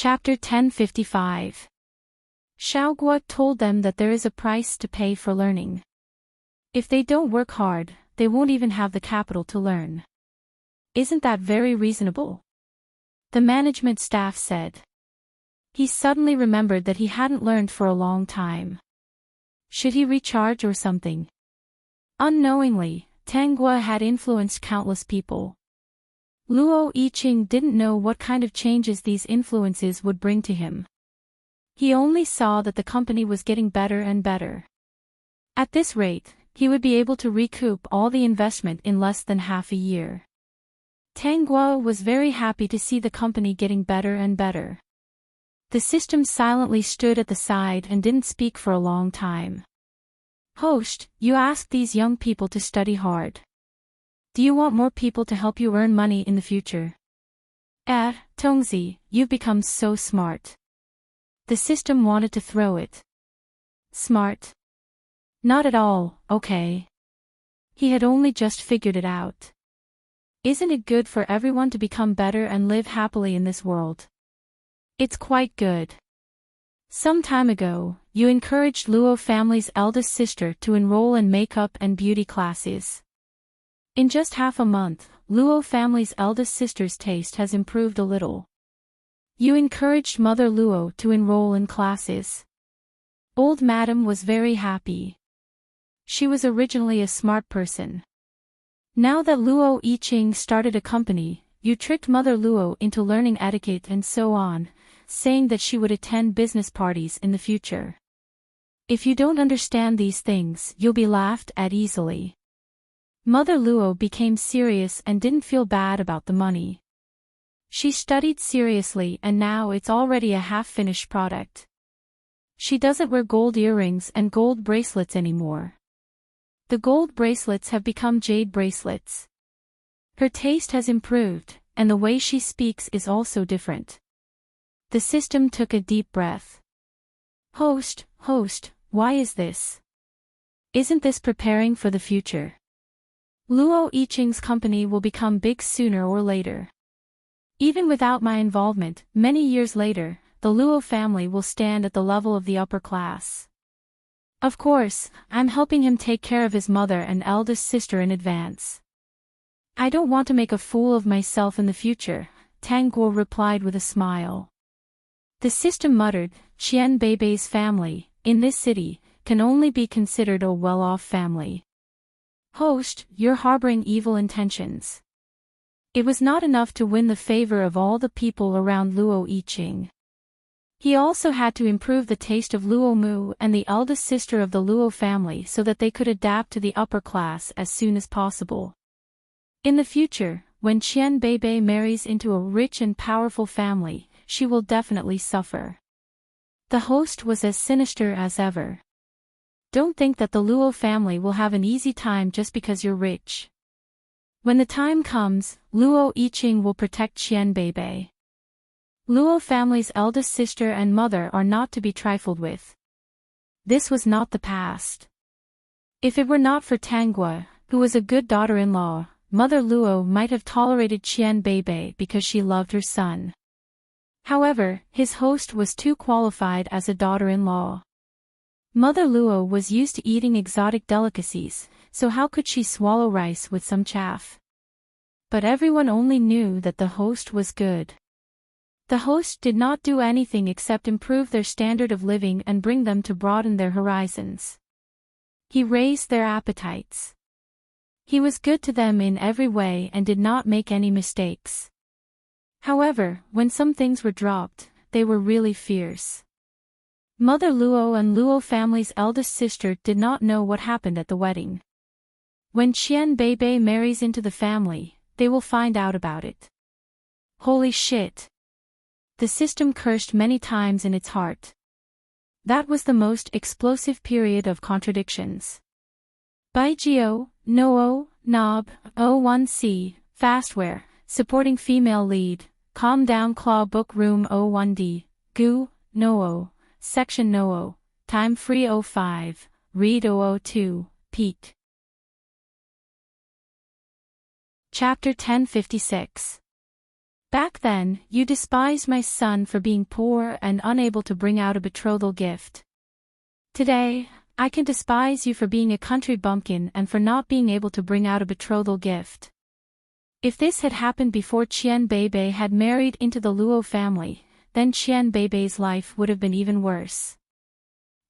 Chapter 1055. Xiaogua told them that there is a price to pay for learning. If they don't work hard, they won't even have the capital to learn. Isn't that very reasonable? The management staff said. He suddenly remembered that he hadn't learned for a long time. Should he recharge or something? Unknowingly, Tanggua had influenced countless people. Luo Yiqing didn't know what kind of changes these influences would bring to him. He only saw that the company was getting better and better. At this rate, he would be able to recoup all the investment in less than half a year. Tanggua was very happy to see the company getting better and better. The system silently stood at the side and didn't speak for a long time. Host, you asked these young people to study hard. Do you want more people to help you earn money in the future? Tongzi, you've become so smart. The system wanted to throw it. Smart? Not at all, okay. He had only just figured it out. Isn't it good for everyone to become better and live happily in this world? It's quite good. Some time ago, you encouraged Luo family's eldest sister to enroll in makeup and beauty classes. In just half a month, Luo family's eldest sister's taste has improved a little. You encouraged Mother Luo to enroll in classes. Old Madam was very happy. She was originally a smart person. Now that Luo Yiqing started a company, you tricked Mother Luo into learning etiquette and so on, saying that she would attend business parties in the future. If you don't understand these things, you'll be laughed at easily. Mother Luo became serious and didn't feel bad about the money. She studied seriously and now it's already a half-finished product. She doesn't wear gold earrings and gold bracelets anymore. The gold bracelets have become jade bracelets. Her taste has improved, and the way she speaks is also different. The system took a deep breath. Host, why is this? Isn't this preparing for the future? Luo Yiqing's company will become big sooner or later. Even without my involvement, many years later, the Luo family will stand at the level of the upper class. Of course, I'm helping him take care of his mother and eldest sister in advance. I don't want to make a fool of myself in the future, Tanggua replied with a smile. The system muttered, Qian Beibei's family, in this city, can only be considered a well-off family. Host, you're harboring evil intentions. It was not enough to win the favor of all the people around Luo Yiqing. He also had to improve the taste of Luo Mu and the eldest sister of the Luo family so that they could adapt to the upper class as soon as possible. In the future, when Qian Beibei marries into a rich and powerful family, she will definitely suffer. The host was as sinister as ever. Don't think that the Luo family will have an easy time just because you're rich. When the time comes, Luo Yiqing will protect Qian Beibei. Luo family's eldest sister and mother are not to be trifled with. This was not the past. If it were not for Tanggua, who was a good daughter-in-law, Mother Luo might have tolerated Qian Beibei because she loved her son. However, his host was too qualified as a daughter-in-law. Mother Luo was used to eating exotic delicacies, so how could she swallow rice with some chaff? But everyone only knew that the host was good. The host did not do anything except improve their standard of living and bring them to broaden their horizons. He raised their appetites. He was good to them in every way and did not make any mistakes. However, when some things were dropped, they were really fierce. Mother Luo and Luo family's eldest sister did not know what happened at the wedding. When Qian Beibei marries into the family, they will find out about it. Holy shit! The system cursed many times in its heart. That was the most explosive period of contradictions. Baijio, Noo, Nob, O1C, Fastware, supporting female lead, Calm Down Claw Book Room 01D, Gu, Noo, Section Noo, Time Free 05, Read 002, Peak. Chapter 1056. Back then, you despised my son for being poor and unable to bring out a betrothal gift. Today, I can despise you for being a country bumpkin and for not being able to bring out a betrothal gift. If this had happened before Qian Beibei had married into the Luo family, then Qian Beibei's life would have been even worse.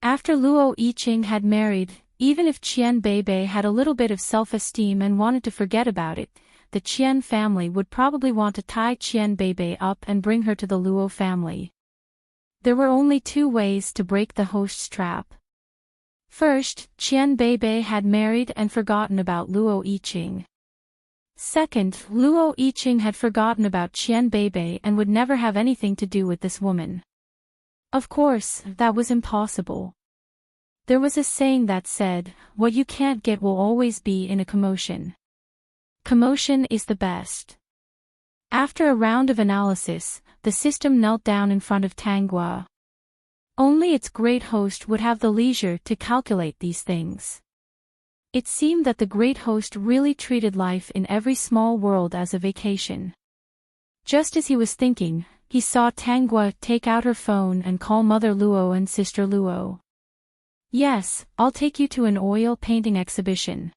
After Luo Yiqing had married, even if Qian Beibei had a little bit of self-esteem and wanted to forget about it, the Qian family would probably want to tie Qian Beibei up and bring her to the Luo family. There were only two ways to break the host's trap. First, Qian Beibei had married and forgotten about Luo Yiqing. Second, Luo Yiqing had forgotten about Qian Beibei and would never have anything to do with this woman. Of course, that was impossible. There was a saying that said, "What you can't get will always be in a commotion." Commotion is the best. After a round of analysis, the system knelt down in front of Tanghua. Only its great host would have the leisure to calculate these things. It seemed that the great host really treated life in every small world as a vacation. Just as he was thinking, he saw Tanghua take out her phone and call Mother Luo and Sister Luo. "Yes, I'll take you to an oil painting exhibition.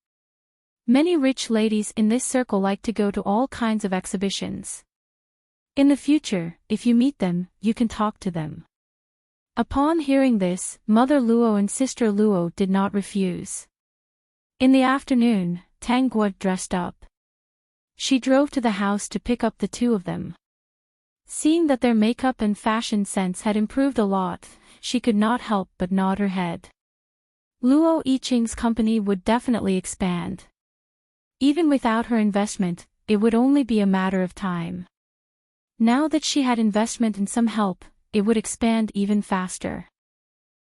Many rich ladies in this circle like to go to all kinds of exhibitions. In the future, if you meet them, you can talk to them." Upon hearing this, Mother Luo and Sister Luo did not refuse. In the afternoon, Tanghua dressed up. She drove to the house to pick up the two of them. Seeing that their makeup and fashion sense had improved a lot, she could not help but nod her head. Luo Yiqing's company would definitely expand. Even without her investment, it would only be a matter of time. Now that she had investment and some help, it would expand even faster.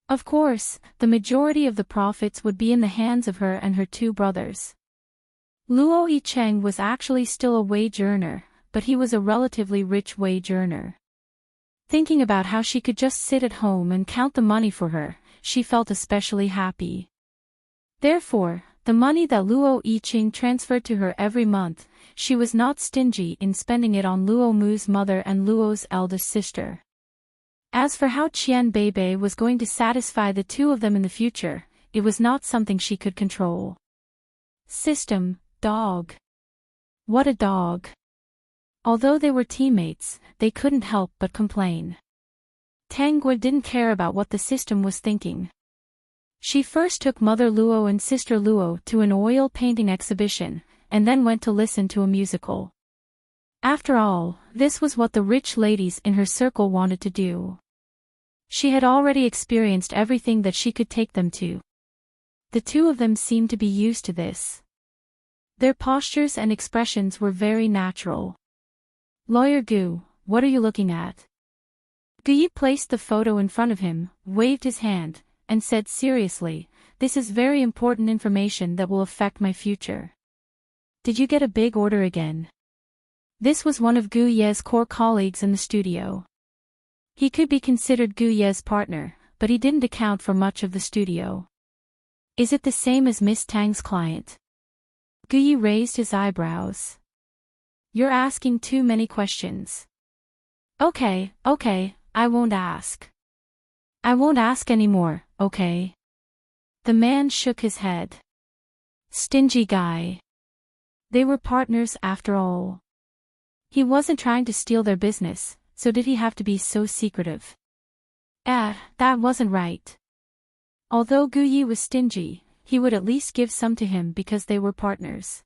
Of course, the majority of the profits would be in the hands of her and her two brothers. Luo Yicheng was actually still a wage earner, but he was a relatively rich wage earner. Thinking about how she could just sit at home and count the money for her, she felt especially happy. Therefore, the money that Luo Yiqing transferred to her every month, she was not stingy in spending it on Luo Mu's mother and Luo's eldest sister. As for how Qian Beibei was going to satisfy the two of them in the future, it was not something she could control. System, dog. What a dog. Although they were teammates, they couldn't help but complain. Tanghua didn't care about what the system was thinking. She first took Mother Luo and Sister Luo to an oil painting exhibition, and then went to listen to a musical. After all, this was what the rich ladies in her circle wanted to do. She had already experienced everything that she could take them to. The two of them seemed to be used to this. Their postures and expressions were very natural. "Lawyer Gu, what are you looking at?" Gu placed the photo in front of him, waved his hand, and said seriously, "This is very important information that will affect my future." "Did you get a big order again?" This was one of Gu Ye's core colleagues in the studio. He could be considered Gu Ye's partner, but he didn't account for much of the studio. "Is it the same as Miss Tang's client?" Gu Ye raised his eyebrows. "You're asking too many questions." Okay, I won't ask. I won't ask anymore, okay?" The man shook his head. Stingy guy. They were partners after all. He wasn't trying to steal their business, so did he have to be so secretive? That wasn't right. Although Gu Yi was stingy, he would at least give some to him because they were partners.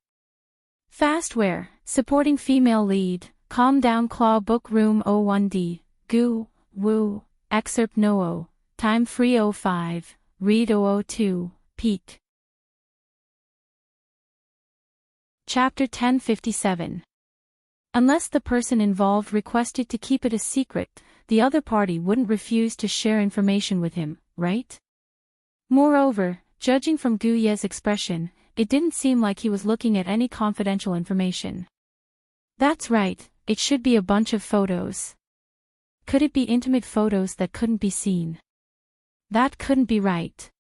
Fastware, supporting female lead, Calm Down Claw Book Room 01D, Gu, Wu, Excerpt No. Time Free 05, Read 002, Peak. Chapter 1057. Unless the person involved requested to keep it a secret, the other party wouldn't refuse to share information with him, right? Moreover, judging from Gu Ye's expression, it didn't seem like he was looking at any confidential information. That's right, it should be a bunch of photos. Could it be intimate photos that couldn't be seen? That couldn't be right.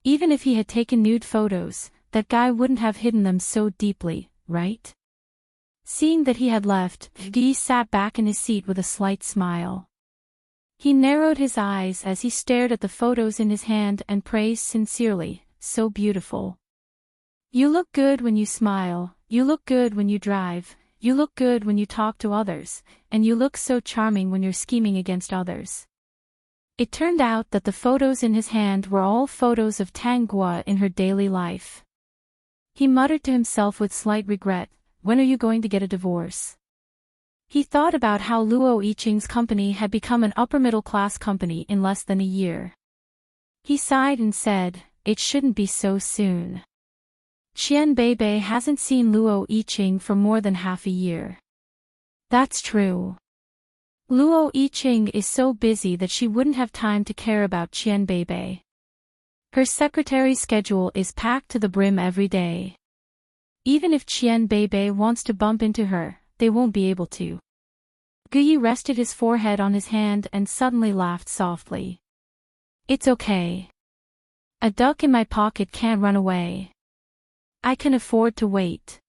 Even if he had taken nude photos, that guy wouldn't have hidden them so deeply, right? Seeing that he had left, Guy sat back in his seat with a slight smile. He narrowed his eyes as he stared at the photos in his hand and praised sincerely, "So beautiful. You look good when you smile, you look good when you drive, you look good when you talk to others, and you look so charming when you're scheming against others." It turned out that the photos in his hand were all photos of Tang Guo in her daily life. He muttered to himself with slight regret, "When are you going to get a divorce?" He thought about how Luo Yiqing's company had become an upper-middle-class company in less than a year. He sighed and said, "It shouldn't be so soon. Qian Beibei hasn't seen Luo Yiqing for more than half a year." That's true. Luo Yiqing is so busy that she wouldn't have time to care about Qian Beibei. Her secretary's schedule is packed to the brim every day. Even if Qian Beibei wants to bump into her, they won't be able to. Guyi rested his forehead on his hand and suddenly laughed softly. "It's okay. A duck in my pocket can't run away. I can afford to wait."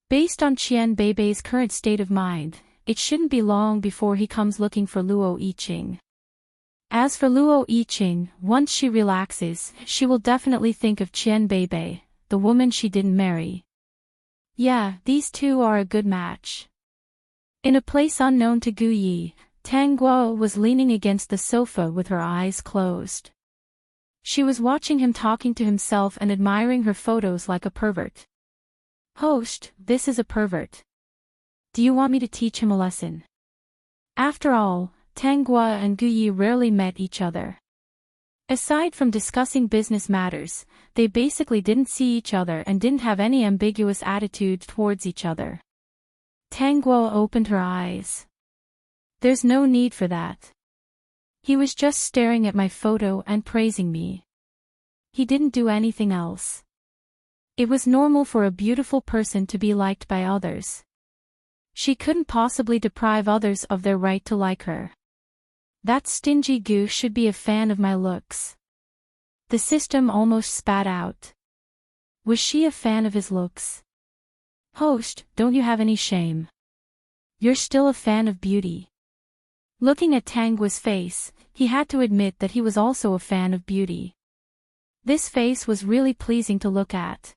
Based on Qian Beibei's current state of mind, it shouldn't be long before he comes looking for Luo Yiqing. As for Luo Yiqing, once she relaxes, she will definitely think of Qian Beibei, the woman she didn't marry. Yeah, these two are a good match. In a place unknown to Guyi, Tang Guo was leaning against the sofa with her eyes closed. She was watching him talking to himself and admiring her photos like a pervert. "Host, this is a pervert. Do you want me to teach him a lesson?" After all, Tang Guo and Guyi rarely met each other. Aside from discussing business matters, they basically didn't see each other and didn't have any ambiguous attitude towards each other. Tang Guo opened her eyes. "There's no need for that. He was just staring at my photo and praising me. He didn't do anything else. It was normal for a beautiful person to be liked by others. She couldn't possibly deprive others of their right to like her. That stingy goose should be a fan of my looks." The system almost spat out. Was she a fan of his looks? "Host, don't you have any shame? You're still a fan of beauty." Looking at Tang Guo's face, he had to admit that he was also a fan of beauty. This face was really pleasing to look at.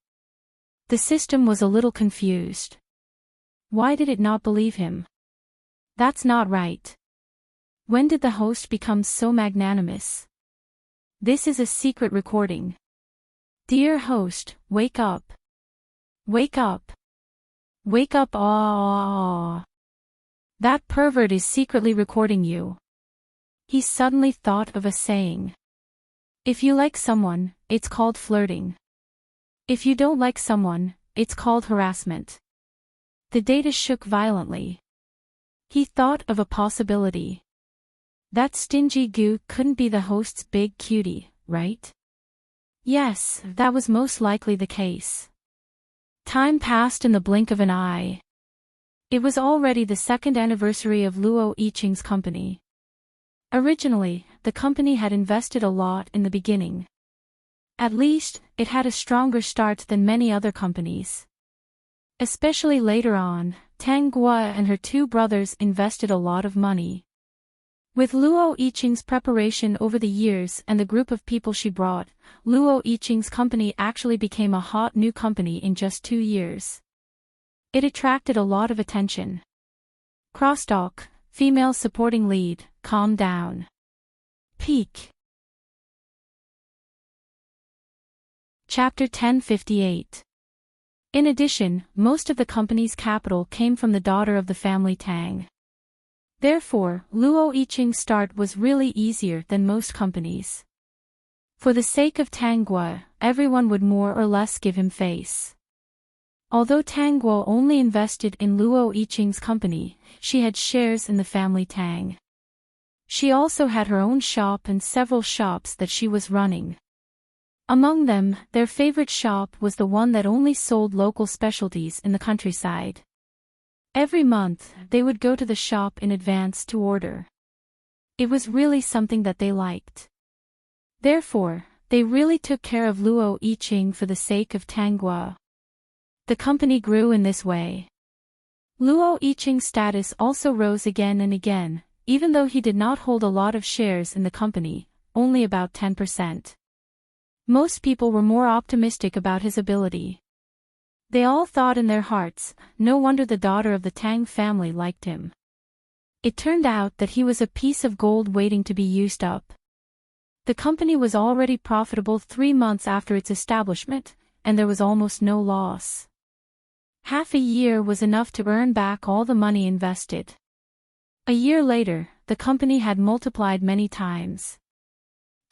The system was a little confused. Why did it not believe him? That's not right. When did the host become so magnanimous? This is a secret recording. Dear host, wake up. Wake up. Wake up. Ah. That pervert is secretly recording you. He suddenly thought of a saying. If you like someone, it's called flirting. If you don't like someone, it's called harassment. The data shook violently. He thought of a possibility. That stingy goo couldn't be the host's big cutie, right? Yes, that was most likely the case. Time passed in the blink of an eye. It was already the second anniversary of Luo Yiqing's company. Originally, the company had invested a lot in the beginning. At least, it had a stronger start than many other companies. Especially later on, Tang Guo and her two brothers invested a lot of money. With Luo Yiqing's preparation over the years and the group of people she brought, Luo Yiqing's company actually became a hot new company in just 2 years. It attracted a lot of attention. Crosstalk, female supporting lead, calm down. Peak. Chapter 1058. In addition, most of the company's capital came from the daughter of the family Tang. Therefore, Luo Yiqing's start was really easier than most companies. For the sake of Tang Guo, everyone would more or less give him face. Although Tang Guo only invested in Luo Yiqing's company, she had shares in the family Tang. She also had her own shop and several shops that she was running. Among them, their favorite shop was the one that only sold local specialties in the countryside. Every month, they would go to the shop in advance to order. It was really something that they liked. Therefore, they really took care of Luo Yiqing for the sake of Tang Guo. The company grew in this way. Luo Yiqing's status also rose again and again, even though he did not hold a lot of shares in the company, only about 10%. Most people were more optimistic about his ability. They all thought in their hearts, no wonder the daughter of the Tang family liked him. It turned out that he was a piece of gold waiting to be used up. The company was already profitable 3 months after its establishment, and there was almost no loss. Half a year was enough to earn back all the money invested. A year later, the company had multiplied many times.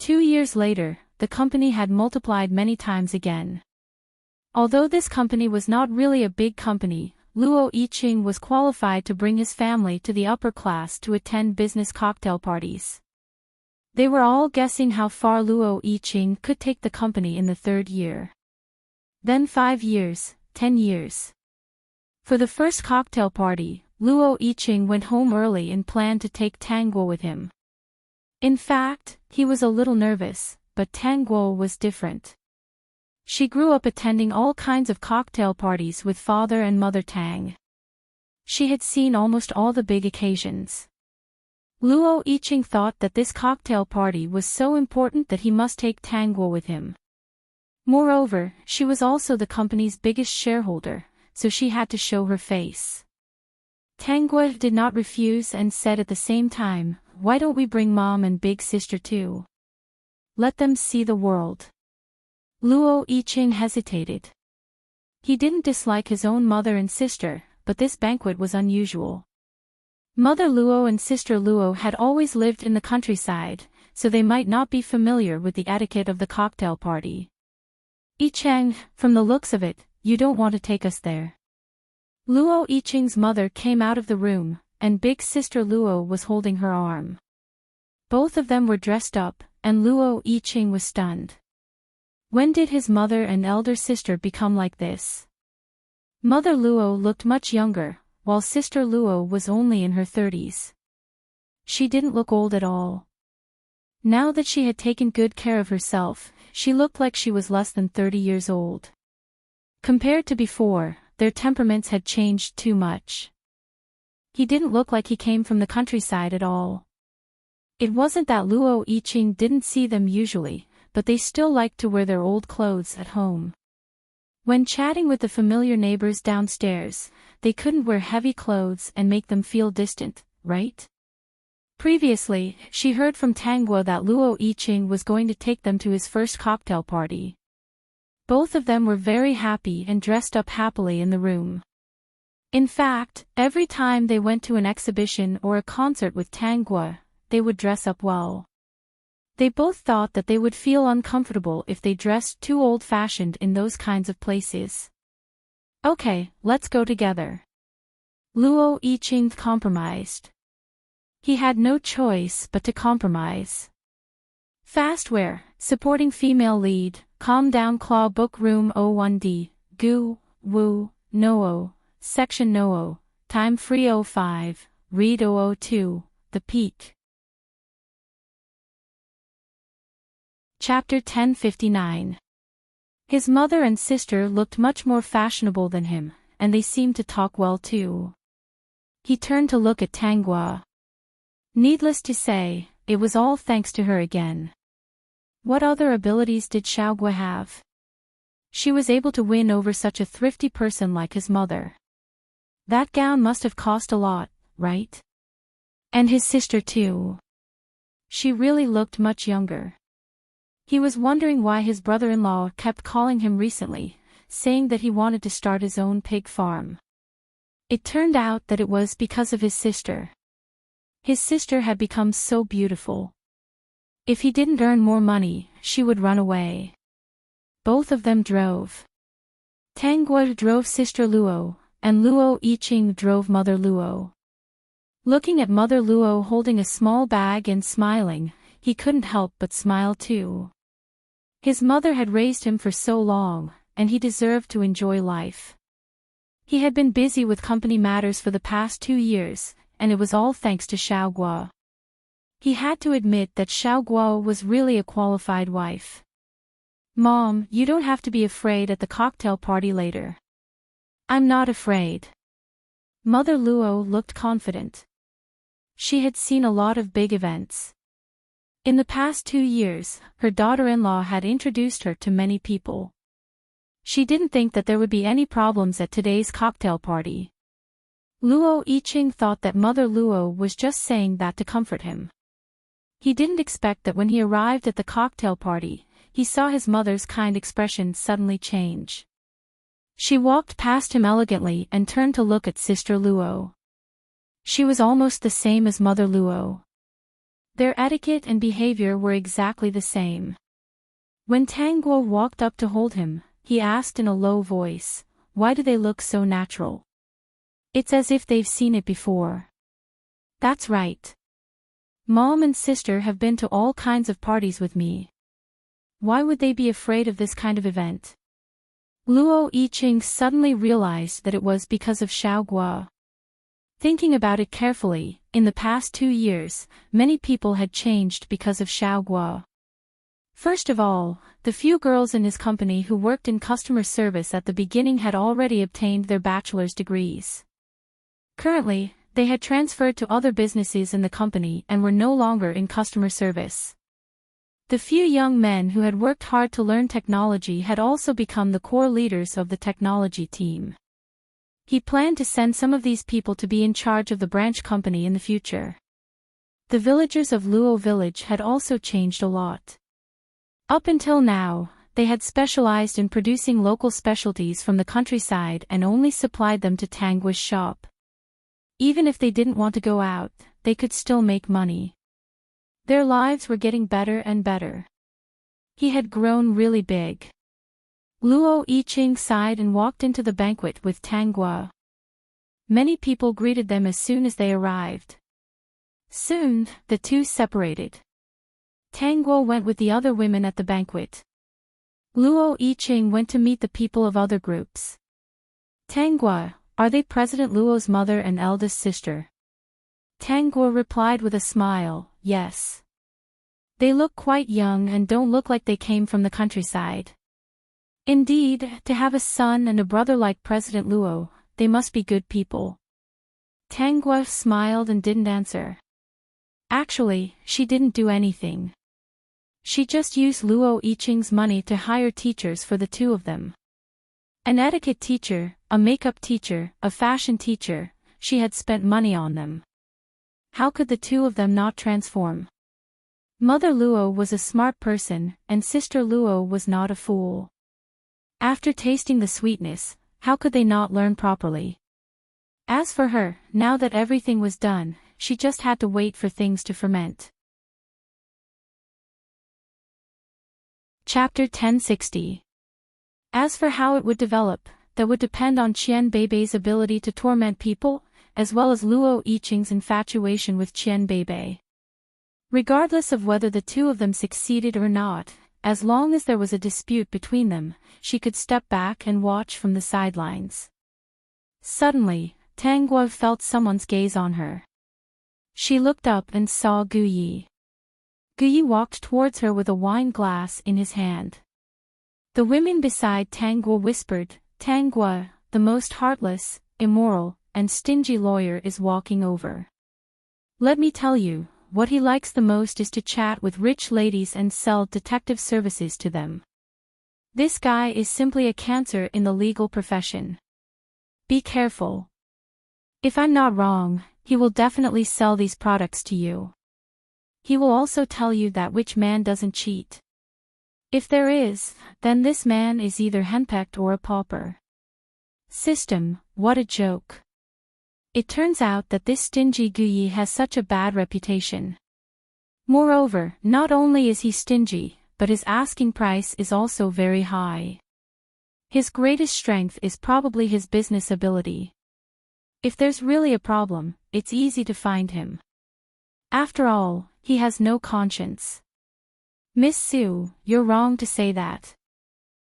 2 years later, the company had multiplied many times again. Although this company was not really a big company, Luo Yiqing was qualified to bring his family to the upper class to attend business cocktail parties. They were all guessing how far Luo Yiqing could take the company in the 3rd year. Then 5 years, 10 years. For the first cocktail party, Luo Yiqing went home early and planned to take Tang Guo with him. In fact, he was a little nervous, but Tang Guo was different. She grew up attending all kinds of cocktail parties with father and mother Tang. She had seen almost all the big occasions. Luo Yiqing thought that this cocktail party was so important that he must take Tang Guo with him. Moreover, she was also the company's biggest shareholder, so she had to show her face. Tang Guo did not refuse and said at the same time, "Why don't we bring mom and big sister too? Let them see the world." Luo Yiqing hesitated. He didn't dislike his own mother and sister, but this banquet was unusual. Mother Luo and sister Luo had always lived in the countryside, so they might not be familiar with the etiquette of the cocktail party. "Yiqing, from the looks of it, you don't want to take us there." Luo Yiqing's mother came out of the room, and big sister Luo was holding her arm. Both of them were dressed up, and Luo Yiqing was stunned. When did his mother and elder sister become like this? Mother Luo looked much younger, while sister Luo was only in her 30s. She didn't look old at all. Now that she had taken good care of herself, she looked like she was less than 30 years old. Compared to before, their temperaments had changed too much. He didn't look like he came from the countryside at all. It wasn't that Luo Yiqing didn't see them usually, but they still liked to wear their old clothes at home. When chatting with the familiar neighbors downstairs, they couldn't wear heavy clothes and make them feel distant, right? Previously, she heard from Tang Guo that Luo Yiqing was going to take them to his first cocktail party. Both of them were very happy and dressed up happily in the room. In fact, every time they went to an exhibition or a concert with Tang Guo, they would dress up well. They both thought that they would feel uncomfortable if they dressed too old-fashioned in those kinds of places. "Okay, let's go together." Luo Yiqing compromised. He had no choice but to compromise. Fastware, supporting female lead, Calm Down Claw Book Room 01D, Gu, Wu, Noo, Section Noo, Time Free 05, Read 002, The Peak. Chapter 1059. His mother and sister looked much more fashionable than him, and they seemed to talk well too. He turned to look at Tang Guo. Needless to say, it was all thanks to her again. What other abilities did Xiao Guo have? She was able to win over such a thrifty person like his mother. That gown must have cost a lot, right? And his sister too. She really looked much younger. He was wondering why his brother-in-law kept calling him recently, saying that he wanted to start his own pig farm. It turned out that it was because of his sister. His sister had become so beautiful. If he didn't earn more money, she would run away. Both of them drove. Tang Guo drove sister Luo, and Luo Yiqing drove mother Luo. Looking at mother Luo holding a small bag and smiling, he couldn't help but smile too. His mother had raised him for so long, and he deserved to enjoy life. He had been busy with company matters for the past 2 years, and it was all thanks to Xiao Guo. He had to admit that Xiao Guo was really a qualified wife. "Mom, you don't have to be afraid at the cocktail party later." "I'm not afraid." Mother Luo looked confident. She had seen a lot of big events. In the past 2 years, her daughter-in-law had introduced her to many people. She didn't think that there would be any problems at today's cocktail party. Luo Yiqing thought that Mother Luo was just saying that to comfort him. He didn't expect that when he arrived at the cocktail party, he saw his mother's kind expression suddenly change. She walked past him elegantly and turned to look at Sister Luo. She was almost the same as Mother Luo. Their etiquette and behavior were exactly the same. When Tang Guo walked up to hold him, he asked in a low voice, "Why do they look so natural? It's as if they've seen it before." "That's right. Mom and sister have been to all kinds of parties with me. Why would they be afraid of this kind of event?" Luo Yiqing suddenly realized that it was because of Xiao Guo. Thinking about it carefully, in the past 2 years, many people had changed because of Xiao Guo. First of all, the few girls in his company who worked in customer service at the beginning had already obtained their bachelor's degrees. Currently, they had transferred to other businesses in the company and were no longer in customer service. The few young men who had worked hard to learn technology had also become the core leaders of the technology team. He planned to send some of these people to be in charge of the branch company in the future. The villagers of Luo village had also changed a lot. Up until now, they had specialized in producing local specialties from the countryside and only supplied them to Tang Guo's shop. Even if they didn't want to go out, they could still make money. Their lives were getting better and better. He had grown really big. Luo Yiqing sighed and walked into the banquet with Tang Guo. Many people greeted them as soon as they arrived. Soon, the two separated. Tang Guo went with the other women at the banquet. Luo Yiqing went to meet the people of other groups. "Tang Guo, are they President Luo's mother and eldest sister?" Tang Guo replied with a smile, "Yes. They look quite young and don't look like they came from the countryside. Indeed, to have a son and a brother like President Luo, they must be good people." Tang Guo smiled and didn't answer. Actually, she didn't do anything. She just used Luo Yiqing's money to hire teachers for the two of them. An etiquette teacher, a makeup teacher, a fashion teacher, she had spent money on them. How could the two of them not transform? Mother Luo was a smart person, and Sister Luo was not a fool. After tasting the sweetness, how could they not learn properly? As for her, now that everything was done, she just had to wait for things to ferment. Chapter 1060. As for how it would develop, that would depend on Qian Beibei's ability to torment people, as well as Luo Yiqing's infatuation with Qian Beibei. Regardless of whether the two of them succeeded or not, as long as there was a dispute between them, she could step back and watch from the sidelines. Suddenly, Tang Guo felt someone's gaze on her. She looked up and saw Gu Yi. Gu Yi walked towards her with a wine glass in his hand. The women beside Tang Guo whispered, "Tang Guo, the most heartless, immoral, and stingy lawyer is walking over. Let me tell you, what he likes the most is to chat with rich ladies and sell detective services to them. This guy is simply a cancer in the legal profession. Be careful. If I'm not wrong, he will definitely sell these products to you. He will also tell you that which man doesn't cheat. If there is, then this man is either henpecked or a pauper." System, what a joke. It turns out that this stingy Gu Yi has such a bad reputation. Moreover, not only is he stingy, but his asking price is also very high. His greatest strength is probably his business ability. If there's really a problem, it's easy to find him. After all, he has no conscience. Miss Su, you're wrong to say that.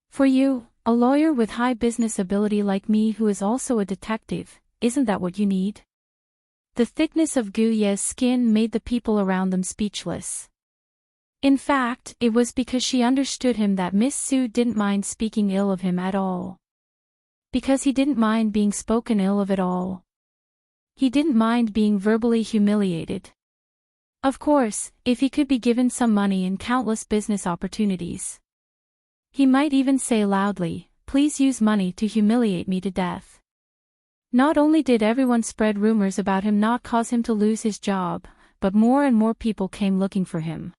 For you, a lawyer with high business ability like me who is also a detective, isn't that what you need? The thickness of Gu Ye's skin made the people around them speechless. In fact, it was because she understood him that Miss Su didn't mind speaking ill of him at all. Because he didn't mind being spoken ill of at all. He didn't mind being verbally humiliated. Of course, if he could be given some money and countless business opportunities. He might even say loudly, "Please use money to humiliate me to death." Not only did everyone spread rumors about him not cause him to lose his job, but more and more people came looking for him.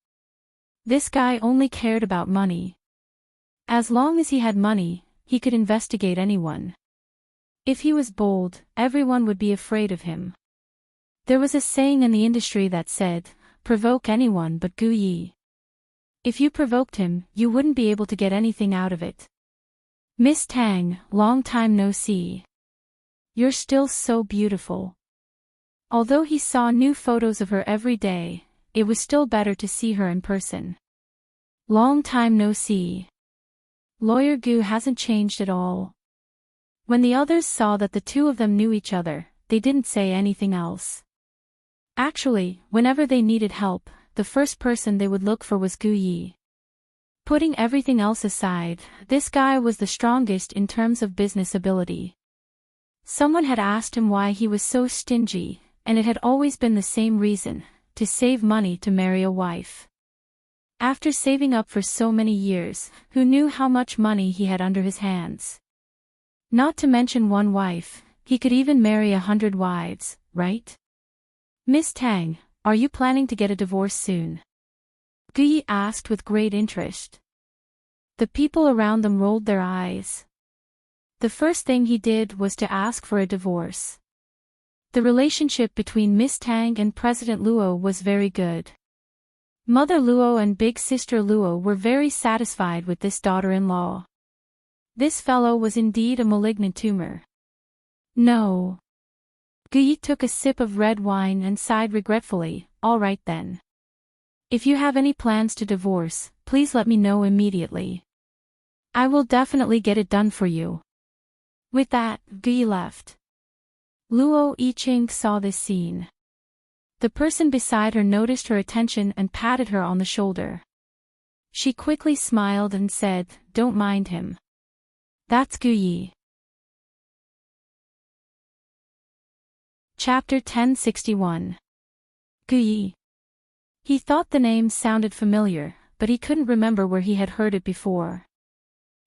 This guy only cared about money. As long as he had money, he could investigate anyone. If he was bold, everyone would be afraid of him. There was a saying in the industry that said, "Provoke anyone but Gu Yi." If you provoked him, you wouldn't be able to get anything out of it. "Miss Tang, long time no see. You're still so beautiful." Although he saw new photos of her every day, it was still better to see her in person. "Long time no see. Lawyer Gu hasn't changed at all." When the others saw that the two of them knew each other, they didn't say anything else. Actually, whenever they needed help, the first person they would look for was Gu Yi. Putting everything else aside, this guy was the strongest in terms of business ability. Someone had asked him why he was so stingy, and it had always been the same reason: to save money to marry a wife. After saving up for so many years, who knew how much money he had under his hands? Not to mention one wife, he could even marry 100 wives, right? "Miss Tang, are you planning to get a divorce soon?" Gu Yi asked with great interest. The people around them rolled their eyes. The first thing he did was to ask for a divorce. The relationship between Miss Tang and President Luo was very good. Mother Luo and big sister Luo were very satisfied with this daughter-in-law. This fellow was indeed a malignant tumor. No. Gu Yi took a sip of red wine and sighed regretfully. "All right then. If you have any plans to divorce, please let me know immediately. I will definitely get it done for you." With that, Gu Yi left. Luo Yiqing saw this scene. The person beside her noticed her attention and patted her on the shoulder. She quickly smiled and said, "Don't mind him. That's Gu Yi." Chapter 1061. Gu Yi. He thought the name sounded familiar, but he couldn't remember where he had heard it before.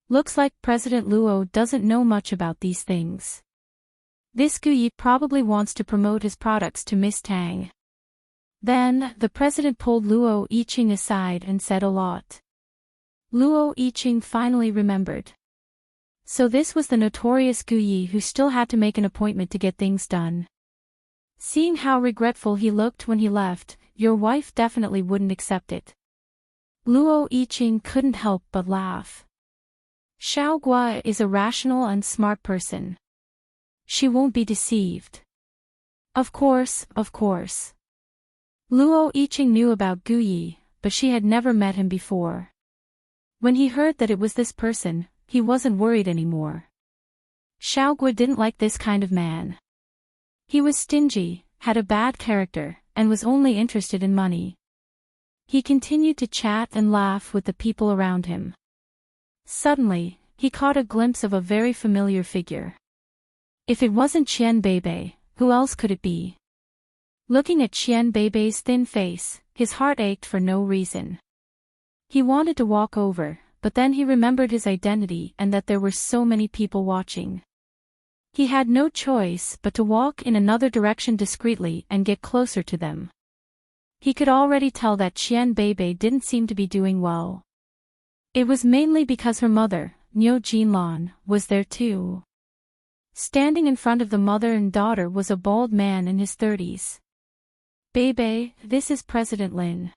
Looks like President Luo doesn't know much about these things. This Gu Yi probably wants to promote his products to Miss Tang. Then, the president pulled Luo Yiqing aside and said a lot. Luo Yiqing finally remembered. So this was the notorious Gu Yi who still had to make an appointment to get things done. Seeing how regretful he looked when he left, your wife definitely wouldn't accept it. Luo Yiqing couldn't help but laugh. Xiao Gua is a rational and smart person. She won't be deceived. Of course, of course. Luo Yiqing knew about Gu Yi, but she had never met him before. When he heard that it was this person, he wasn't worried anymore. Xiao Gua didn't like this kind of man. He was stingy, had a bad character, and was only interested in money. He continued to chat and laugh with the people around him. Suddenly, he caught a glimpse of a very familiar figure. If it wasn't Qian Beibei, who else could it be? Looking at Qian Beibei's thin face, his heart ached for no reason. He wanted to walk over, but then he remembered his identity and that there were so many people watching. He had no choice but to walk in another direction discreetly and get closer to them. He could already tell that Qian Beibei didn't seem to be doing well. It was mainly because her mother, Niu Jinlan, was there too. Standing in front of the mother and daughter was a bald man in his 30s. "Beibei, this is President Lin."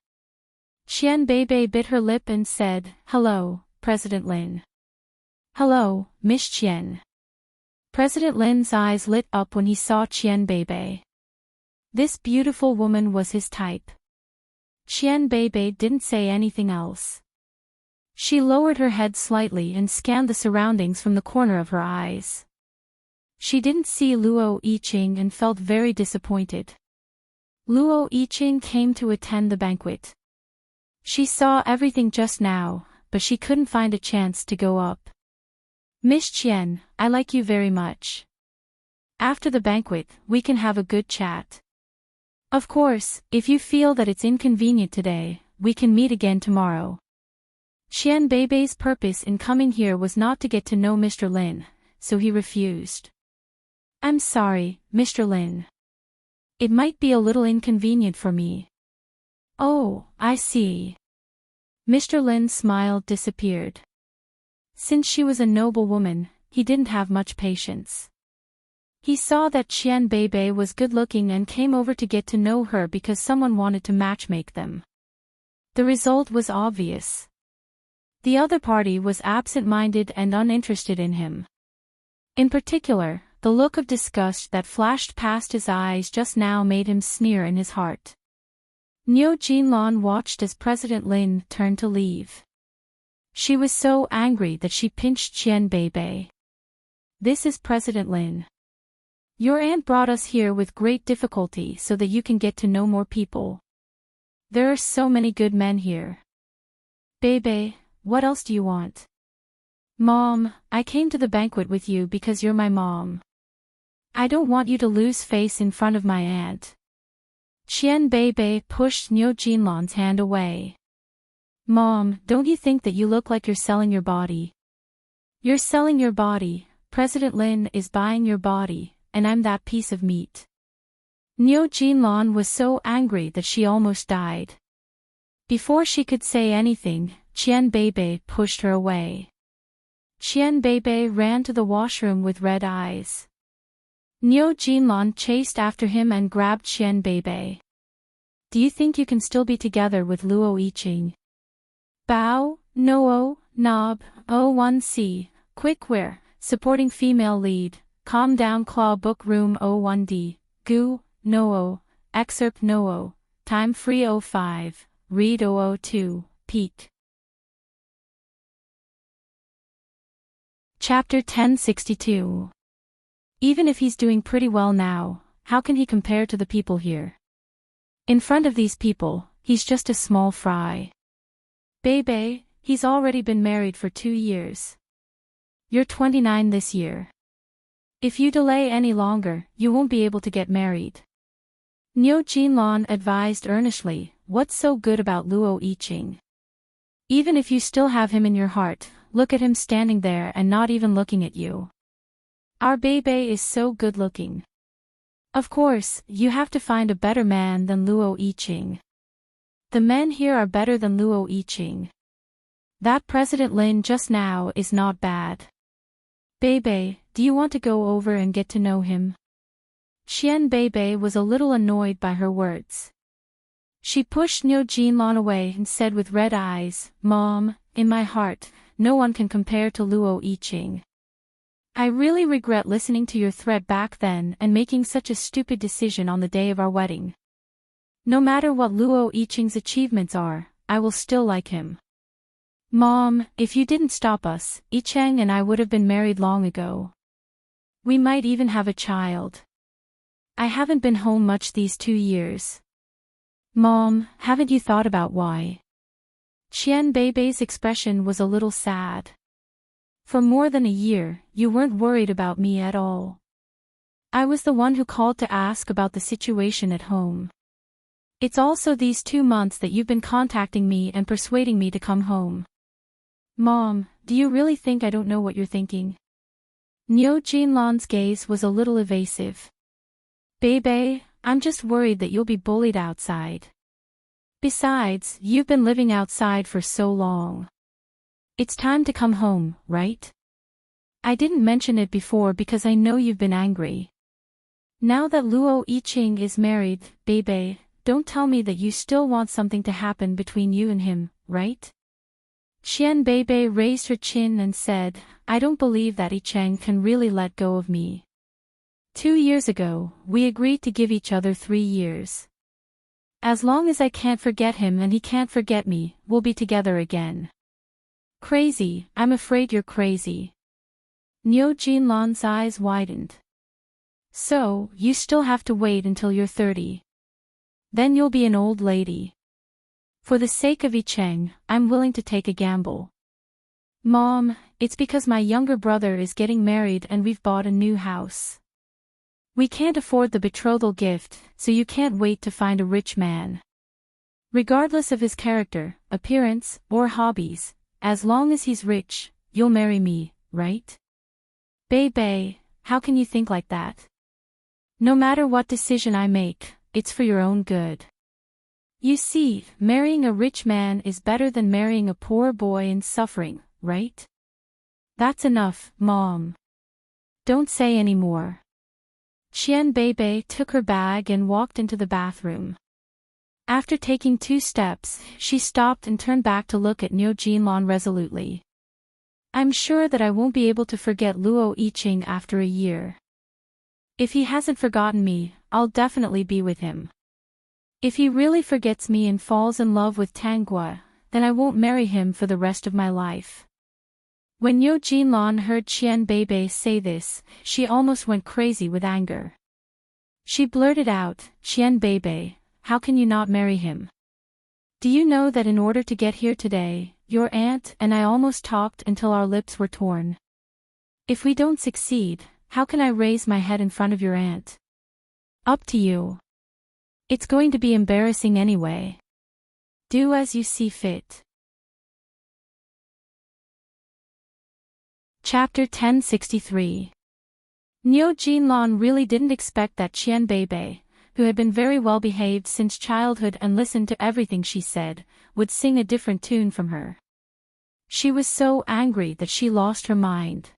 Qian Beibei bit her lip and said, "Hello, President Lin." "Hello, Miss Qian." President Lin's eyes lit up when he saw Qian Beibei. This beautiful woman was his type. Qian Beibei didn't say anything else. She lowered her head slightly and scanned the surroundings from the corner of her eyes. She didn't see Luo Yiqing and felt very disappointed. Luo Yiqing came to attend the banquet. She saw everything just now, but she couldn't find a chance to go up. "Miss Qian, I like you very much." After the banquet, we can have a good chat. Of course, if you feel that it's inconvenient today, we can meet again tomorrow. Qian Beibei's purpose in coming here was not to get to know Mr. Lin, so he refused. I'm sorry, Mr. Lin. It might be a little inconvenient for me. Oh, I see. Mr. Lin's smile disappeared. Since she was a noble woman, he didn't have much patience. He saw that Qian Beibei was good-looking and came over to get to know her because someone wanted to matchmake them. The result was obvious. The other party was absent-minded and uninterested in him. In particular, the look of disgust that flashed past his eyes just now made him sneer in his heart. Niu Jinlan watched as President Lin turned to leave. She was so angry that she pinched Qian Beibei. This is President Lin. Your aunt brought us here with great difficulty so that you can get to know more people. There are so many good men here. Beibei, what else do you want? Mom, I came to the banquet with you because you're my mom. I don't want you to lose face in front of my aunt. Qian Beibei pushed Niu Jinlan's hand away. Mom, don't you think that you look like you're selling your body? You're selling your body, President Lin is buying your body, and I'm that piece of meat. Niu Jinlan was so angry that she almost died. Before she could say anything, Qian Beibei pushed her away. Qian Beibei ran to the washroom with red eyes. Niu Jinlan chased after him and grabbed Qian Beibei. Do you think you can still be together with Luo Yiqing? Bao, Noo, Nob, O1C, Quickware, supporting female lead, Calm Down Claw Book Room O1D, Gu, Noo, Excerpt Noo, Time Free 05, Read 002, Peak. Chapter 1062. Even if he's doing pretty well now, how can he compare to the people here? In front of these people, he's just a small fry. Beibei, he's already been married for 2 years. You're 29 this year. If you delay any longer, you won't be able to get married. Niu Jinlan advised earnestly, what's so good about Luo Yiqing? Even if you still have him in your heart, look at him standing there and not even looking at you. Our Beibei is so good-looking. Of course, you have to find a better man than Luo Yiqing. The men here are better than Luo Yiqing. That President Lin just now is not bad. Beibei, do you want to go over and get to know him? Qian Beibei was a little annoyed by her words. She pushed Niu Jinlan away and said with red eyes, Mom, in my heart, no one can compare to Luo Yiqing. I really regret listening to your threat back then and making such a stupid decision on the day of our wedding. No matter what Luo Yiqing's achievements are, I will still like him. Mom, if you didn't stop us, Yicheng and I would have been married long ago. We might even have a child. I haven't been home much these 2 years. Mom, haven't you thought about why? Qian Beibei's expression was a little sad. For more than a year, you weren't worried about me at all. I was the one who called to ask about the situation at home. It's also these 2 months that you've been contacting me and persuading me to come home. Mom, do you really think I don't know what you're thinking? Niu Jinlan's gaze was a little evasive. Beibei, I'm just worried that you'll be bullied outside. Besides, you've been living outside for so long. It's time to come home, right? I didn't mention it before because I know you've been angry. Now that Luo Yiqing is married, Beibei, don't tell me that you still want something to happen between you and him, right? Qian Beibei raised her chin and said, I don't believe that Yicheng can really let go of me. 2 years ago, we agreed to give each other 3 years. As long as I can't forget him and he can't forget me, we'll be together again. Crazy, I'm afraid you're crazy. Niu Jinlan's eyes widened. So, you still have to wait until you're 30. Then you'll be an old lady. For the sake of Yicheng, I'm willing to take a gamble. Mom, it's because my younger brother is getting married and we've bought a new house. We can't afford the betrothal gift, so you can't wait to find a rich man. Regardless of his character, appearance, or hobbies, as long as he's rich, you'll marry me, right? Bei, how can you think like that? No matter what decision I make, it's for your own good. You see, marrying a rich man is better than marrying a poor boy in suffering, right? That's enough, Mom. Don't say any more. Bei took her bag and walked into the bathroom. After taking 2 steps, she stopped and turned back to look at Niu Jinlan resolutely. I'm sure that I won't be able to forget Luo Yiqing after a year. If he hasn't forgotten me, I'll definitely be with him. If he really forgets me and falls in love with Tanggua, then I won't marry him for the rest of my life. When Niu Jinlan heard Bei say this, she almost went crazy with anger. She blurted out, Bei, how can you not marry him? Do you know that in order to get here today, your aunt and I almost talked until our lips were torn? If we don't succeed, how can I raise my head in front of your aunt? Up to you. It's going to be embarrassing anyway. Do as you see fit. Chapter 1063. Niu Jinlan really didn't expect that Bei, who had been very well behaved since childhood and listened to everything she said, would sing a different tune from her. She was so angry that she lost her mind.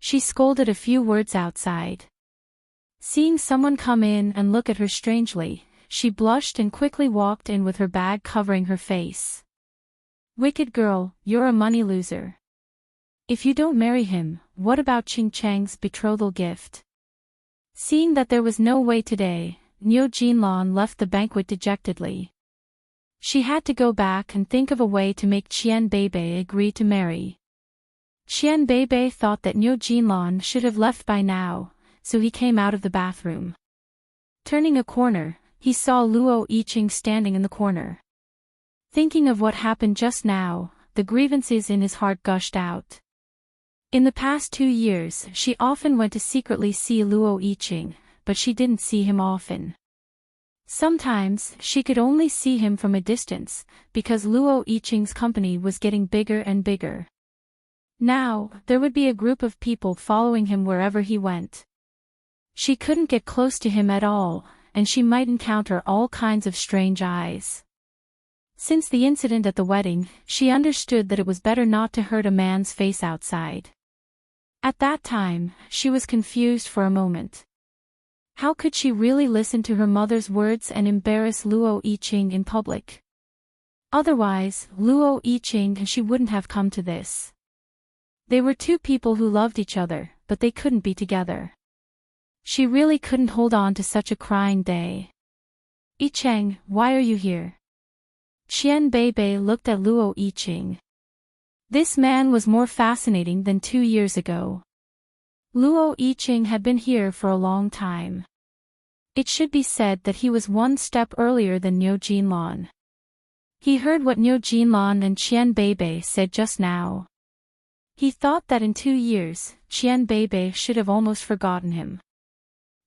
She scolded a few words outside. Seeing someone come in and look at her strangely, she blushed and quickly walked in with her bag covering her face. Wicked girl, you're a money loser. If you don't marry him, what about Qing Chang's betrothal gift? Seeing that there was no way today, Niu Jinlan left the banquet dejectedly. She had to go back and think of a way to make Bei agree to marry. Bei thought that Niu Jinlan should have left by now, so he came out of the bathroom. Turning a corner, he saw Luo Yiqing standing in the corner. Thinking of what happened just now, the grievances in his heart gushed out. In the past 2 years she often went to secretly see Luo Yiqing, but she didn't see him often. Sometimes she could only see him from a distance, because Luo Yiqing's company was getting bigger and bigger. Now, there would be a group of people following him wherever he went. She couldn't get close to him at all, and she might encounter all kinds of strange eyes. Since the incident at the wedding, she understood that it was better not to hurt a man's face outside. At that time, she was confused for a moment. How could she really listen to her mother's words and embarrass Luo Yiqing in public? Otherwise, Luo Yiqing and she wouldn't have come to this. They were 2 people who loved each other, but they couldn't be together. She really couldn't hold on to such a crying day. Yicheng, why are you here? Bei looked at Luo Yiqing. This man was more fascinating than 2 years ago. Luo Yiqing had been here for a long time. It should be said that he was 1 step earlier than Niu Jinlan. He heard what Niu Jinlan and Bei said just now. He thought that in 2 years, Bei should have almost forgotten him.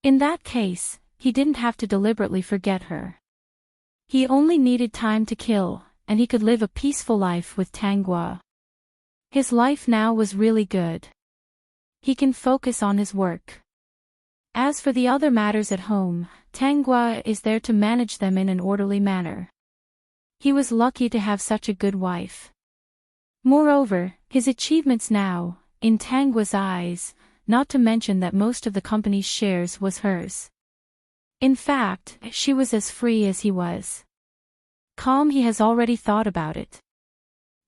In that case, he didn't have to deliberately forget her. He only needed time to kill, and he could live a peaceful life with Tanggua. His life now was really good. He can focus on his work. As for the other matters at home, Tanggua is there to manage them in an orderly manner. He was lucky to have such a good wife. Moreover, his achievements now, in Tanggua's eyes, not to mention that most of the company's shares was hers. In fact, she was as free as he was. Calm, he has already thought about it.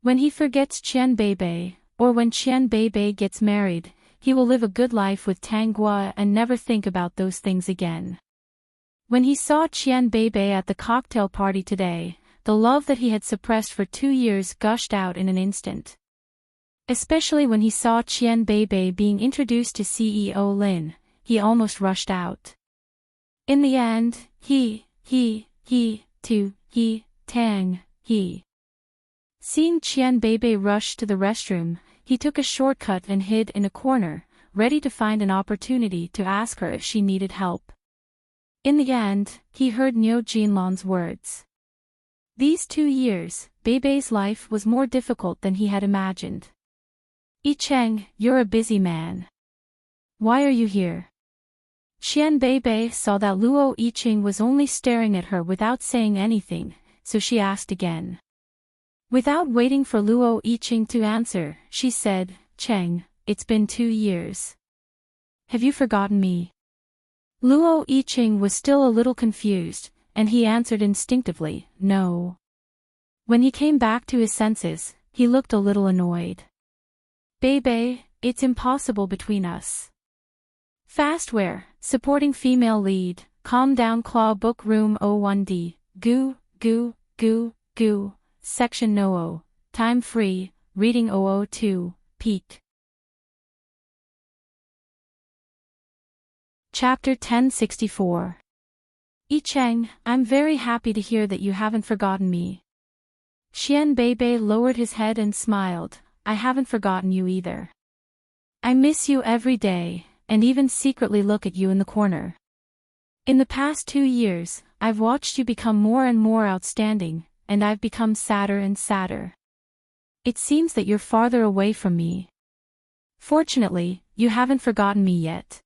When he forgets Bei, or when Bei gets married, he will live a good life with Tanggua and never think about those things again. When he saw Bei at the cocktail party today, the love that he had suppressed for 2 years gushed out in an instant. Especially when he saw Bei being introduced to CEO Lin, he almost rushed out. In the end, Seeing Bei rush to the restroom, he took a shortcut and hid in a corner, ready to find an opportunity to ask her if she needed help. In the end, he heard Niu Jinlan's words. These 2 years, Beibei's life was more difficult than he had imagined. Yicheng, you're a busy man. Why are you here? Qian Beibei saw that Luo Yicheng was only staring at her without saying anything, so she asked again. Without waiting for Luo Yicheng to answer, she said, Cheng, it's been 2 years. Have you forgotten me? Luo Yicheng was still a little confused, and he answered instinctively, no. When he came back to his senses, he looked a little annoyed. Beibei, it's impossible between us. Fastware, supporting female lead, Calm Down Claw Book Room 01D, Goo, Goo, Goo, Goo, Section No. Time Free, Reading 002, Peak. Chapter 1064. Yicheng, I'm very happy to hear that you haven't forgotten me. Qian Beibei lowered his head and smiled, I haven't forgotten you either. I miss you every day, and even secretly look at you in the corner. In the past 2 years, I've watched you become more and more outstanding, and I've become sadder and sadder. It seems that you're farther away from me. Fortunately, you haven't forgotten me yet.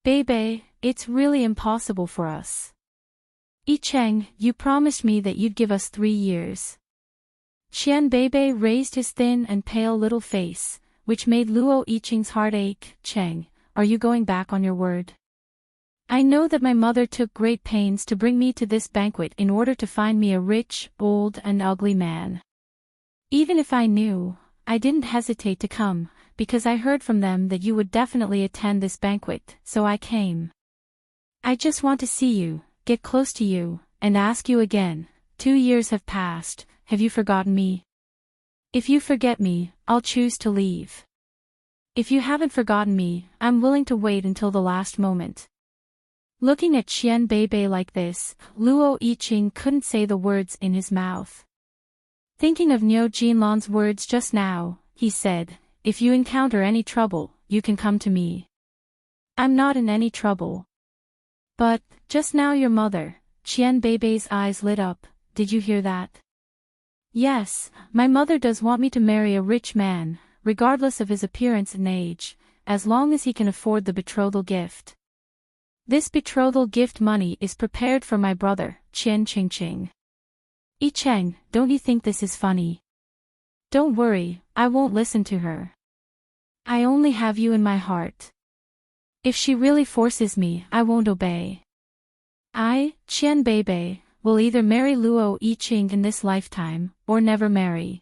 Beibei, it's really impossible for us. Yicheng, you promised me that you'd give us 3 years. Qian Beibei raised his thin and pale little face, which made Luo Yicheng's heart ache. Cheng, are you going back on your word? I know that my mother took great pains to bring me to this banquet in order to find me a rich, old and ugly man. Even if I knew, I didn't hesitate to come, because I heard from them that you would definitely attend this banquet, so I came. I just want to see you, get close to you, and ask you again, 2 years have passed, have you forgotten me? If you forget me, I'll choose to leave. If you haven't forgotten me, I'm willing to wait until the last moment. Looking at Qian Beibei like this, Luo Yicheng couldn't say the words in his mouth. Thinking of Niu Jinlan's words just now, he said, if you encounter any trouble, you can come to me. I'm not in any trouble. But, just now your mother, Qian Beibei's eyes lit up, did you hear that? Yes, my mother does want me to marry a rich man, regardless of his appearance and age, as long as he can afford the betrothal gift. This betrothal gift money is prepared for my brother, Qian Qingqing. Yicheng, don't you think this is funny? Don't worry, I won't listen to her. I only have you in my heart. If she really forces me, I won't obey. I, Qian Beibei, will either marry Luo Yicheng in this lifetime, or never marry.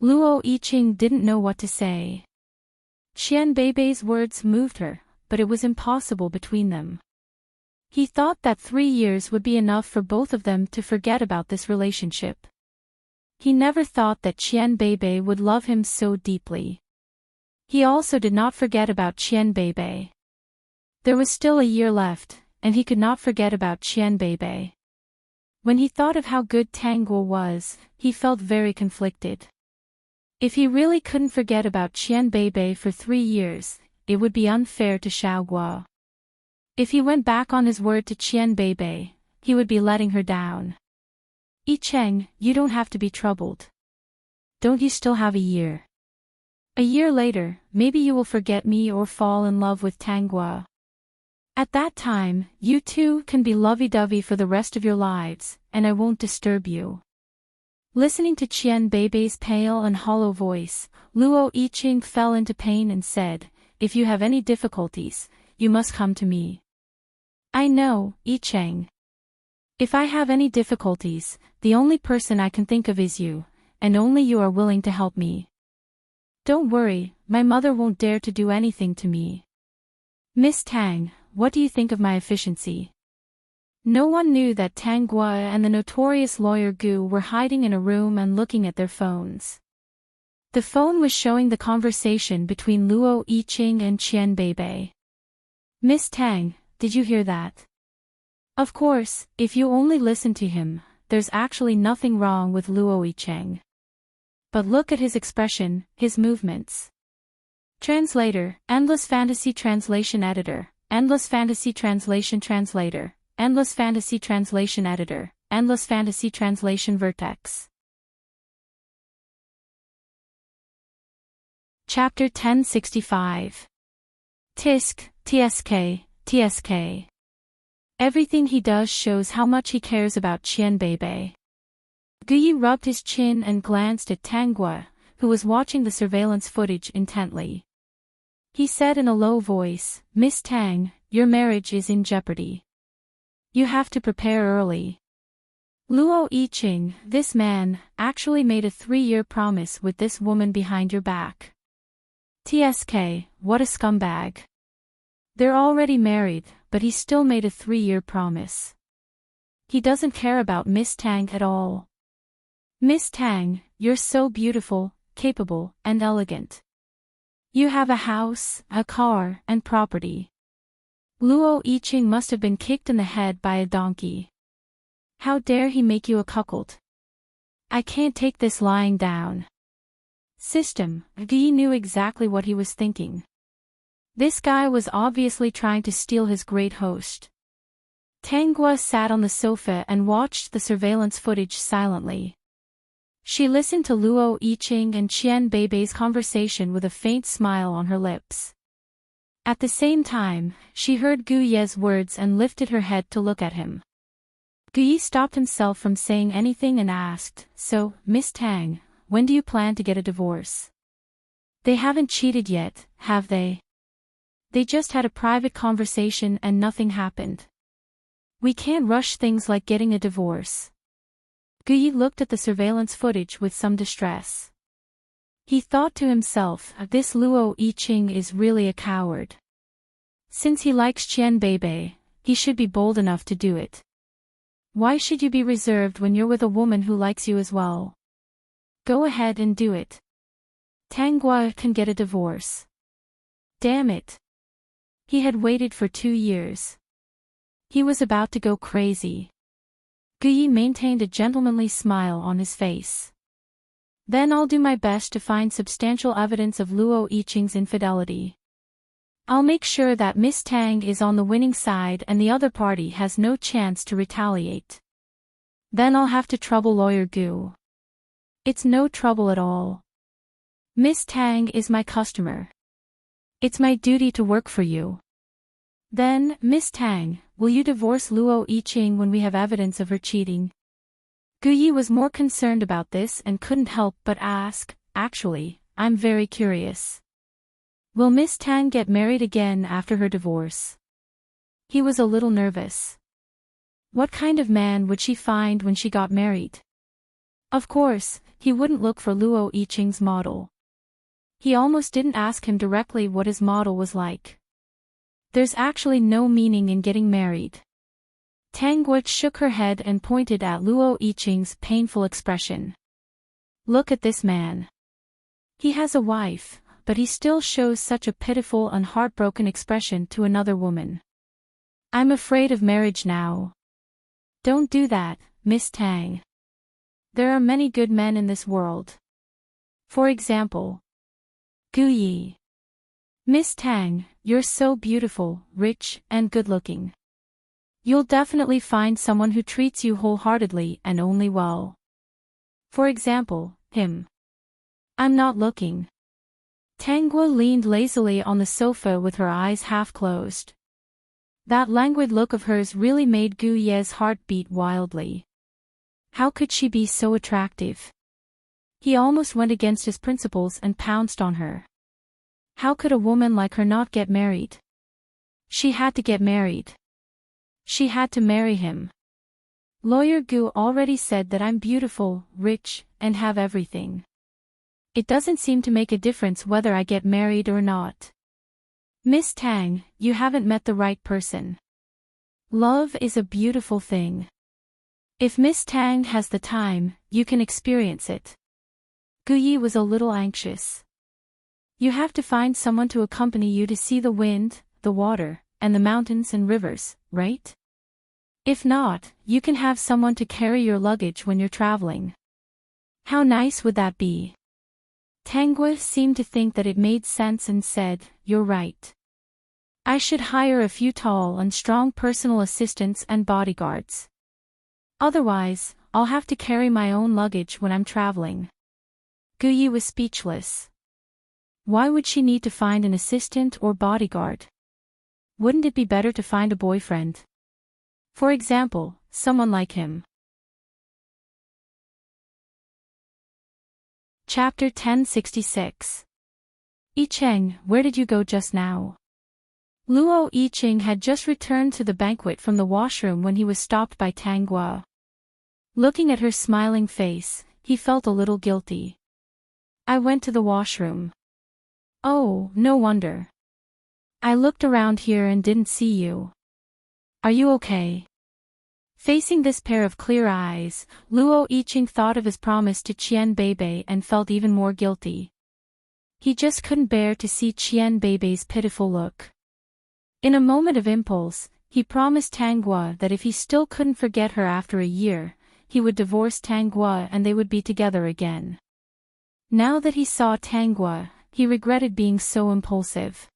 Luo Yicheng didn't know what to say. Qian Beibei's words moved her, but it was impossible between them. He thought that 3 years would be enough for both of them to forget about this relationship. He never thought that Qian Beibei would love him so deeply. He also did not forget about Qian Beibei. There was still a year left, and he could not forget about Qian Beibei. When he thought of how good Tang Guo was, he felt very conflicted. If he really couldn't forget about Qian Beibei for 3 years, it would be unfair to Xiao Guo. If he went back on his word to Qian Beibei, he would be letting her down. Yicheng, you don't have to be troubled. Don't you still have a year? A year later, maybe you will forget me or fall in love with Tang Guo. At that time, you two can be lovey-dovey for the rest of your lives, and I won't disturb you. Listening to Qian Beibei's pale and hollow voice, Luo Yicheng fell into pain and said, if you have any difficulties, you must come to me. I know, Yicheng. If I have any difficulties, the only person I can think of is you, and only you are willing to help me. Don't worry, my mother won't dare to do anything to me. Miss Tang, what do you think of my efficiency? No one knew that Tang Guo and the notorious lawyer Gu were hiding in a room and looking at their phones. The phone was showing the conversation between Luo Yicheng and Qian Beibei. Miss Tang, did you hear that? Of course, if you only listen to him, there's actually nothing wrong with Luo Yicheng. But look at his expression, his movements. Translator, Endless Fantasy Translation Editor, Endless Fantasy Translation Translator, Endless Fantasy Translation Editor, Endless Fantasy Translation Vertex. Chapter 1065. Tisk, TSK, TSK. Everything he does shows how much he cares about Qianbei. Guyi rubbed his chin and glanced at Tanguo, who was watching the surveillance footage intently. He said in a low voice, "Miss Tang, your marriage is in jeopardy. You have to prepare early." Luo Yiqing, this man, actually made a 3-year promise with this woman behind your back. TSK, what a scumbag. They're already married, but he still made a 3-year promise. He doesn't care about Miss Tang at all. Miss Tang, you're so beautiful, capable, and elegant. You have a house, a car, and property. Luo Yiqing must have been kicked in the head by a donkey. How dare he make you a cuckold? I can't take this lying down. System, Guyi knew exactly what he was thinking. This guy was obviously trying to steal his great host. Tanguo sat on the sofa and watched the surveillance footage silently. She listened to Luo Yiqing and Qianbei's conversation with a faint smile on her lips. At the same time, she heard Gu Ye's words and lifted her head to look at him. Guyi stopped himself from saying anything and asked, "So, Miss Tang, when do you plan to get a divorce?" They haven't cheated yet, have they? They just had a private conversation and nothing happened. We can't rush things like getting a divorce. Guyi looked at the surveillance footage with some distress. He thought to himself, this Luo Yiqing is really a coward. Since he likes Qianbei, he should be bold enough to do it. Why should you be reserved when you're with a woman who likes you as well? Go ahead and do it. Tanguo can get a divorce. Damn it. He had waited for 2 years. He was about to go crazy. Guyi maintained a gentlemanly smile on his face. Then I'll do my best to find substantial evidence of Luo Yiqing's infidelity. I'll make sure that Miss Tang is on the winning side and the other party has no chance to retaliate. Then I'll have to trouble Lawyer Gu. It's no trouble at all. Miss Tang is my customer. It's my duty to work for you. Then, Miss Tang, will you divorce Luo Yiqing when we have evidence of her cheating? Guyi was more concerned about this and couldn't help but ask, actually, I'm very curious. Will Miss Tang get married again after her divorce? He was a little nervous. What kind of man would she find when she got married? Of course, he wouldn't look for Luo Yiqing's model. He almost didn't ask him directly what his model was like. There's actually no meaning in getting married. Tanguo shook her head and pointed at Luo Yiqing's painful expression. Look at this man. He has a wife, but he still shows such a pitiful and heartbroken expression to another woman. I'm afraid of marriage now. Don't do that, Miss Tang. There are many good men in this world. For example, Guyi. Miss Tang, you're so beautiful, rich, and good-looking. You'll definitely find someone who treats you wholeheartedly and only well. For example, him. I'm not looking. Tanguo leaned lazily on the sofa with her eyes half closed. That languid look of hers really made Gu Ye's heart beat wildly. How could she be so attractive? He almost went against his principles and pounced on her. How could a woman like her not get married? She had to get married. She had to marry him. Lawyer Gu already said that I'm beautiful, rich, and have everything. It doesn't seem to make a difference whether I get married or not. Miss Tang, you haven't met the right person. Love is a beautiful thing. If Miss Tang has the time, you can experience it. Guyi was a little anxious. You have to find someone to accompany you to see the wind, the water, and the mountains and rivers, right? If not, you can have someone to carry your luggage when you're traveling. How nice would that be? Tangua seemed to think that it made sense and said, "You're right. I should hire a few tall and strong personal assistants and bodyguards. Otherwise, I'll have to carry my own luggage when I'm traveling." Guyi was speechless. Why would she need to find an assistant or bodyguard? Wouldn't it be better to find a boyfriend? For example, someone like him. Chapter 1066. Yicheng, where did you go just now? Luo Yicheng had just returned to the banquet from the washroom when he was stopped by Tangua. Looking at her smiling face, he felt a little guilty. "I went to the washroom." "Oh, no wonder. I looked around here and didn't see you. Are you okay?" Facing this pair of clear eyes, Luo Yicheng thought of his promise to Qian Beibei and felt even more guilty. He just couldn't bear to see Qian Beibei's pitiful look. In a moment of impulse, he promised Tangua that if he still couldn't forget her after a year, he would divorce Tangua and they would be together again. Now that he saw Tangua, he regretted being so impulsive.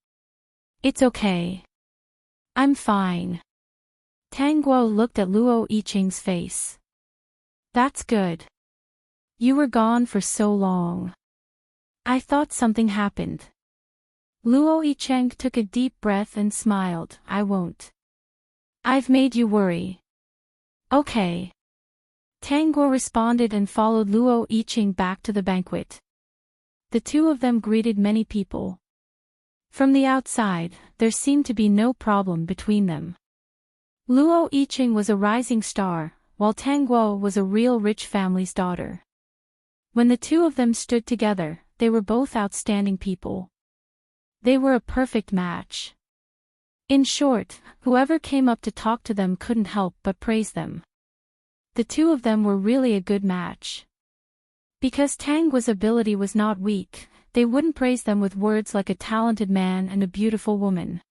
"It's okay. I'm fine." Tangua looked at Luo Yicheng's face. "That's good. You were gone for so long. I thought something happened." Luo Yicheng took a deep breath and smiled. "I won't. I've made you worry." "Okay." Tangua responded and followed Luo Yicheng back to the banquet. The two of them greeted many people. From the outside, there seemed to be no problem between them. Luo Yicheng was a rising star, while Tangua was a real rich family's daughter. When the two of them stood together, they were both outstanding people. They were a perfect match. In short, whoever came up to talk to them couldn't help but praise them. The two of them were really a good match. Because Tangua's ability was not weak, they wouldn't praise them with words like a talented man and a beautiful woman.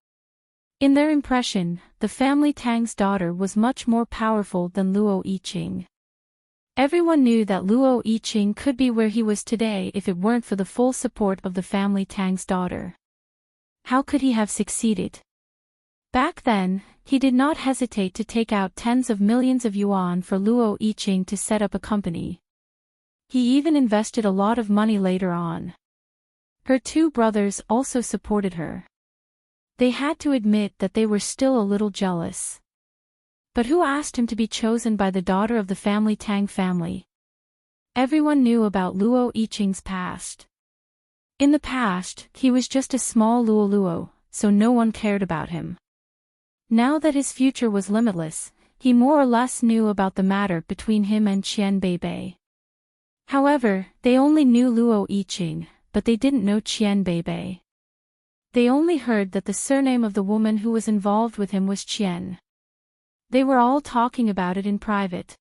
In their impression, the family Tang's daughter was much more powerful than Luo Yicheng. Everyone knew that Luo Yicheng could be where he was today if it weren't for the full support of the family Tang's daughter. How could he have succeeded? Back then, he did not hesitate to take out tens of millions of yuan for Luo Yicheng to set up a company. He even invested a lot of money later on. Her two brothers also supported her. They had to admit that they were still a little jealous. But who asked him to be chosen by the daughter of the family Tang family? Everyone knew about Luo Yicheng's past. In the past, he was just a small Luo, so no one cared about him. Now that his future was limitless, he more or less knew about the matter between him and Qian Beibei. However, they only knew Luo Yicheng, but they didn't know Qian Beibei. They only heard that the surname of the woman who was involved with him was Qian. They were all talking about it in private.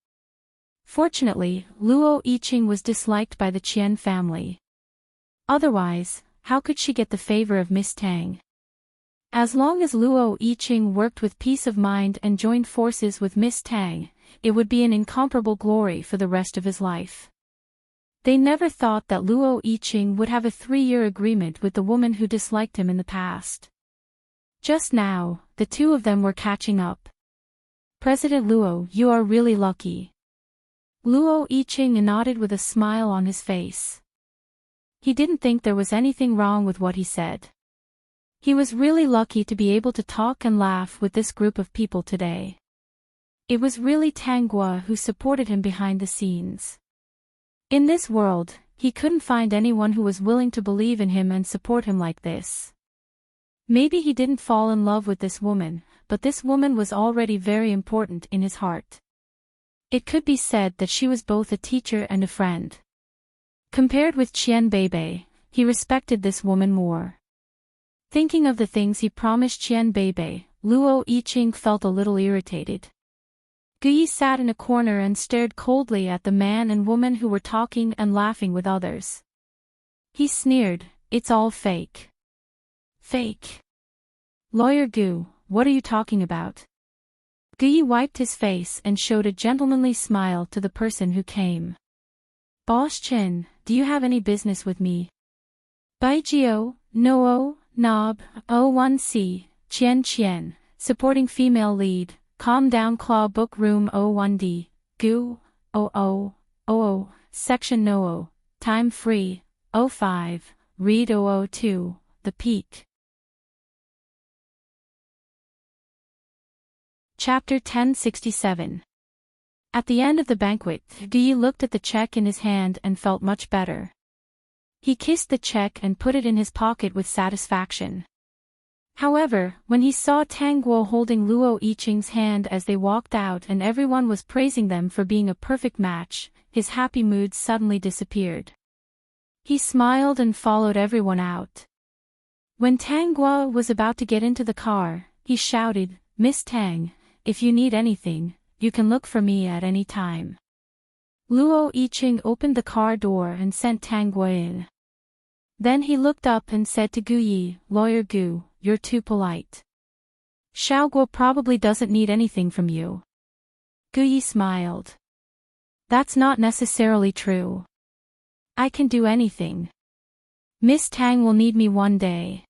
Fortunately, Luo Yicheng was disliked by the Qian family. Otherwise, how could she get the favor of Miss Tang? As long as Luo Yicheng worked with peace of mind and joined forces with Miss Tang, it would be an incomparable glory for the rest of his life. They never thought that Luo Yicheng would have a 3-year agreement with the woman who disliked him in the past. Just now, the two of them were catching up. "President Luo, you are really lucky." Luo Yicheng nodded with a smile on his face. He didn't think there was anything wrong with what he said. He was really lucky to be able to talk and laugh with this group of people today. It was really Tangua who supported him behind the scenes. In this world, he couldn't find anyone who was willing to believe in him and support him like this. Maybe he didn't fall in love with this woman, but this woman was already very important in his heart. It could be said that she was both a teacher and a friend. Compared with Qian Beibei, he respected this woman more. Thinking of the things he promised Qian Beibei, Luo Yicheng felt a little irritated. Guyi sat in a corner and stared coldly at the man and woman who were talking and laughing with others. He sneered, "It's all fake." "Fake? Lawyer Gu, what are you talking about?" Guyi wiped his face and showed a gentlemanly smile to the person who came. "Boss Chen, do you have any business with me?" Baijio, Noo, Nob, O1C, Chien Chien, supporting female lead, Calm Down Claw Book Room O1D, Gu, O, Section Noo, Time Free, O5, Read 002, The Peak. Chapter 1067. At the end of the banquet, Guyi looked at the check in his hand and felt much better. He kissed the check and put it in his pocket with satisfaction. However, when he saw Tang Guo holding Luo Yiqing's hand as they walked out and everyone was praising them for being a perfect match, his happy mood suddenly disappeared. He smiled and followed everyone out. When Tang Guo was about to get into the car, he shouted, "Miss Tang, if you need anything, you can look for me at any time." Luo Yiqing opened the car door and sent Tang Guo in. Then he looked up and said to Guyi, "Lawyer Gu, you're too polite. Xiaoguo probably doesn't need anything from you." Guyi smiled. "That's not necessarily true. I can do anything. Miss Tang will need me one day.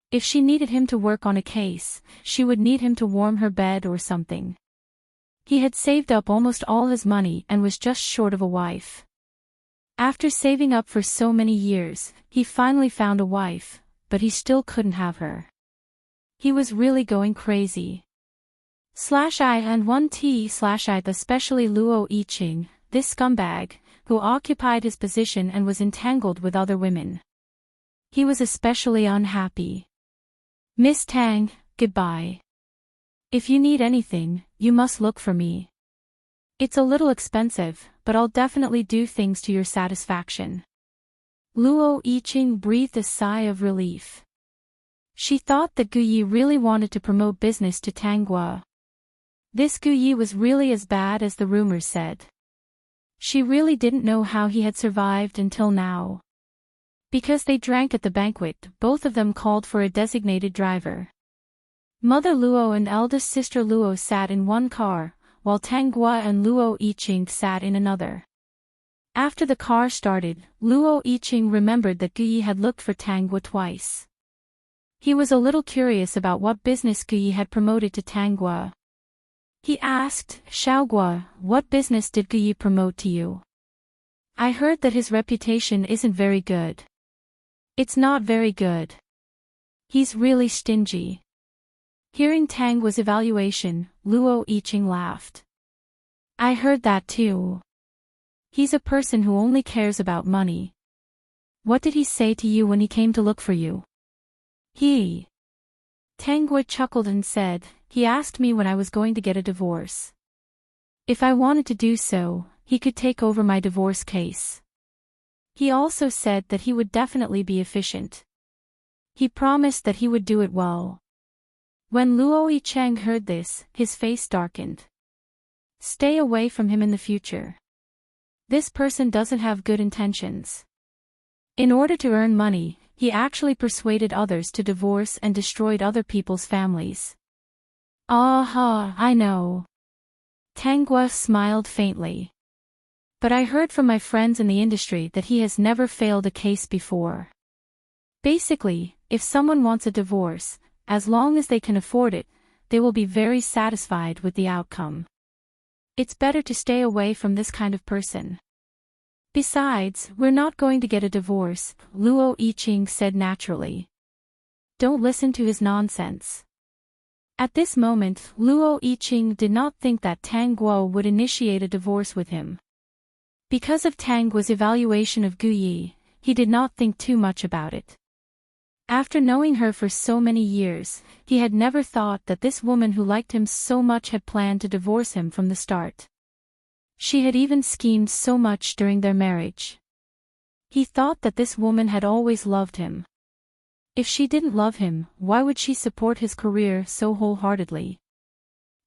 If she needed him to work on a case, she would need him to warm her bed or something." He had saved up almost all his money and was just short of a wife. After saving up for so many years, he finally found a wife, but he still couldn't have her. He was really going crazy. /I and 1T/I, especially Luo Yiqing, this scumbag, who occupied his position and was entangled with other women. He was especially unhappy. "Miss Tang, goodbye. If you need anything, you must look for me. It's a little expensive, but I'll definitely do things to your satisfaction." Luo Yiqing breathed a sigh of relief. She thought that Guyi really wanted to promote business to Tang Guo. This Guyi was really as bad as the rumors said. She really didn't know how he had survived until now. Because they drank at the banquet, both of them called for a designated driver. Mother Luo and eldest sister Luo sat in one car, while Tang Guo and Luo Yiqing sat in another. After the car started, Luo Yiqing remembered that Guyi had looked for Tang Guo twice. He was a little curious about what business Guyi had promoted to Tang Guo. He asked, "Xiaoguo, what business did Guyi promote to you? I heard that his reputation isn't very good." "It's not very good. He's really stingy." Hearing Tang Guo's evaluation, Luo Yiqing laughed. "I heard that too. He's a person who only cares about money. What did he say to you when he came to look for you?" Tang Guo chuckled and said, "He asked me when I was going to get a divorce. If I wanted to do so, he could take over my divorce case. He also said that he would definitely be efficient. He promised that he would do it well." When Luo Yiqing heard this, his face darkened. Stay away from him in the future. This person doesn't have good intentions. In order to earn money, he actually persuaded others to divorce and destroyed other people's families. "Ah, I know." Tang Guo smiled faintly. "But I heard from my friends in the industry that he has never failed a case before. Basically, if someone wants a divorce, as long as they can afford it, they will be very satisfied with the outcome. It's better to stay away from this kind of person." "Besides, we're not going to get a divorce," Luo Yiqing said naturally. "Don't listen to his nonsense." At this moment, Luo Yiqing did not think that Tang Guo would initiate a divorce with him. Because of Tang Guo's evaluation of Guyi, he did not think too much about it. After knowing her for so many years, he had never thought that this woman who liked him so much had planned to divorce him from the start. She had even schemed so much during their marriage. He thought that this woman had always loved him. If she didn't love him, why would she support his career so wholeheartedly?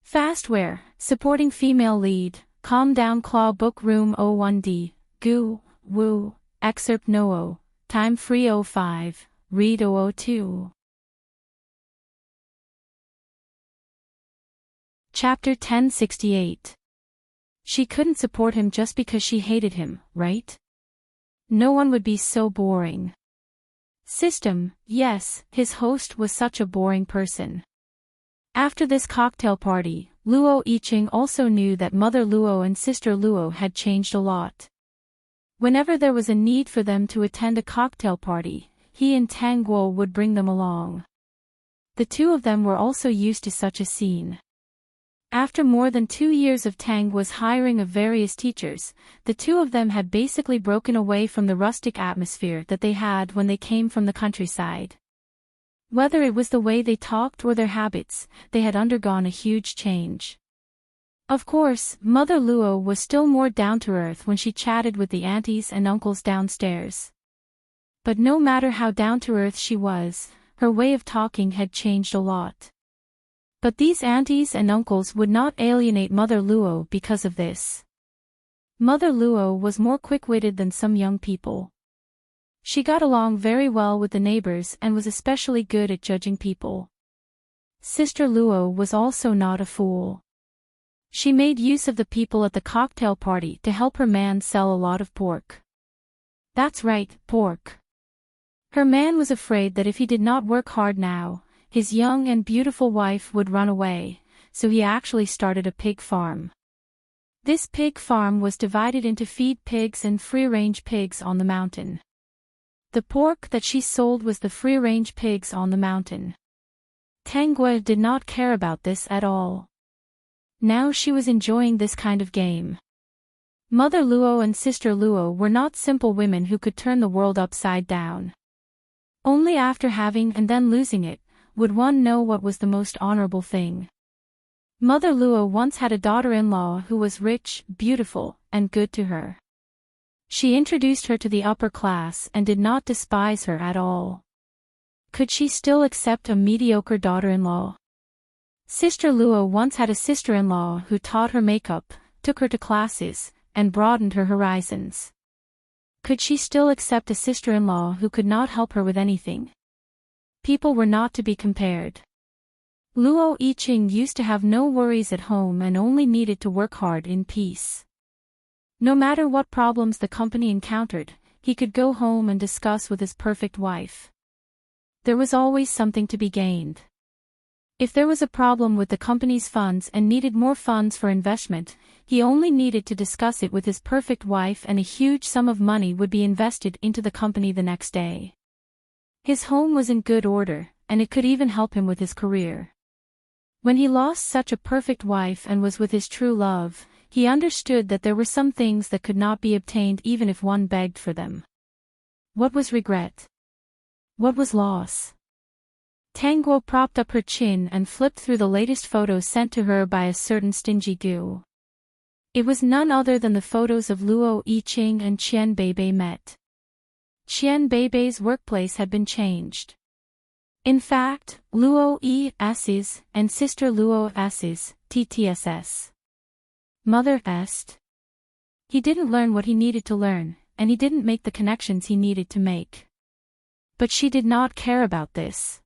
Fastware, supporting female lead, Calm Down Claw Book Room 01D, Gu, Wu, Excerpt Noo, Time Free 05, Read 002. Chapter 1068. She couldn't support him just because she hated him, right? No one would be so boring. System, yes, his host was such a boring person. After this cocktail party, Luo Yiqing also knew that Mother Luo and Sister Luo had changed a lot. Whenever there was a need for them to attend a cocktail party, he and Tang Guo would bring them along. The two of them were also used to such a scene. After more than 2 years of Tang Guo's hiring of various teachers, the two of them had basically broken away from the rustic atmosphere that they had when they came from the countryside. Whether it was the way they talked or their habits, they had undergone a huge change. Of course, Mother Luo was still more down-to-earth when she chatted with the aunties and uncles downstairs. But no matter how down-to-earth she was, her way of talking had changed a lot. But these aunties and uncles would not alienate Mother Luo because of this. Mother Luo was more quick-witted than some young people. She got along very well with the neighbors and was especially good at judging people. Sister Luo was also not a fool. She made use of the people at the cocktail party to help her man sell a lot of pork. That's right, pork. Her man was afraid that if he did not work hard now, his young and beautiful wife would run away, so he actually started a pig farm. This pig farm was divided into feed pigs and free-range pigs on the mountain. The pork that she sold was the free-range pigs on the mountain. Tang Guo did not care about this at all. Now she was enjoying this kind of game. Mother Luo and Sister Luo were not simple women who could turn the world upside down. Only after having and then losing it, would one know what was the most honorable thing. Mother Luo once had a daughter-in-law who was rich, beautiful, and good to her. She introduced her to the upper class and did not despise her at all. Could she still accept a mediocre daughter-in-law? Sister Luo once had a sister-in-law who taught her makeup, took her to classes, and broadened her horizons. Could she still accept a sister-in-law who could not help her with anything? People were not to be compared. Luo Yiqing used to have no worries at home and only needed to work hard in peace. No matter what problems the company encountered, he could go home and discuss with his perfect wife. There was always something to be gained. If there was a problem with the company's funds and needed more funds for investment, he only needed to discuss it with his perfect wife and a huge sum of money would be invested into the company the next day. His home was in good order, and it could even help him with his career. When he lost such a perfect wife and was with his true love, he understood that there were some things that could not be obtained even if one begged for them. What was regret? What was loss? Tang Guo propped up her chin and flipped through the latest photos sent to her by a certain stingy Gu. It was none other than the photos of Luo Yiqing and Qian Beibei met. Qian Beibei's workplace had been changed. In fact, Luo Yi's and Sister Luo S's TTSS. Mother est. He didn't learn what he needed to learn, and he didn't make the connections he needed to make. But she did not care about this.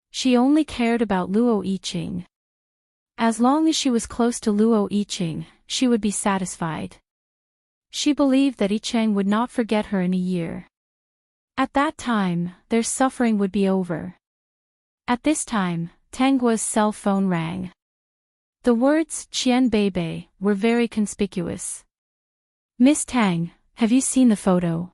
She only cared about Luo Yiqing. As long as she was close to Luo Yiqing, she would be satisfied. She believed that Yicheng would not forget her in a year. At that time, their suffering would be over. At this time, Tang Guo's cell phone rang. The words Qian Beibei were very conspicuous. Miss Tang, have you seen the photo?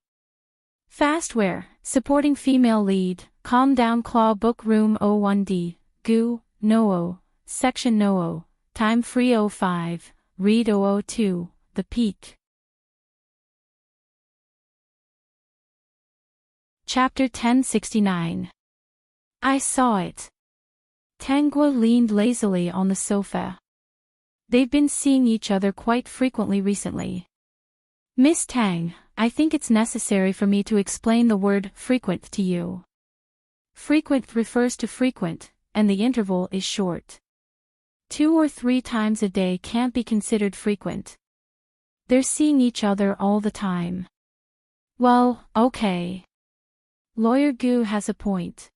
Fastware, supporting female lead, Calm Down Claw Book Room 01D, Gu, Noo, Section Noo, Time Free 05, Read 002, The Peak. Chapter 1069. I saw it. Tang Guo leaned lazily on the sofa. They've been seeing each other quite frequently recently. Miss Tang, I think it's necessary for me to explain the word frequent to you. Frequent refers to frequent, and the interval is short. 2 or 3 times a day can't be considered frequent. They're seeing each other all the time. Well, okay. Lawyer Gu has a point.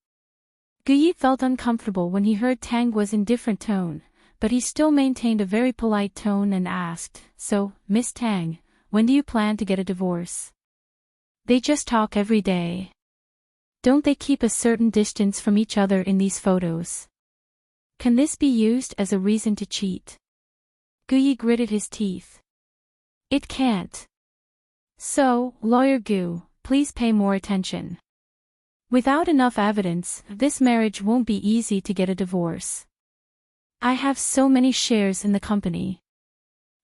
Gu Yi felt uncomfortable when he heard Tang Guo's indifferent tone, but he still maintained a very polite tone and asked, So, Miss Tang, when do you plan to get a divorce? They just talk every day. Don't they keep a certain distance from each other in these photos? Can this be used as a reason to cheat? Guyi gritted his teeth. It can't. So, Lawyer Gu, please pay more attention. Without enough evidence, this marriage won't be easy to get a divorce. I have so many shares in the company.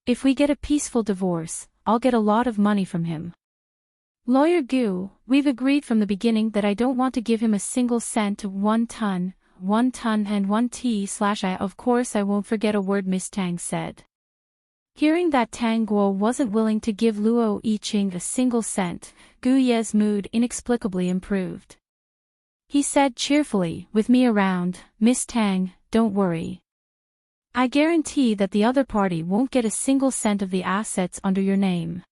If we get a peaceful divorce, I'll get a lot of money from him. Lawyer Gu, we've agreed from the beginning that I don't want to give him a single cent of 1 ton and 1 t/I. Of course I won't forget a word, Miss Tang said. Hearing that Tang Guo wasn't willing to give Luo Yiqing a single cent, Gu Ye's mood inexplicably improved. He said cheerfully, with me around, Miss Tang, don't worry. I guarantee that the other party won't get a single cent of the assets under your name.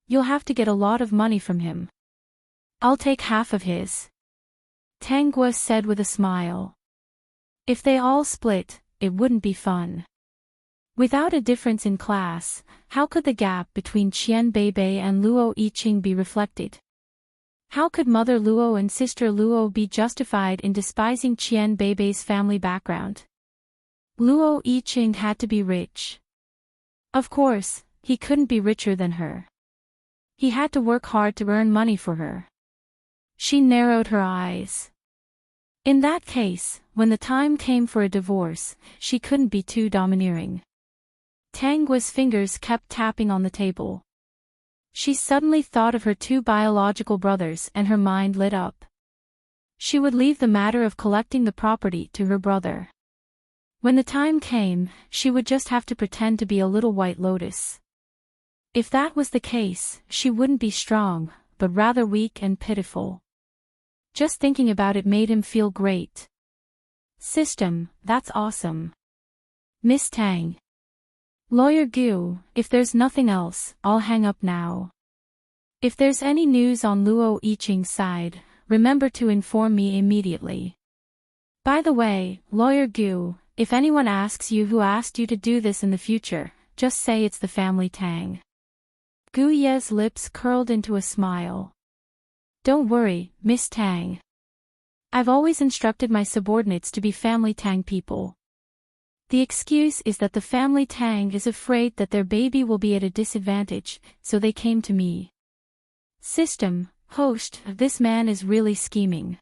You'll have to get a lot of money from him. I'll take half of his. Tang Guo said with a smile. If they all split, it wouldn't be fun. Without a difference in class, how could the gap between Qian Beibei and Luo Yiqing be reflected? How could Mother Luo and Sister Luo be justified in despising Qian Beibei's family background? Luo Yiqing had to be rich. Of course, he couldn't be richer than her. He had to work hard to earn money for her. She narrowed her eyes. In that case, when the time came for a divorce, she couldn't be too domineering. Tang Guo's fingers kept tapping on the table. She suddenly thought of her 2 biological brothers and her mind lit up. She would leave the matter of collecting the property to her brother. When the time came, she would just have to pretend to be a little white lotus. If that was the case, she wouldn't be strong, but rather weak and pitiful. Just thinking about it made him feel great. System, that's awesome. Miss Tang. Lawyer Gu, if there's nothing else, I'll hang up now. If there's any news on Luo Yiqing's side, remember to inform me immediately. By the way, Lawyer Gu, if anyone asks you who asked you to do this in the future, just say it's the family Tang. Gu Ye's lips curled into a smile. Don't worry, Miss Tang. I've always instructed my subordinates to be family Tang people. The excuse is that the family Tang is afraid that their baby will be at a disadvantage, so they came to me. System, host, this man is really scheming.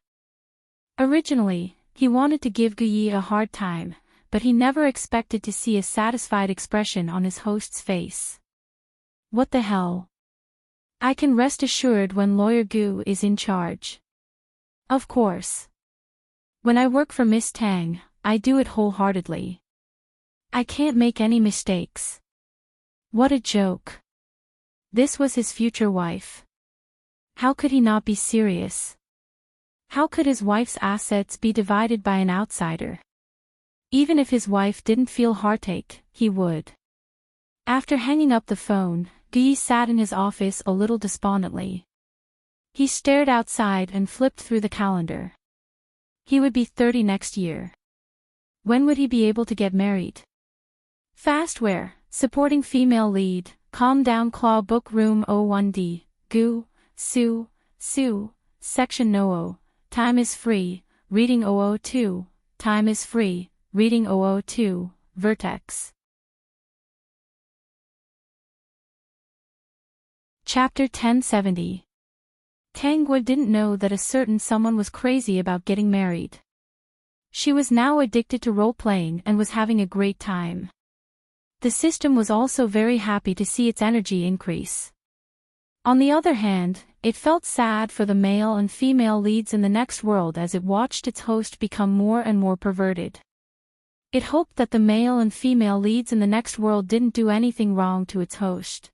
Originally, he wanted to give Guyi a hard time, but he never expected to see a satisfied expression on his host's face. What the hell? I can rest assured when Lawyer Gu is in charge. Of course. When I work for Miss Tang, I do it wholeheartedly. I can't make any mistakes. What a joke. This was his future wife. How could he not be serious? How could his wife's assets be divided by an outsider? Even if his wife didn't feel heartache, he would. After hanging up the phone, Guyi sat in his office a little despondently. He stared outside and flipped through the calendar. He would be 30 next year. When would he be able to get married? Fastware, supporting female lead, Calm Down Claw Book Room 01D, Gu, Su, Section No. Time is free, reading 002, time is free, reading 002, Vertex. Chapter 1070. Tang Guo didn't know that a certain someone was crazy about getting married. She was now addicted to role-playing and was having a great time. The system was also very happy to see its energy increase. On the other hand, it felt sad for the male and female leads in the next world as it watched its host become more and more perverted. It hoped that the male and female leads in the next world didn't do anything wrong to its host.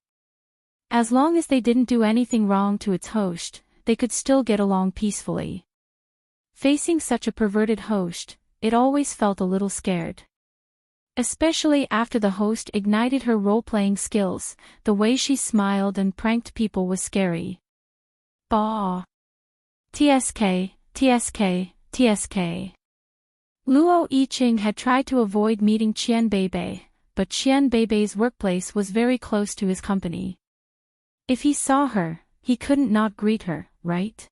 As long as they didn't do anything wrong to its host, they could still get along peacefully. Facing such a perverted host, it always felt a little scared. Especially after the host ignited her role-playing skills, the way she smiled and pranked people was scary. Bah! TSK. Luo Yiqing had tried to avoid meeting Qian Beibei, but Qian Beibei's workplace was very close to his company. If he saw her, he couldn't not greet her, right?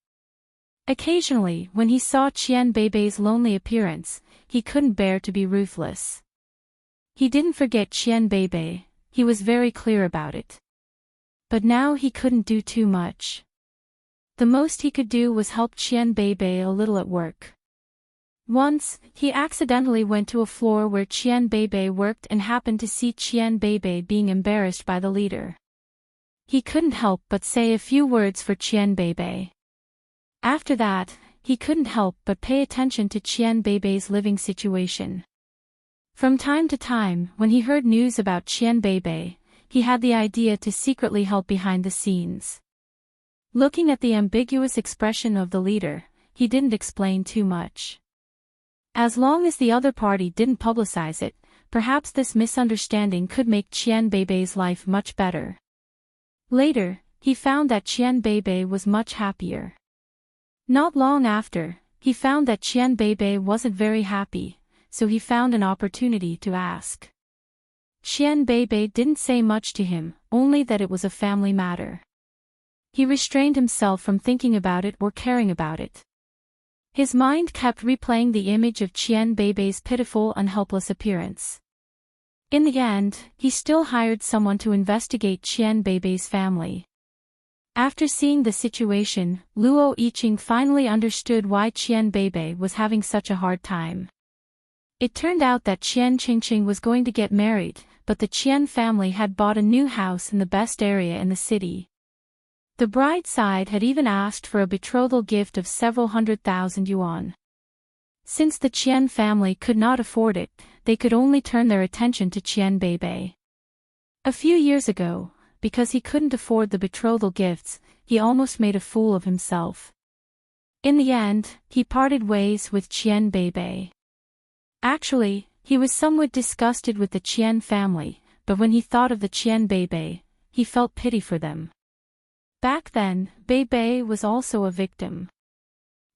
Occasionally, when he saw Qian Beibei's lonely appearance, he couldn't bear to be ruthless. He didn't forget Qian Beibei, he was very clear about it. But now he couldn't do too much. The most he could do was help Qian Beibei a little at work. Once, he accidentally went to a floor where Qian Beibei worked and happened to see Qian Beibei being embarrassed by the leader. He couldn't help but say a few words for Qian Beibei. After that, he couldn't help but pay attention to Qian Beibei's living situation. From time to time, when he heard news about Qian Beibei, he had the idea to secretly help behind the scenes. Looking at the ambiguous expression of the leader, he didn't explain too much. As long as the other party didn't publicize it, perhaps this misunderstanding could make Qian Beibei's life much better. Later, he found that Qian Beibei was much happier. Not long after, he found that Qian Beibei wasn't very happy, so he found an opportunity to ask. Qian Beibei didn't say much to him, only that it was a family matter. He restrained himself from thinking about it or caring about it. His mind kept replaying the image of Qian Beibei's pitiful and helpless appearance. In the end, he still hired someone to investigate Qian Beibei's family. After seeing the situation, Luo Yiqing finally understood why Qian Beibei was having such a hard time. It turned out that Qian Qingqing was going to get married, but the Qian family had bought a new house in the best area in the city. The bride's side had even asked for a betrothal gift of several 100,000 yuan. Since the Qian family could not afford it, they could only turn their attention to Qian Beibei. A few years ago, because he couldn't afford the betrothal gifts, he almost made a fool of himself. In the end, he parted ways with Qian Beibei. Actually, he was somewhat disgusted with the Qian family, but when he thought of the Qian Beibei, he felt pity for them. Back then, Beibei was also a victim.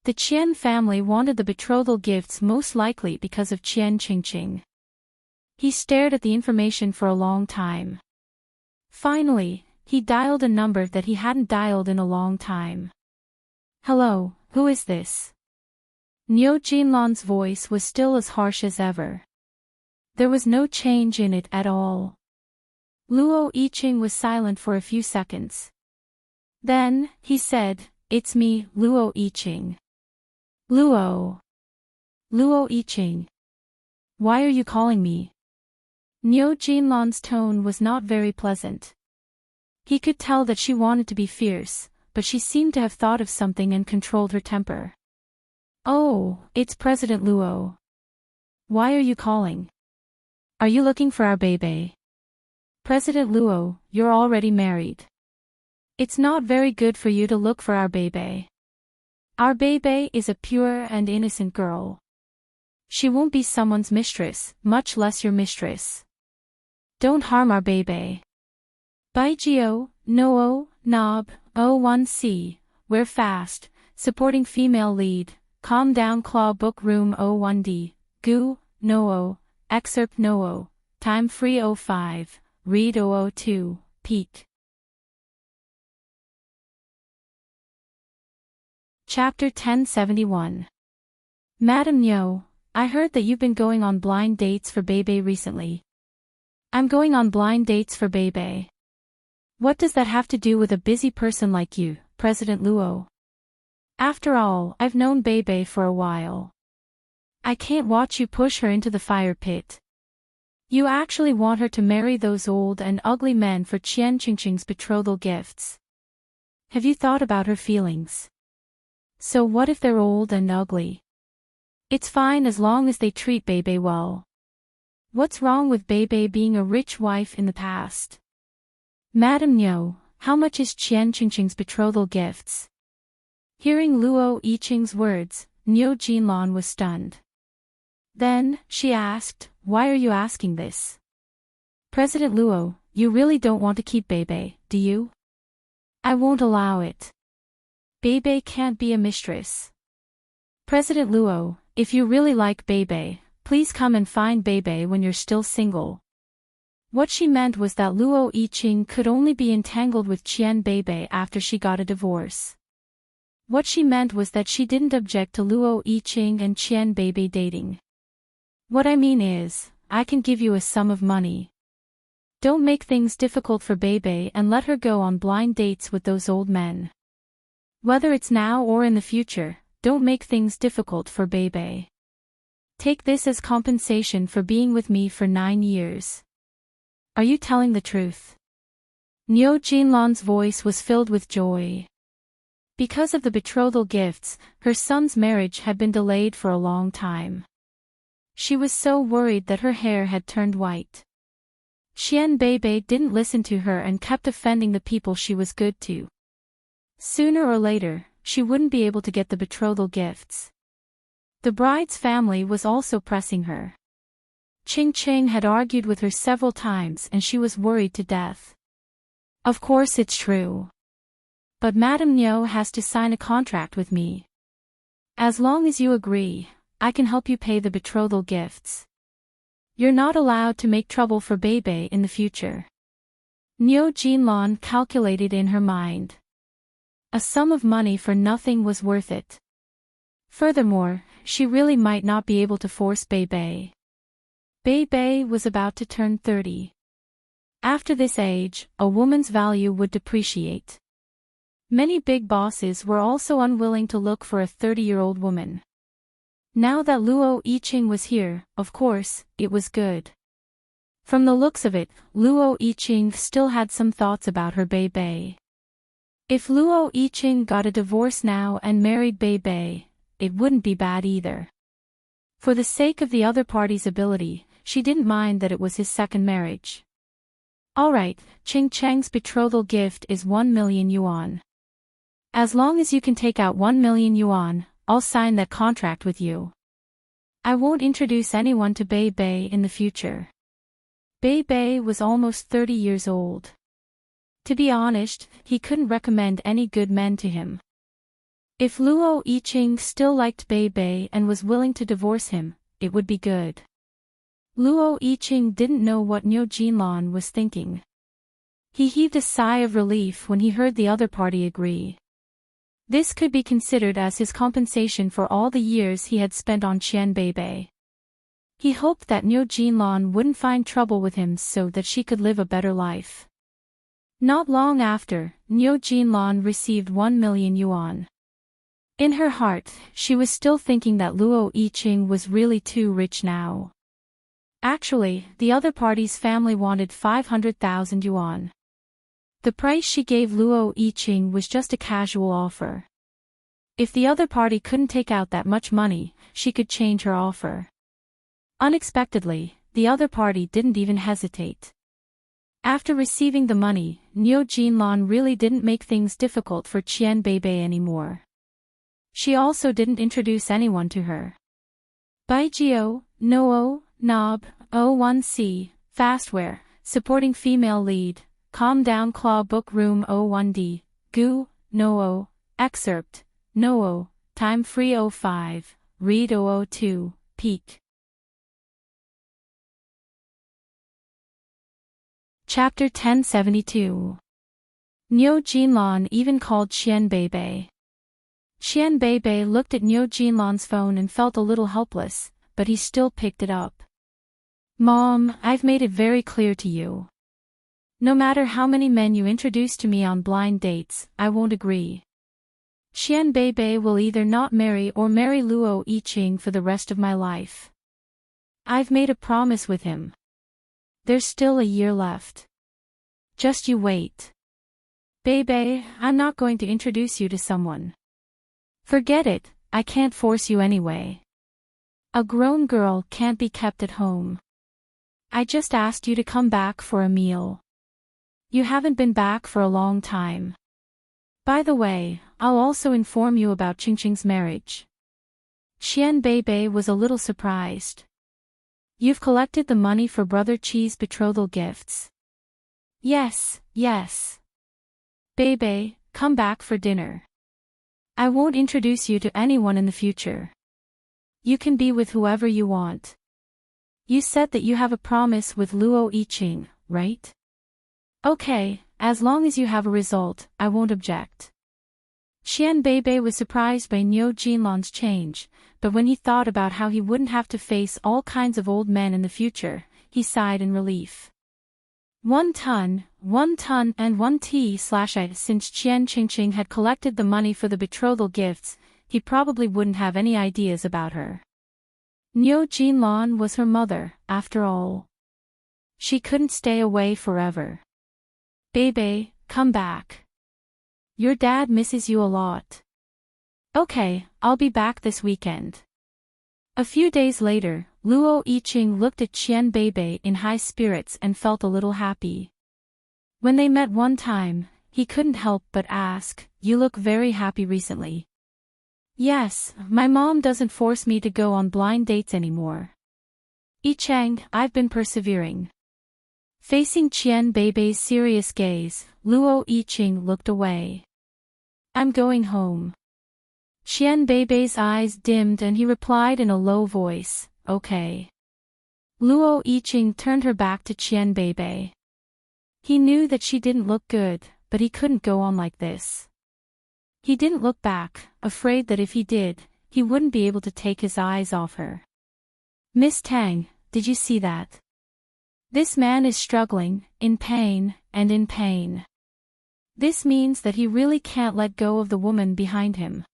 The Qian family wanted the betrothal gifts most likely because of Qian Qingqing. He stared at the information for a long time. Finally, he dialed a number that he hadn't dialed in a long time. "Hello, who is this?" Niu Jinlan's voice was still as harsh as ever. There was no change in it at all. Luo Yiqing was silent for a few seconds. Then, he said, "It's me, Luo Yiqing." Luo Yiqing. Why are you calling me? Niu Jinlan's tone was not very pleasant. He could tell that she wanted to be fierce, but she seemed to have thought of something and controlled her temper. "Oh, it's President Luo. Why are you calling? Are you looking for our Beibei?" "President Luo, you're already married. It's not very good for you to look for our Beibei. Our Beibei is a pure and innocent girl. She won't be someone's mistress, much less your mistress. Don't harm our Beibei." Baijio, Noo, Nob, 01C, Wear Fast, Supporting Female Lead, Calm Down Claw Book Room 01D, Gu, Noo, Excerpt Noo, Time Free 05, Read 002, Peak. Chapter 1071. Madam Niu, I heard that you've been going on blind dates for Beibei recently. I'm going on blind dates for Beibei. What does that have to do with a busy person like you, President Luo? After all, I've known Beibei for a while. I can't watch you push her into the fire pit. You actually want her to marry those old and ugly men for Qian Qingqing's betrothal gifts. Have you thought about her feelings? So what if they're old and ugly? It's fine as long as they treat Beibei well. What's wrong with Beibei being a rich wife in the past? Madam Niu, how much is Qian Qingqing's betrothal gifts? Hearing Luo Yiqing's words, Niu Jinlan was stunned. Then, she asked, "Why are you asking this? President Luo, you really don't want to keep Beibei, do you?" "I won't allow it. Beibei can't be a mistress. President Luo, if you really like Beibei, please come and find Beibei when you're still single." What she meant was that Luo Yiqing could only be entangled with Qian Beibei after she got a divorce. What she meant was that she didn't object to Luo Yiqing and Qian Beibei dating. What I mean is, I can give you a sum of money. Don't make things difficult for Beibei and let her go on blind dates with those old men. Whether it's now or in the future, don't make things difficult for Beibei. Take this as compensation for being with me for 9 years. Are you telling the truth? Niu Jinlan's voice was filled with joy. Because of the betrothal gifts, her son's marriage had been delayed for a long time. She was so worried that her hair had turned white. Qian Beibei didn't listen to her and kept offending the people she was good to. Sooner or later, she wouldn't be able to get the betrothal gifts. The bride's family was also pressing her. Qing Qing had argued with her several times and she was worried to death. Of course it's true. But Madame Niu has to sign a contract with me. As long as you agree, I can help you pay the betrothal gifts. You're not allowed to make trouble for Beibei in the future. Niu Jinlan calculated in her mind. A sum of money for nothing was worth it. Furthermore, she really might not be able to force Beibei. Beibei was about to turn 30. After this age, a woman's value would depreciate. Many big bosses were also unwilling to look for a 30-year-old woman. Now that Luo Yiqing was here, of course, it was good. From the looks of it, Luo Yiqing still had some thoughts about her Beibei. If Luo Yiqing got a divorce now and married Beibei, it wouldn't be bad either. For the sake of the other party's ability, she didn't mind that it was his second marriage. Alright, Qing Cheng's betrothal gift is 1 million yuan. As long as you can take out 1 million yuan, I'll sign that contract with you. I won't introduce anyone to Beibei in the future. Beibei was almost 30 years old. To be honest, he couldn't recommend any good men to him. If Luo Yiqing still liked Beibei and was willing to divorce him, it would be good. Luo Yiqing didn't know what Niu Jinlan was thinking. He heaved a sigh of relief when he heard the other party agree. This could be considered as his compensation for all the years he had spent on Qian Beibei. He hoped that Niu Jinlan wouldn't find trouble with him so that she could live a better life. Not long after, Niu Jinlan received 1 million yuan. In her heart, she was still thinking that Luo Yiqing was really too rich now. Actually, the other party's family wanted 500,000 yuan. The price she gave Luo Yiqing was just a casual offer. If the other party couldn't take out that much money, she could change her offer. Unexpectedly, the other party didn't even hesitate. After receiving the money, Niu Jinlan really didn't make things difficult for Qian Beibei anymore. She also didn't introduce anyone to her. Baijio, Noo, Nob, O1C, Fastware, supporting female lead, Calm Down Claw Book Room O1D, Gu, Noo, Excerpt, Noo, Time Free 05, Read 002, Peak. Chapter 1072. Niu Jinlan even called Qian Beibei. Qian Beibei looked at Niu Jinlan's phone and felt a little helpless, but he still picked it up. Mom, I've made it very clear to you. No matter how many men you introduce to me on blind dates, I won't agree. Qian Beibei will either not marry or marry Luo Yiqing for the rest of my life. I've made a promise with him. There's still a year left. Just you wait. Beibei, I'm not going to introduce you to someone. Forget it, I can't force you anyway. A grown girl can't be kept at home. I just asked you to come back for a meal. You haven't been back for a long time. By the way, I'll also inform you about Qingqing's marriage. Qian Beibei was a little surprised. You've collected the money for Brother Qi's betrothal gifts. Yes, yes. Beibei, come back for dinner. I won't introduce you to anyone in the future. You can be with whoever you want. You said that you have a promise with Luo Yiqing, right? Okay, as long as you have a result, I won't object. Qianbei was surprised by Niu Jinlan's change, but when he thought about how he wouldn't have to face all kinds of old men in the future, he sighed in relief. 1 ton, and 1 t/I. Since Qian Qingqing had collected the money for the betrothal gifts, he probably wouldn't have any ideas about her. Niu Jinlan was her mother, after all. She couldn't stay away forever. Bebe, come back. Your dad misses you a lot. Okay, I'll be back this weekend. A few days later, Luo Yiqing looked at Qianbei in high spirits and felt a little happy. When they met one time, he couldn't help but ask, "You look very happy recently." "Yes, my mom doesn't force me to go on blind dates anymore. Yicheng, I've been persevering." Facing Qianbei's serious gaze, Luo Yiqing looked away. "I'm going home." Qianbei's eyes dimmed and he replied in a low voice, "Okay." Luo Yiqing turned her back to Qianbei. He knew that she didn't look good, but he couldn't go on like this. He didn't look back, afraid that if he did, he wouldn't be able to take his eyes off her. "Miss Tang, did you see that? This man is struggling, in pain, and in pain. This means that he really can't let go of the woman behind him."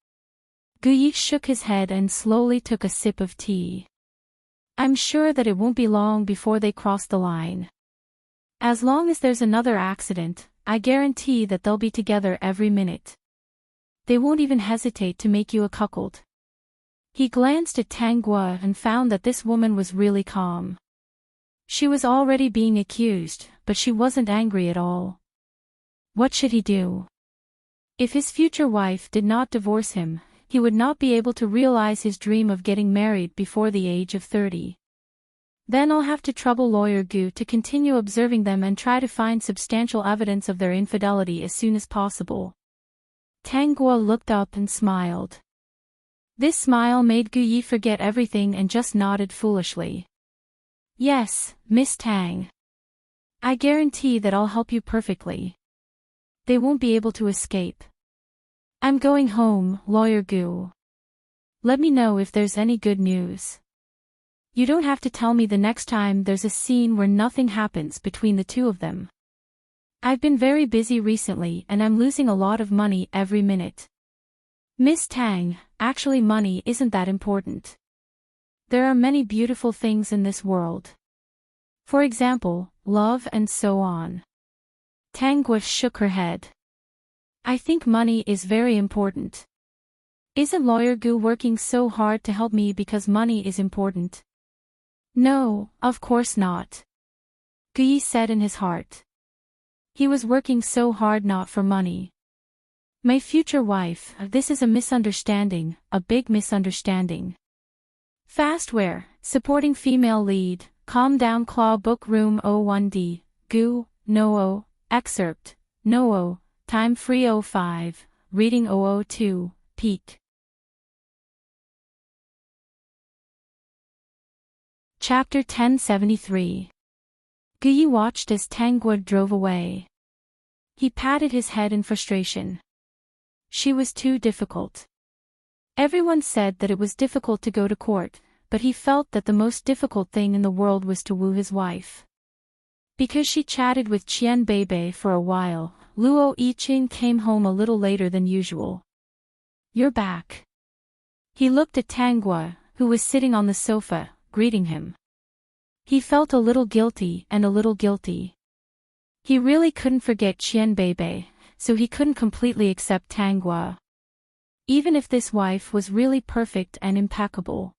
Guyi shook his head and slowly took a sip of tea. "I'm sure that it won't be long before they cross the line. As long as there's another accident, I guarantee that they'll be together every minute. They won't even hesitate to make you a cuckold." He glanced at Tang Guo and found that this woman was really calm. She was already being accused, but she wasn't angry at all. What should he do? If his future wife did not divorce him, he would not be able to realize his dream of getting married before the age of 30. Then I'll have to trouble Lawyer Gu to continue observing them and try to find substantial evidence of their infidelity as soon as possible. Tang Guo looked up and smiled. This smile made Guyi forget everything and just nodded foolishly. "Yes, Miss Tang. I guarantee that I'll help you perfectly. They won't be able to escape. I'm going home, Lawyer Gu. Let me know if there's any good news. You don't have to tell me the next time there's a scene where nothing happens between the two of them. I've been very busy recently and I'm losing a lot of money every minute." "Miss Tang, actually money isn't that important. There are many beautiful things in this world. For example, love and so on." Tang Guo shook her head. "I think money is very important. Isn't Lawyer Gu working so hard to help me because money is important?" "No, of course not," Guyi said in his heart. He was working so hard not for money. "My future wife, this is a misunderstanding, a big misunderstanding." Fastware, supporting female lead, Calm Down Claw Book Room 01D, Gu, No. Excerpt, No. Time Free 05, Reading 002, Peak. Chapter 1073. Guyi watched as Tang Guo drove away. He patted his head in frustration. She was too difficult. Everyone said that it was difficult to go to court, but he felt that the most difficult thing in the world was to woo his wife. Because she chatted with Qianbei for a while, Luo Yiqing came home a little later than usual. "You're back." He looked at Tang Guo, who was sitting on the sofa, greeting him. He felt a little guilty and a little guilty. He really couldn't forget Qianbei, so he couldn't completely accept Tang Guo. Even if this wife was really perfect and impeccable.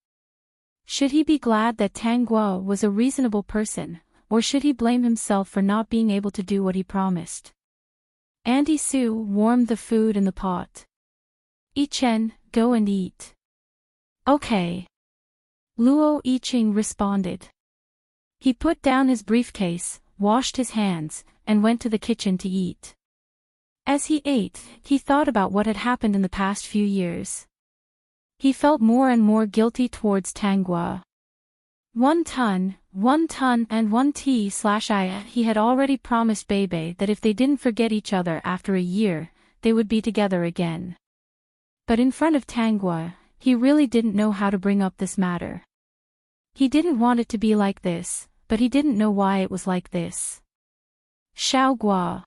Should he be glad that Tang Guo was a reasonable person, or should he blame himself for not being able to do what he promised? Auntie Sue warmed the food in the pot. "Yichen, go and eat." "Okay." Luo Yiqing responded. He put down his briefcase, washed his hands, and went to the kitchen to eat. As he ate, he thought about what had happened in the past few years. He felt more and more guilty towards Tang Guo. 1 ton, and 1 t/I. He had already promised Bebe that if they didn't forget each other after a year, they would be together again. But in front of Tangua, he really didn't know how to bring up this matter. He didn't want it to be like this, but he didn't know why it was like this. Xiaogua.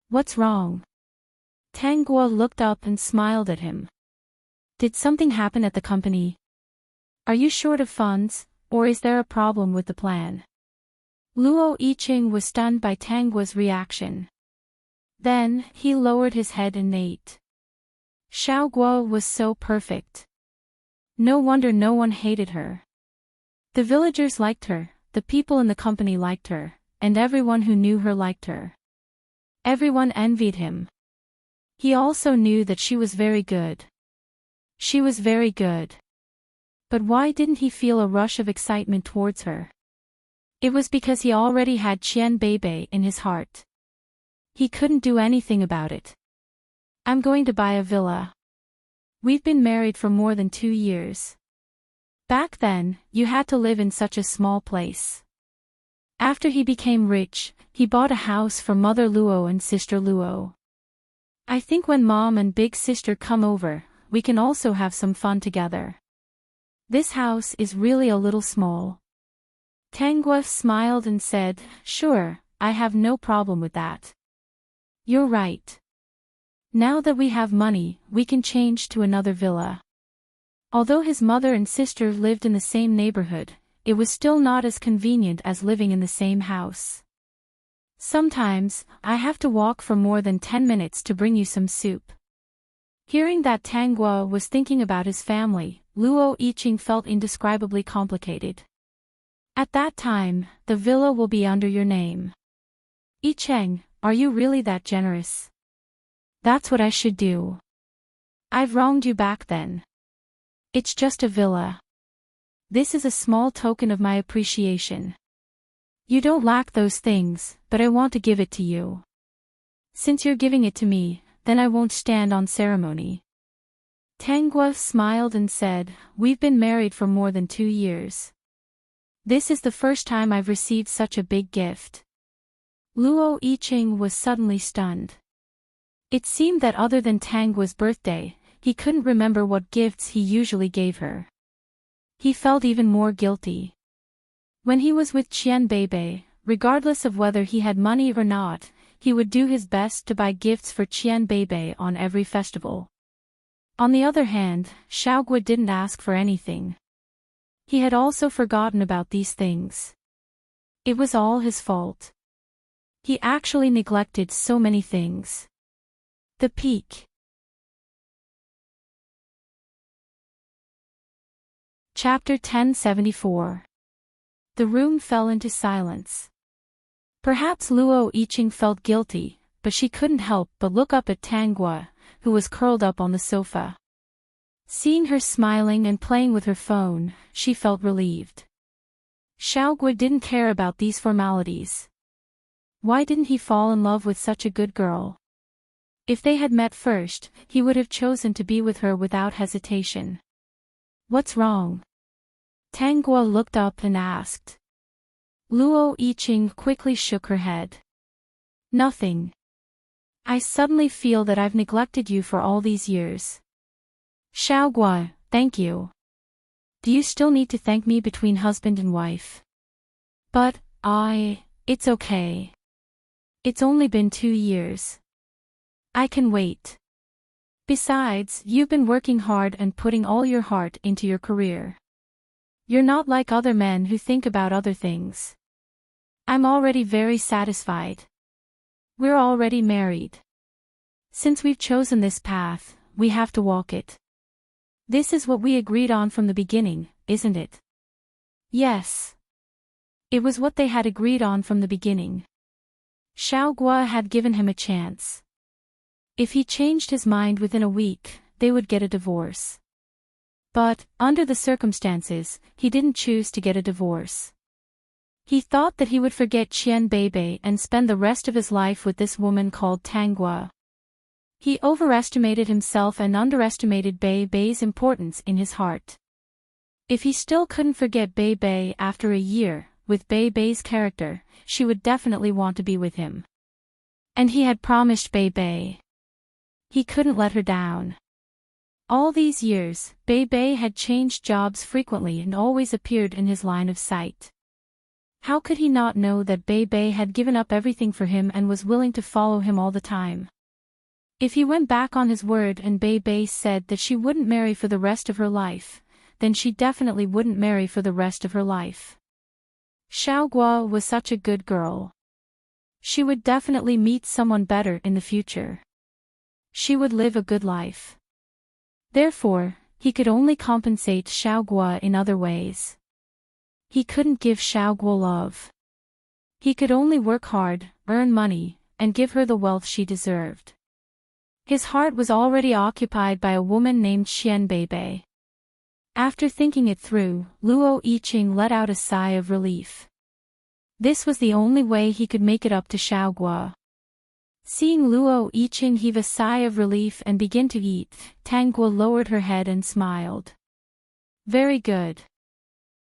What's wrong? Tangua looked up and smiled at him. Did something happen at the company? Are you short of funds, or is there a problem with the plan? Luo Yiqing was stunned by Tangua's reaction. Then, he lowered his head and ate. Xiaogua was so perfect. No wonder no one hated her. The villagers liked her, the people in the company liked her, and everyone who knew her liked her. Everyone envied him. He also knew that she was very good. She was very good. But why didn't he feel a rush of excitement towards her? It was because he already had Qian Beibei in his heart. He couldn't do anything about it. I'm going to buy a villa. We've been married for more than 2 years. Back then, you had to live in such a small place. After he became rich, he bought a house for Mother Luo and Sister Luo. I think when Mom and Big Sister come over, we can also have some fun together. This house is really a little small. Tangua smiled and said, Sure, I have no problem with that. You're right. Now that we have money, we can change to another villa. Although his mother and sister lived in the same neighborhood, it was still not as convenient as living in the same house. Sometimes, I have to walk for more than 10 minutes to bring you some soup. Hearing that Tangua was thinking about his family, Luo Yiqing felt indescribably complicated. At that time, the villa will be under your name. Yicheng, are you really that generous? That's what I should do. I've wronged you back then. It's just a villa. This is a small token of my appreciation. You don't lack those things, but I want to give it to you. Since you're giving it to me, then I won't stand on ceremony. Tangua smiled and said, We've been married for more than 2 years. This is the first time I've received such a big gift. Luo Yiqing was suddenly stunned. It seemed that other than Tangua's birthday, he couldn't remember what gifts he usually gave her. He felt even more guilty. When he was with Qian Beibei, regardless of whether he had money or not, he would do his best to buy gifts for Qian Beibei on every festival. On the other hand, Xiaogua didn't ask for anything. He had also forgotten about these things. It was all his fault. He actually neglected so many things. The Peak. Chapter 1074. The room fell into silence. Perhaps Luo Yiqing felt guilty, but she couldn't help but look up at Tangua, who was curled up on the sofa. Seeing her smiling and playing with her phone, she felt relieved. Xiaogua didn't care about these formalities. Why didn't he fall in love with such a good girl? If they had met first, he would have chosen to be with her without hesitation. What's wrong? Tangua looked up and asked. Luo Yiqing quickly shook her head. Nothing. I suddenly feel that I've neglected you for all these years. Xiaogua, thank you. Do you still need to thank me between husband and wife? But, it's okay. It's only been 2 years. I can wait. Besides, you've been working hard and putting all your heart into your career. You're not like other men who think about other things. I'm already very satisfied. We're already married. Since we've chosen this path, we have to walk it. This is what we agreed on from the beginning, isn't it? Yes. It was what they had agreed on from the beginning. Xiaogua had given him a chance. If he changed his mind within a week, they would get a divorce. But, under the circumstances, he didn't choose to get a divorce. He thought that he would forget Qian Beibei and spend the rest of his life with this woman called Tangua. He overestimated himself and underestimated Beibei's importance in his heart. If he still couldn't forget Beibei after a year, with Beibei's character, she would definitely want to be with him. And he had promised Beibei. He couldn't let her down. All these years, Bei Bei had changed jobs frequently and always appeared in his line of sight. How could he not know that Bei Bei had given up everything for him and was willing to follow him all the time? If he went back on his word and Bei Bei said that she wouldn't marry for the rest of her life, then she definitely wouldn't marry for the rest of her life. Xiaoguo was such a good girl. She would definitely meet someone better in the future. She would live a good life. Therefore, he could only compensate Xiaoguo in other ways. He couldn't give Xiaoguo love. He could only work hard, earn money, and give her the wealth she deserved. His heart was already occupied by a woman named Xian Bei Bei. After thinking it through, Luo Yiqing let out a sigh of relief. This was the only way he could make it up to Xiaoguo. Seeing Luo Yiqing heave a sigh of relief and begin to eat, Tang Guo lowered her head and smiled. Very good.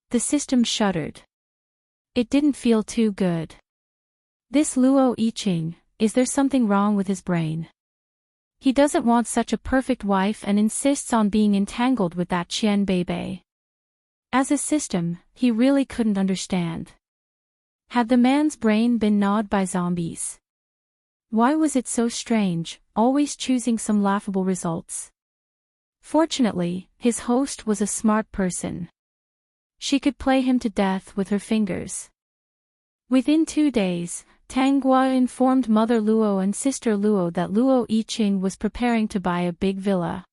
The system shuddered. It didn't feel too good. This Luo Yiqing, is there something wrong with his brain? He doesn't want such a perfect wife and insists on being entangled with that Qian Bei Bei. As a system, he really couldn't understand. Had the man's brain been gnawed by zombies? Why was it so strange, always choosing some laughable results? Fortunately, his host was a smart person. She could play him to death with her fingers. Within 2 days, Tang Guo informed Mother Luo and Sister Luo that Luo Yiqing was preparing to buy a big villa.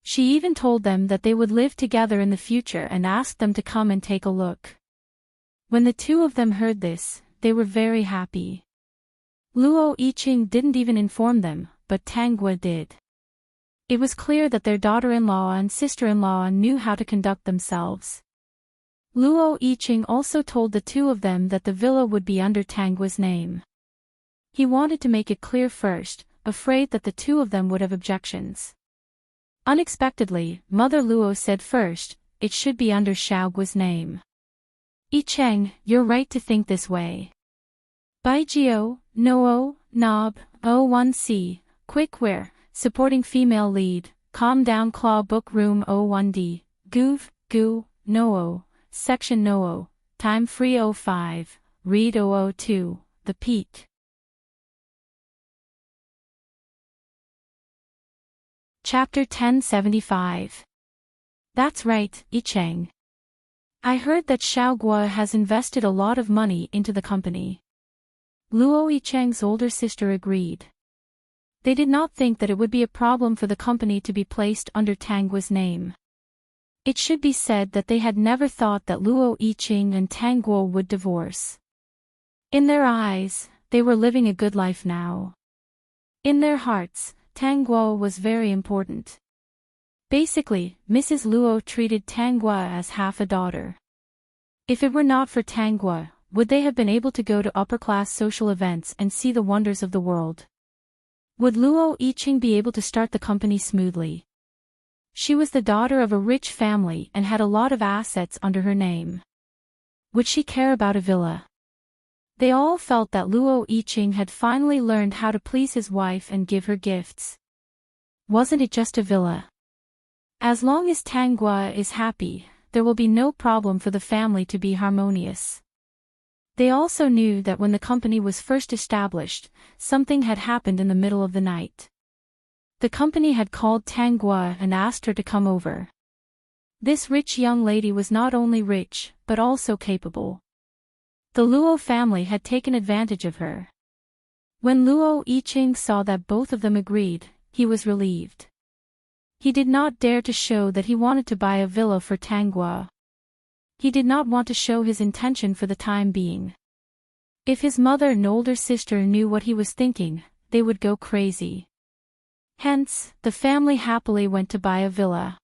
She even told them that they would live together in the future and asked them to come and take a look. When the two of them heard this, they were very happy. Luo Yiqing didn't even inform them, but Tang Guo did. It was clear that their daughter-in-law and sister-in-law knew how to conduct themselves. Luo Yiqing also told the two of them that the villa would be under Tang Guo's name. He wanted to make it clear first, afraid that the two of them would have objections. Unexpectedly, Mother Luo said first, it should be under Xiaoguo's name. Yicheng, you're right to think this way. Baijio, Noo, Nob, O1C, Quickware, supporting female lead, Calm Down Claw Book Room O1D, Goof, Goo, Noo, Section Noo, Time Free 05, Read 002, The Peak. Chapter 1075. That's right, Yicheng. I heard that Xiaoguo has invested a lot of money into the company. Luo Yicheng's older sister agreed. They did not think that it would be a problem for the company to be placed under Tang Guo's name. It should be said that they had never thought that Luo Yiqing and Tang Guo would divorce. In their eyes, they were living a good life now. In their hearts, Tang Guo was very important. Basically, Mrs. Luo treated Tang Guo as half a daughter. If it were not for Tang Guo, would they have been able to go to upper-class social events and see the wonders of the world? Would Luo Yiqing be able to start the company smoothly? She was the daughter of a rich family and had a lot of assets under her name. Would she care about a villa? They all felt that Luo Yiqing had finally learned how to please his wife and give her gifts. Wasn't it just a villa? As long as Tang Guo is happy, there will be no problem for the family to be harmonious. They also knew that when the company was first established, something had happened in the middle of the night. The company had called Tang Guo and asked her to come over. This rich young lady was not only rich, but also capable. The Luo family had taken advantage of her. When Luo Yiqing saw that both of them agreed, he was relieved. He did not dare to show that he wanted to buy a villa for Tang Guo. He did not want to show his intention for the time being. If his mother and older sister knew what he was thinking, they would go crazy. Hence, the family happily went to buy a villa.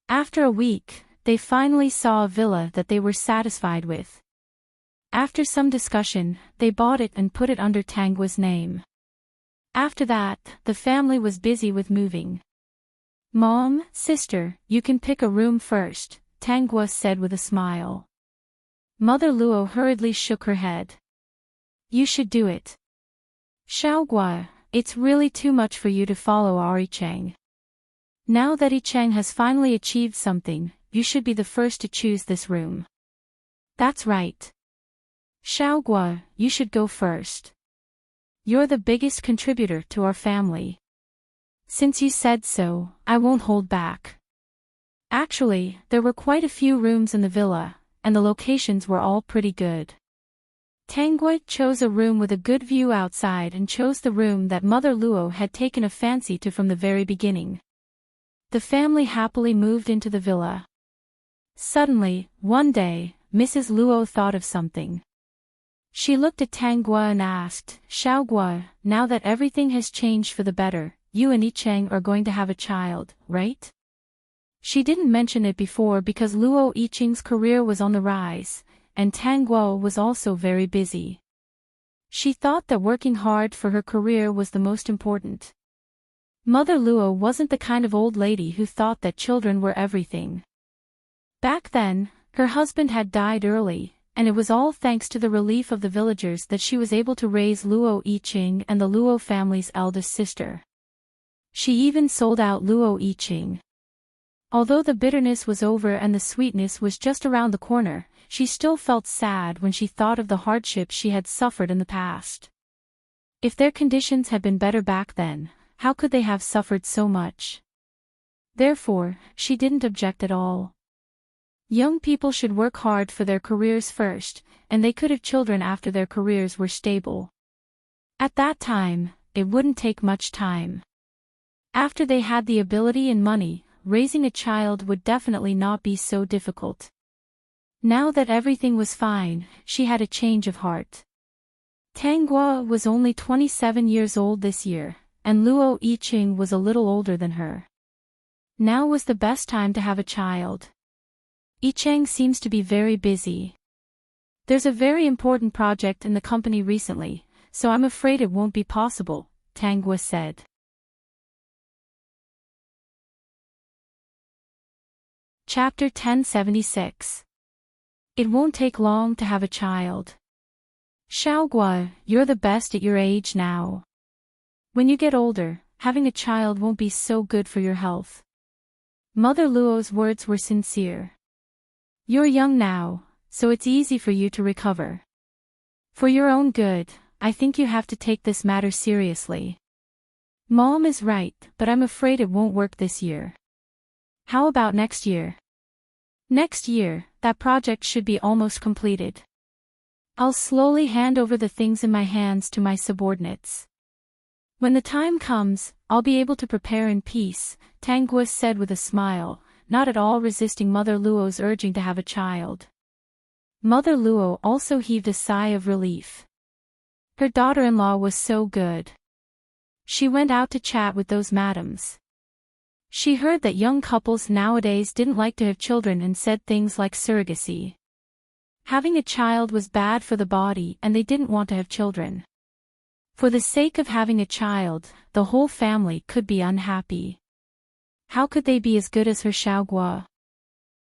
After a week, they finally saw a villa that they were satisfied with. After some discussion, they bought it and put it under Tang Guo's name. After that, the family was busy with moving. Mom, sister, you can pick a room first, Tang Guo said with a smile. Mother Luo hurriedly shook her head. You should do it. Xiaoguo, it's really too much for you to follow our Yicheng. Now that Icheng has finally achieved something, you should be the first to choose this room. That's right. Xiaoguo, you should go first. You're the biggest contributor to our family. Since you said so, I won't hold back. Actually, there were quite a few rooms in the villa, and the locations were all pretty good. Tanguy chose a room with a good view outside and chose the room that Mother Luo had taken a fancy to from the very beginning. The family happily moved into the villa. Suddenly, one day, Mrs. Luo thought of something. She looked at Tanguy and asked, Xiaoguo, now that everything has changed for the better, you and Icheng are going to have a child, right? She didn't mention it before because Luo Icheng's career was on the rise, and Tanguo was also very busy. She thought that working hard for her career was the most important. Mother Luo wasn't the kind of old lady who thought that children were everything. Back then, her husband had died early, and it was all thanks to the relief of the villagers that she was able to raise Luo Icheng and the Luo family's eldest sister. She even sold out Luo Icheng. Although the bitterness was over and the sweetness was just around the corner, she still felt sad when she thought of the hardships she had suffered in the past. If their conditions had been better back then, how could they have suffered so much? Therefore, she didn't object at all. Young people should work hard for their careers first, and they could have children after their careers were stable. At that time, it wouldn't take much time. After they had the ability and money, raising a child would definitely not be so difficult. Now that everything was fine, she had a change of heart. Tanguo was only 27 years old this year, and Luo Icheng was a little older than her. Now was the best time to have a child. Icheng seems to be very busy. There's a very important project in the company recently, so I'm afraid it won't be possible, Tanguo said. Chapter 1076. It won't take long to have a child. Xiaoguo, you're the best at your age now. When you get older, having a child won't be so good for your health. Mother Luo's words were sincere. You're young now, so it's easy for you to recover. For your own good, I think you have to take this matter seriously. Mom is right, but I'm afraid it won't work this year. How about next year? Next year, that project should be almost completed. I'll slowly hand over the things in my hands to my subordinates. When the time comes, I'll be able to prepare in peace, Tanguy said with a smile, not at all resisting Mother Luo's urging to have a child. Mother Luo also heaved a sigh of relief. Her daughter-in-law was so good. She went out to chat with those madams. She heard that young couples nowadays didn't like to have children and said things like surrogacy. Having a child was bad for the body and they didn't want to have children. For the sake of having a child, the whole family could be unhappy. How could they be as good as her Xiaoguo?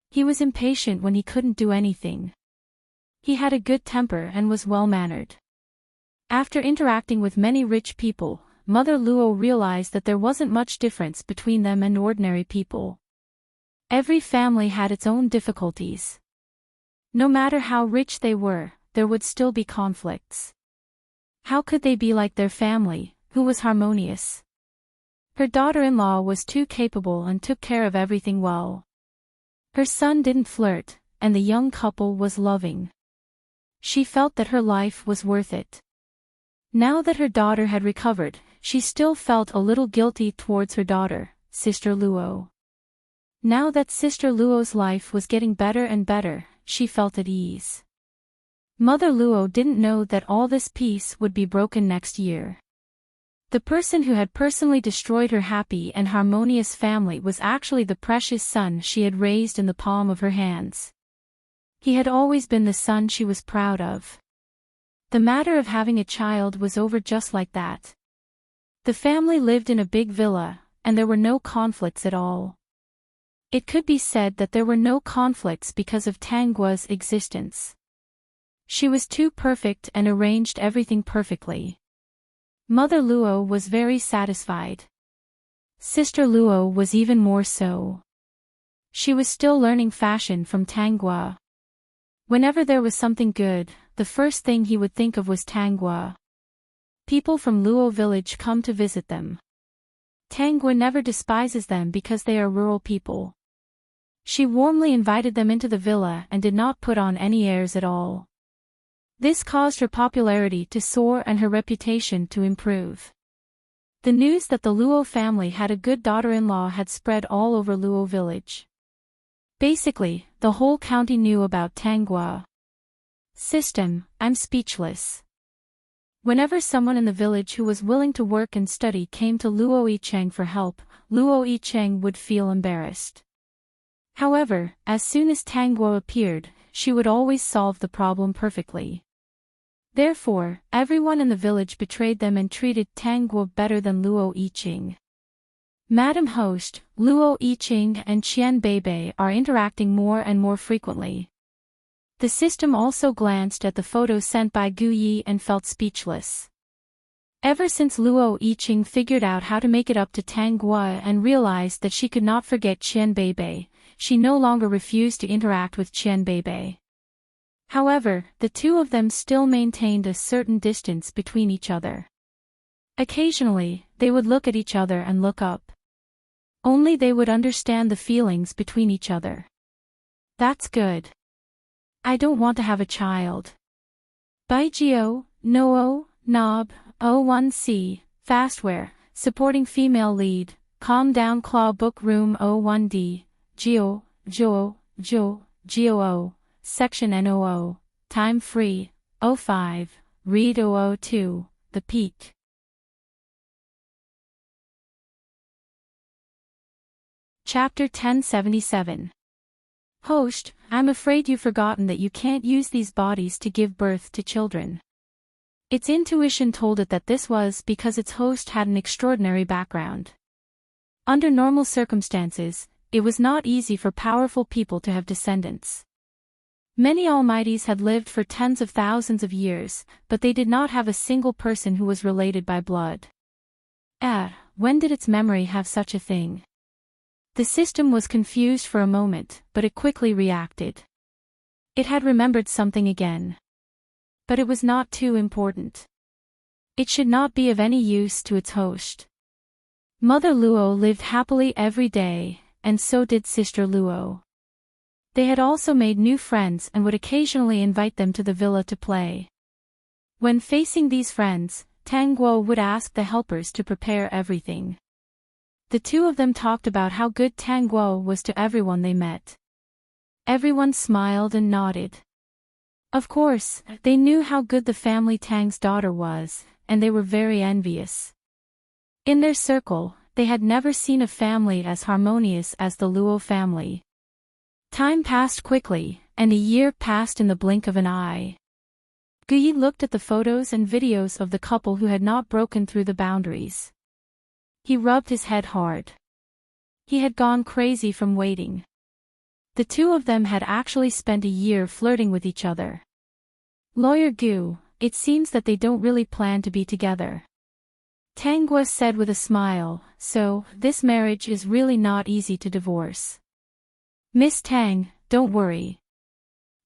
He was impatient when he couldn't do anything. He had a good temper and was well-mannered. After interacting with many rich people, Mother Luo realized that there wasn't much difference between them and ordinary people. Every family had its own difficulties. No matter how rich they were, there would still be conflicts. How could they be like their family, who was harmonious? Her daughter-in-law was too capable and took care of everything well. Her son didn't flirt, and the young couple was loving. She felt that her life was worth it. Now that her daughter had recovered, she still felt a little guilty towards her daughter, Sister Luo. Now that Sister Luo's life was getting better and better, she felt at ease. Mother Luo didn't know that all this peace would be broken next year. The person who had personally destroyed her happy and harmonious family was actually the precious son she had raised in the palm of her hands. He had always been the son she was proud of. The matter of having a child was over just like that. The family lived in a big villa, and there were no conflicts at all. It could be said that there were no conflicts because of Tangua's existence. She was too perfect and arranged everything perfectly. Mother Luo was very satisfied. Sister Luo was even more so. She was still learning fashion from Tangua. Whenever there was something good, the first thing he would think of was Tangua. People from Luo village come to visit them. Tangua never despises them because they are rural people. She warmly invited them into the villa and did not put on any airs at all. This caused her popularity to soar and her reputation to improve. The news that the Luo family had a good daughter-in-law had spread all over Luo village. Basically, the whole county knew about Tangua. System, I'm speechless. Whenever someone in the village who was willing to work and study came to Luo Yicheng for help, Luo Yicheng would feel embarrassed. However, as soon as Tangua appeared, she would always solve the problem perfectly. Therefore, everyone in the village betrayed them and treated Tangua better than Luo Yicheng. Madam Host, Luo Yicheng and Qian Beibei are interacting more and more frequently. The system also glanced at the photos sent by Gu Yi and felt speechless. Ever since Luo Yicheng figured out how to make it up to Tangua and realized that she could not forget Qian Beibei, she no longer refused to interact with Qian Beibei. However, the two of them still maintained a certain distance between each other. Occasionally, they would look at each other and look up. Only they would understand the feelings between each other. That's good. I don't want to have a child. Baijio, Noo, Nob, O1C, Fastware, supporting female lead, Calm Down Claw Book Room O1D, Geo, Jo, Geo, Section NOO, Time Free, 05, Read 002, The Peak. Chapter 1077. Host, I'm afraid you've forgotten that you can't use these bodies to give birth to children. Its intuition told it that this was because its host had an extraordinary background. Under normal circumstances, it was not easy for powerful people to have descendants. Many almighties had lived for tens of thousands of years, but they did not have a single person who was related by blood. When did its memory have such a thing? The system was confused for a moment, but it quickly reacted. It had remembered something again. But it was not too important. It should not be of any use to its host. Mother Luo lived happily every day, and so did Sister Luo. They had also made new friends and would occasionally invite them to the villa to play. When facing these friends, Tangguo would ask the helpers to prepare everything. The two of them talked about how good Tangguo was to everyone they met. Everyone smiled and nodded. Of course, they knew how good the family Tang's daughter was, and they were very envious. In their circle, they had never seen a family as harmonious as the Luo family. Time passed quickly, and a year passed in the blink of an eye. Guyi looked at the photos and videos of the couple who had not broken through the boundaries. He rubbed his head hard. He had gone crazy from waiting. The two of them had actually spent a year flirting with each other. Lawyer Gu, it seems that they don't really plan to be together. Tangua said with a smile, so, this marriage is really not easy to divorce. Miss Tang, don't worry.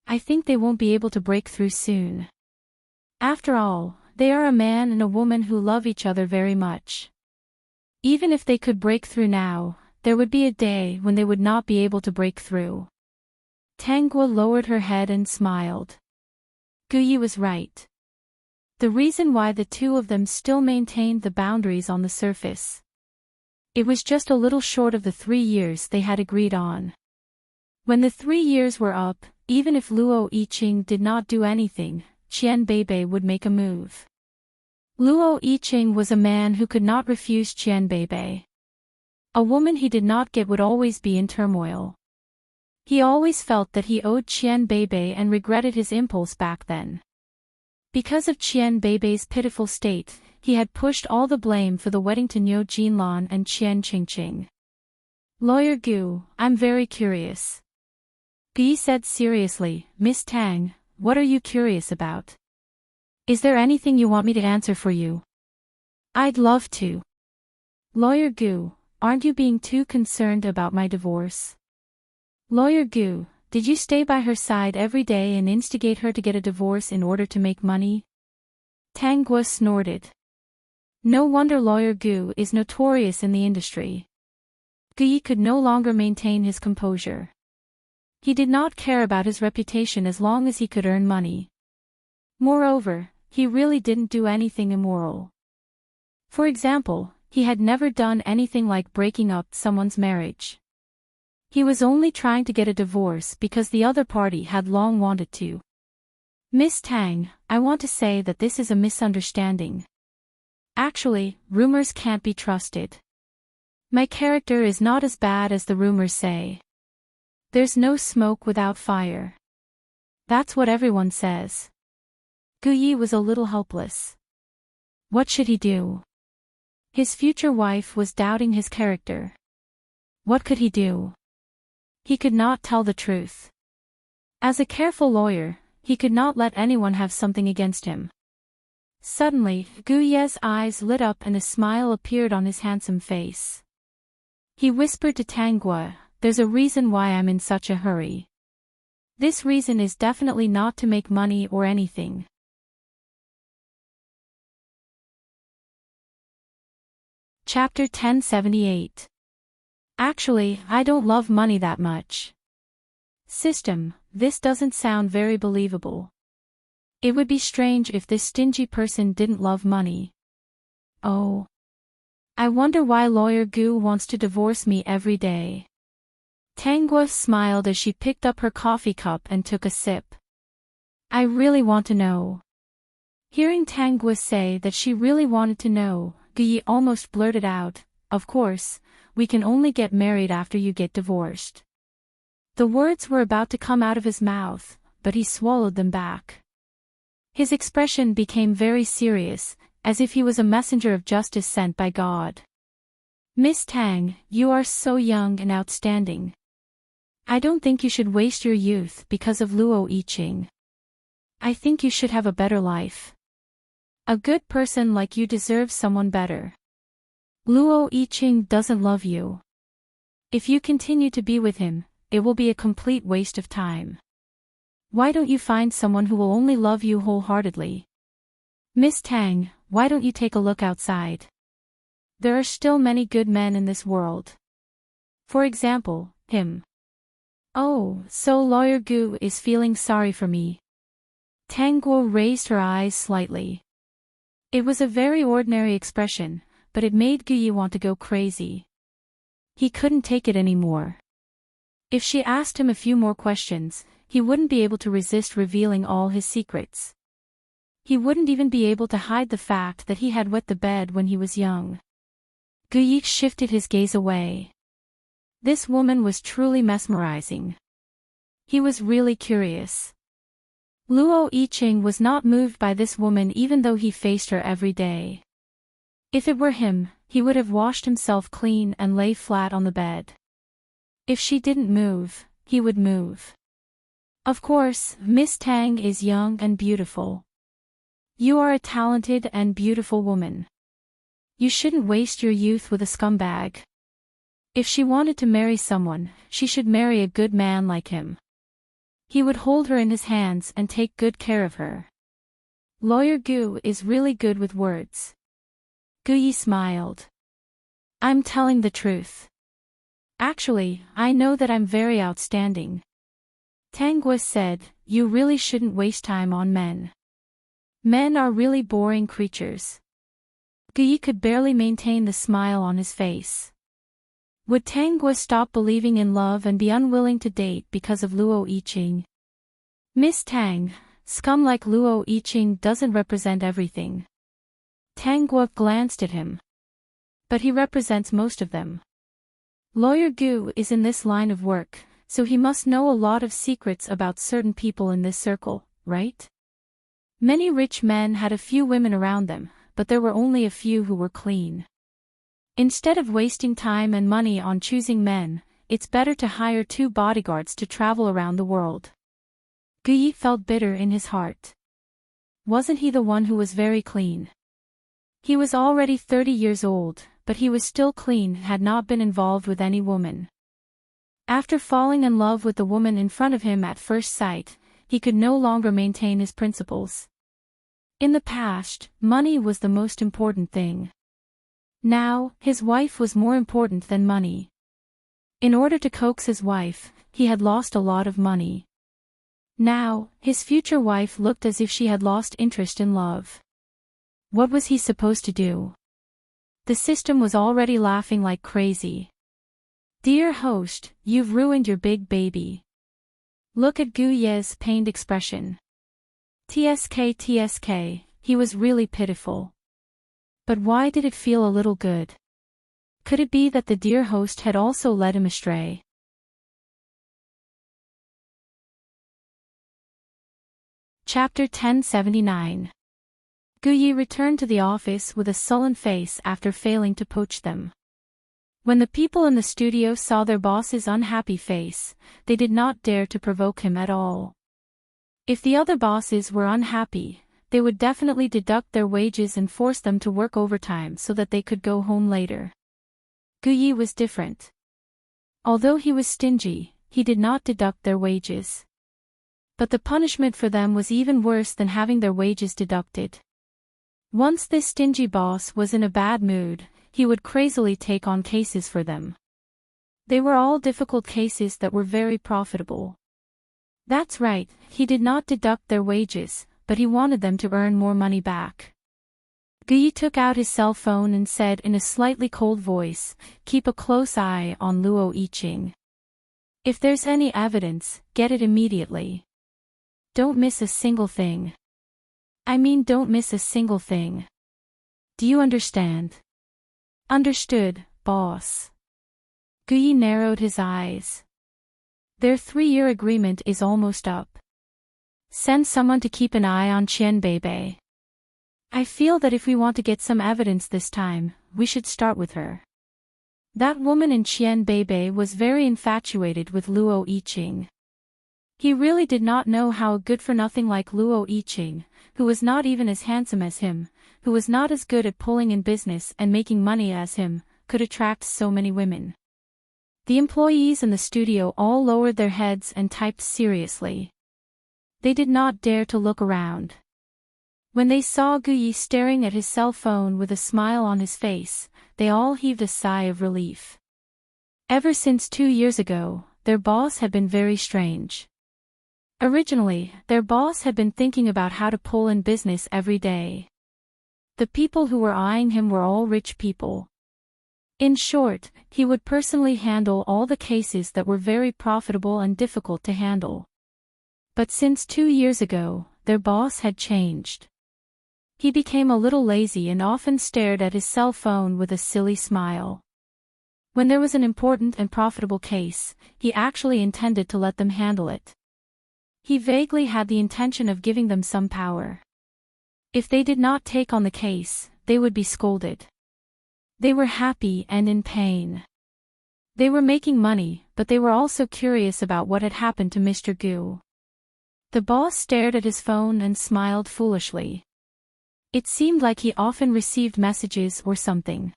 I think they won't be able to break through soon. After all, they are a man and a woman who love each other very much. Even if they could break through now, there would be a day when they would not be able to break through. Tangua lowered her head and smiled. Guyi was right. The reason why the two of them still maintained the boundaries on the surface. It was just a little short of the 3 years they had agreed on. When the 3 years were up, even if Luo Yicheng did not do anything, Qian Beibei would make a move. Luo Yicheng was a man who could not refuse Qian Beibei. A woman he did not get would always be in turmoil. He always felt that he owed Qian Beibei and regretted his impulse back then. Because of Qian Beibei's pitiful state, he had pushed all the blame for the wedding to Niu Jinlan and Qian Qingqing. Lawyer Gu, I'm very curious. Guyi said seriously, Miss Tang, what are you curious about? Is there anything you want me to answer for you? I'd love to. Lawyer Gu, aren't you being too concerned about my divorce? Lawyer Gu, did you stay by her side every day and instigate her to get a divorce in order to make money? Tang Guo snorted. No wonder Lawyer Gu is notorious in the industry. Gu Yi could no longer maintain his composure. He did not care about his reputation as long as he could earn money. Moreover, he really didn't do anything immoral. For example, he had never done anything like breaking up someone's marriage. He was only trying to get a divorce because the other party had long wanted to. Miss Tang, I want to say that this is a misunderstanding. Actually, rumors can't be trusted. My character is not as bad as the rumors say. There's no smoke without fire. That's what everyone says. Gu Yi was a little helpless. What should he do? His future wife was doubting his character. What could he do? He could not tell the truth. As a careful lawyer, he could not let anyone have something against him. Suddenly, Gu Ye's eyes lit up and a smile appeared on his handsome face. He whispered to Tang Guo, there's a reason why I'm in such a hurry. This reason is definitely not to make money or anything. Chapter 1078. Actually, I don't love money that much. System, this doesn't sound very believable. It would be strange if this stingy person didn't love money. Oh. I wonder why Lawyer Gu wants to divorce me every day. Tang Guo smiled as she picked up her coffee cup and took a sip. I really want to know. Hearing Tang Guo say that she really wanted to know, Gu Yi almost blurted out, of course, we can only get married after you get divorced. The words were about to come out of his mouth, but he swallowed them back. His expression became very serious, as if he was a messenger of justice sent by God. Miss Tang, you are so young and outstanding. I don't think you should waste your youth because of Luo Yiqing. I think you should have a better life. A good person like you deserves someone better. Luo Yiqing doesn't love you. If you continue to be with him, it will be a complete waste of time. Why don't you find someone who will only love you wholeheartedly? Miss Tang, why don't you take a look outside? There are still many good men in this world. For example, him. Oh, so Lawyer Gu is feeling sorry for me. Tang Guo raised her eyes slightly. It was a very ordinary expression, but it made Gu Yi want to go crazy. He couldn't take it anymore. If she asked him a few more questions, he wouldn't be able to resist revealing all his secrets. He wouldn't even be able to hide the fact that he had wet the bed when he was young. Gu Yi shifted his gaze away. This woman was truly mesmerizing. He was really curious. Luo Yiqing was not moved by this woman even though he faced her every day. If it were him, he would have washed himself clean and lay flat on the bed. If she didn't move, he would move. Of course, Miss Tang is young and beautiful. You are a talented and beautiful woman. You shouldn't waste your youth with a scumbag. If she wanted to marry someone, she should marry a good man like him. He would hold her in his hands and take good care of her. Lawyer Gu is really good with words. Gu Yi smiled. I'm telling the truth. Actually, I know that I'm very outstanding. Tang Guo said, you really shouldn't waste time on men. Men are really boring creatures. Gu Yi could barely maintain the smile on his face. Would Tang Guo stop believing in love and be unwilling to date because of Luo Yiqing? Miss Tang, scum like Luo Yiqing doesn't represent everything. Tang Guo glanced at him. But he represents most of them. Lawyer Gu is in this line of work, so he must know a lot of secrets about certain people in this circle, right? Many rich men had a few women around them, but there were only a few who were clean. Instead of wasting time and money on choosing men, it's better to hire 2 bodyguards to travel around the world. Gu Yi felt bitter in his heart. Wasn't he the one who was very clean? He was already 30 years old, but he was still clean and had not been involved with any woman. After falling in love with the woman in front of him at first sight, he could no longer maintain his principles. In the past, money was the most important thing. Now, his wife was more important than money. In order to coax his wife, he had lost a lot of money. Now, his future wife looked as if she had lost interest in love. What was he supposed to do? The system was already laughing like crazy. Dear host, you've ruined your big baby. Look at Gu Ye's pained expression. TSK, he was really pitiful. But why did it feel a little good? Could it be that the dear host had also led him astray? Chapter 1079. Gu Ye returned to the office with a sullen face after failing to poach them. When the people in the studio saw their boss's unhappy face, they did not dare to provoke him at all. If the other bosses were unhappy, they would definitely deduct their wages and force them to work overtime so that they could go home later. Gu Ye was different. Although he was stingy, he did not deduct their wages. But the punishment for them was even worse than having their wages deducted. Once this stingy boss was in a bad mood, he would crazily take on cases for them. They were all difficult cases that were very profitable. That's right, he did not deduct their wages, but he wanted them to earn more money back. Gu Ye took out his cell phone and said in a slightly cold voice, "Keep a close eye on Luo Yiqing. If there's any evidence, get it immediately. Don't miss a single thing. I mean, don't miss a single thing. Do you understand?" "Understood, boss." Gu Ye narrowed his eyes. Their 3-year agreement is almost up. Send someone to keep an eye on Qianbei. I feel that if we want to get some evidence this time, we should start with her. That woman in Qianbei was very infatuated with Luo Yiqing. He really did not know how a good-for-nothing like Luo Yiqing, who was not even as handsome as him, who was not as good at pulling in business and making money as him, could attract so many women. The employees in the studio all lowered their heads and typed seriously. They did not dare to look around. When they saw Gu Ye staring at his cell phone with a smile on his face, they all heaved a sigh of relief. Ever since 2 years ago, their boss had been very strange. Originally, their boss had been thinking about how to pull in business every day. The people who were eyeing him were all rich people. In short, he would personally handle all the cases that were very profitable and difficult to handle. But since 2 years ago, their boss had changed. He became a little lazy and often stared at his cell phone with a silly smile. When there was an important and profitable case, he actually intended to let them handle it. He vaguely had the intention of giving them some power. If they did not take on the case, they would be scolded. They were happy and in pain. They were making money, but they were also curious about what had happened to Mr. Gu. The boss stared at his phone and smiled foolishly. It seemed like he often received messages or something.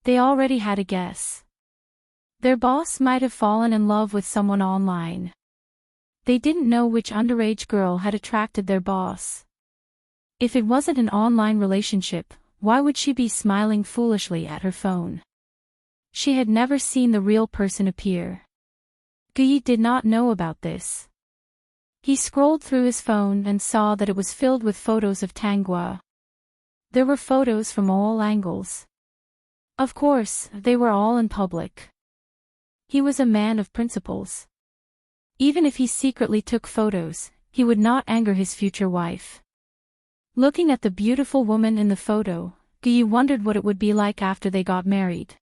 They already had a guess. Their boss might have fallen in love with someone online. They didn't know which underage girl had attracted their boss. If it wasn't an online relationship, why would she be smiling foolishly at her phone? She had never seen the real person appear. Gu Ye did not know about this. He scrolled through his phone and saw that it was filled with photos of Tanghua. There were photos from all angles. Of course, they were all in public. He was a man of principles. Even if he secretly took photos, he would not anger his future wife. Looking at the beautiful woman in the photo, Gu Ye wondered what it would be like after they got married.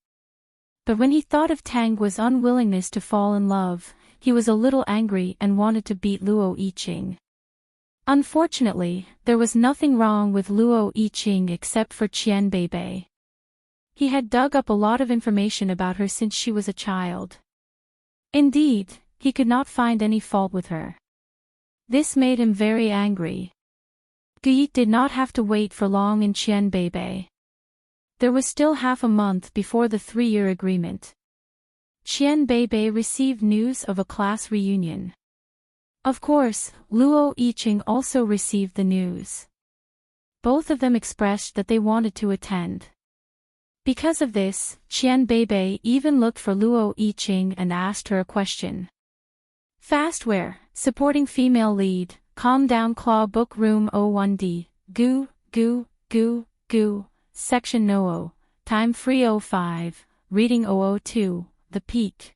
But when he thought of Tangua's unwillingness to fall in love, he was a little angry and wanted to beat Luo Yiqing. Unfortunately, there was nothing wrong with Luo Yiqing except for Qianbei. He had dug up a lot of information about her since she was a child. Indeed, he could not find any fault with her. This made him very angry. Gu Ye did not have to wait for long in Qianbei. There was still half a month before the 3-year agreement. Qian Beibei received news of a class reunion. Of course, Luo Yiqing also received the news. Both of them expressed that they wanted to attend. Because of this, Qian Beibei even looked for Luo Yiqing and asked her a question. Fastware, supporting female lead, Calm Down Claw Book Room 01D, Gu, Gu, Gu, Gu, Section No. Time Free 05, Reading 002, The Peak.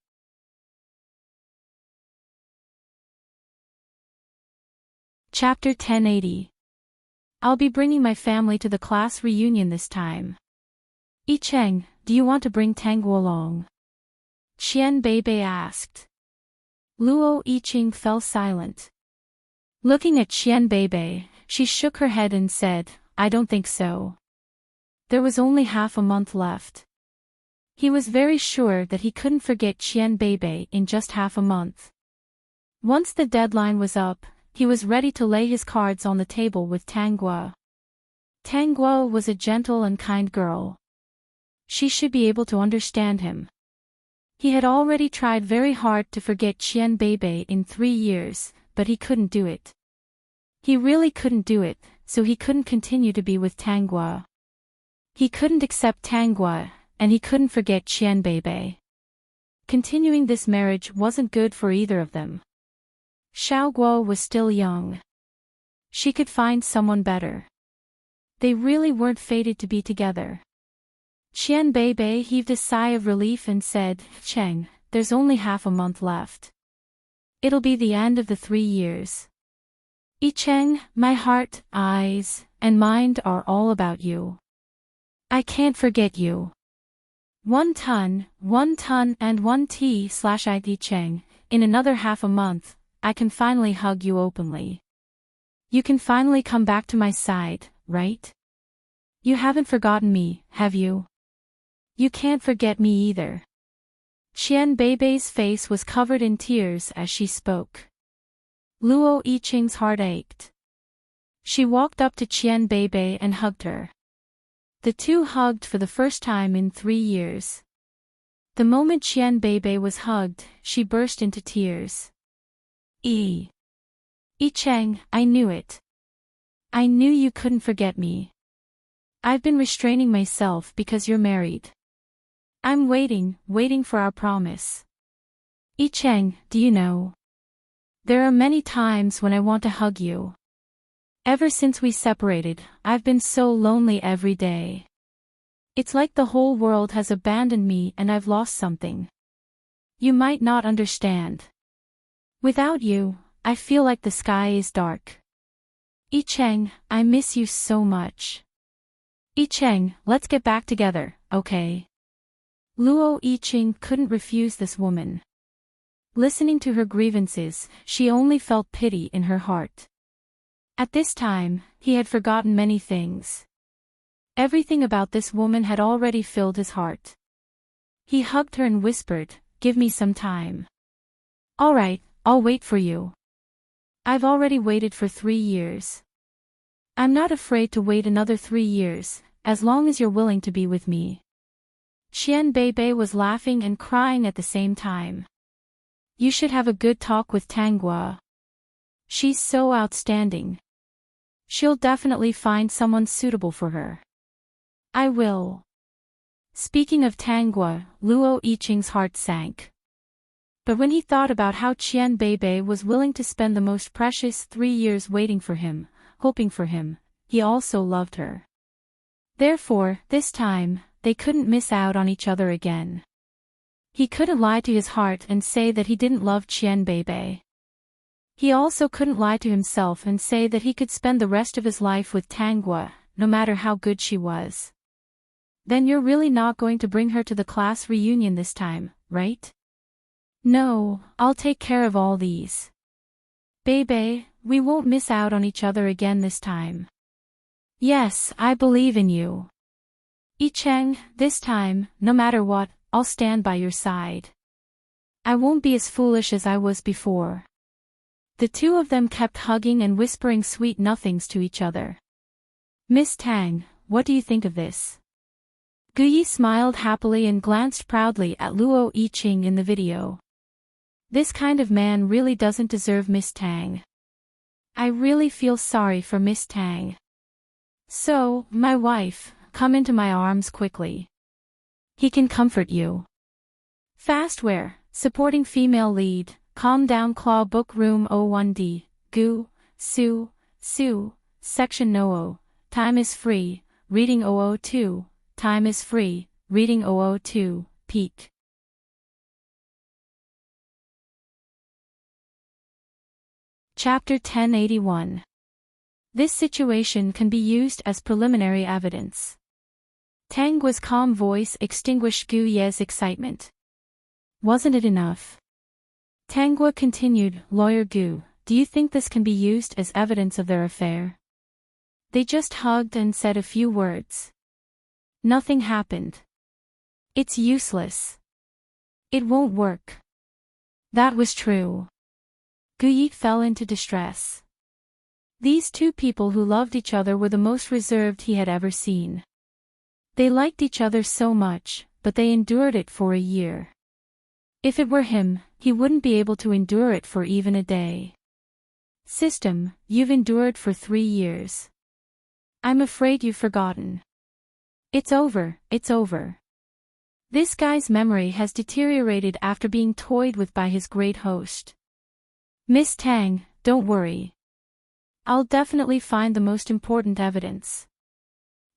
Chapter 1080. I'll be bringing my family to the class reunion this time. Yicheng, do you want to bring Tangguo along? Qian Beibei asked. Luo Yiqing fell silent. Looking at Qian Beibei, she shook her head and said, I don't think so. There was only half a month left. He was very sure that he couldn't forget Qian Beibei in just half a month. Once the deadline was up, he was ready to lay his cards on the table with Tangguo. Tangguo was a gentle and kind girl. She should be able to understand him. He had already tried very hard to forget Qian Beibei in 3 years, but he couldn't do it. He really couldn't do it, so he couldn't continue to be with Tangguo. He couldn't accept Tangguo, and he couldn't forget Qian Beibei. Continuing this marriage wasn't good for either of them. Xiaoguo was still young. She could find someone better. They really weren't fated to be together. Qian Beibei heaved a sigh of relief and said, Cheng, there's only half a month left. It'll be the end of the 3 years. Yicheng, my heart, eyes, and mind are all about you. I can't forget you. 1 ton, and 1 t/I Yicheng, in another half a month, I can finally hug you openly. You can finally come back to my side, right? You haven't forgotten me, have you? You can't forget me either. Qian Beibei's face was covered in tears as she spoke. Luo Yiqing's heart ached. She walked up to Qian Beibei and hugged her. The two hugged for the first time in 3 years. The moment Qian Beibei was hugged, she burst into tears. Yicheng, I knew it. I knew you couldn't forget me. I've been restraining myself because you're married. I'm waiting for our promise. Yicheng, do you know? There are many times when I want to hug you. Ever since we separated, I've been so lonely every day. It's like the whole world has abandoned me and I've lost something. You might not understand. Without you, I feel like the sky is dark. Yicheng, I miss you so much. Yicheng, let's get back together, okay? Luo Yiqing couldn't refuse this woman. Listening to her grievances, she only felt pity in her heart. At this time, he had forgotten many things. Everything about this woman had already filled his heart. He hugged her and whispered, give me some time. All right, I'll wait for you. I've already waited for 3 years. I'm not afraid to wait another 3 years, as long as you're willing to be with me. Qian Beibei was laughing and crying at the same time. You should have a good talk with Tangguo. She's so outstanding. She'll definitely find someone suitable for her. I will. Speaking of Tangguo, Luo Yiqing's heart sank. But when he thought about how Qian Beibei was willing to spend the most precious 3 years waiting for him, hoping for him, he also loved her. Therefore, this time, they couldn't miss out on each other again. He couldn't lie to his heart and say that he didn't love Qian Beibei. He also couldn't lie to himself and say that he could spend the rest of his life with Tangguo, no matter how good she was. Then you're really not going to bring her to the class reunion this time, right? No, I'll take care of all these. Beibei, we won't miss out on each other again this time. Yes, I believe in you. Yicheng, this time, no matter what, I'll stand by your side. I won't be as foolish as I was before. The two of them kept hugging and whispering sweet nothings to each other. Miss Tang, what do you think of this? Guyi smiled happily and glanced proudly at Luo Yiqing in the video. This kind of man really doesn't deserve Miss Tang. I really feel sorry for Miss Tang. So, my wife, come into my arms quickly. He can comfort you. Fastware, supporting female lead, Calm Down Claw Book Room 01D, Gu, Su, Section No. Time is free, reading 002, time is free, reading 002, peak. Chapter 1081. This situation can be used as preliminary evidence. Tang Guo's calm voice extinguished Gu Ye's excitement. Wasn't it enough? Tang Guo continued, Lawyer Gu, do you think this can be used as evidence of their affair? They just hugged and said a few words. Nothing happened. It's useless. It won't work. That was true. Gu Yi fell into distress. These two people who loved each other were the most reserved he had ever seen. They liked each other so much, but they endured it for a year. If it were him, he wouldn't be able to endure it for even a day. System, you've endured for 3 years. I'm afraid you've forgotten. It's over, it's over. This guy's memory has deteriorated after being toyed with by his great host. Miss Tang, don't worry. I'll definitely find the most important evidence.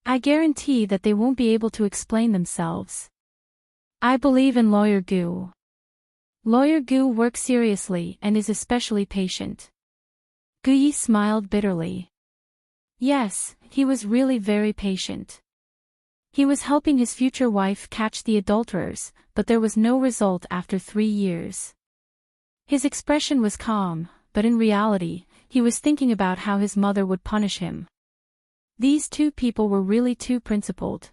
I guarantee that they won't be able to explain themselves. I believe in Lawyer Gu. Lawyer Gu works seriously and is especially patient. Gu Yi smiled bitterly. Yes, he was really very patient. He was helping his future wife catch the adulterers, but there was no result after 3 years. His expression was calm, but in reality, he was thinking about how his mother would punish him. These two people were really too principled.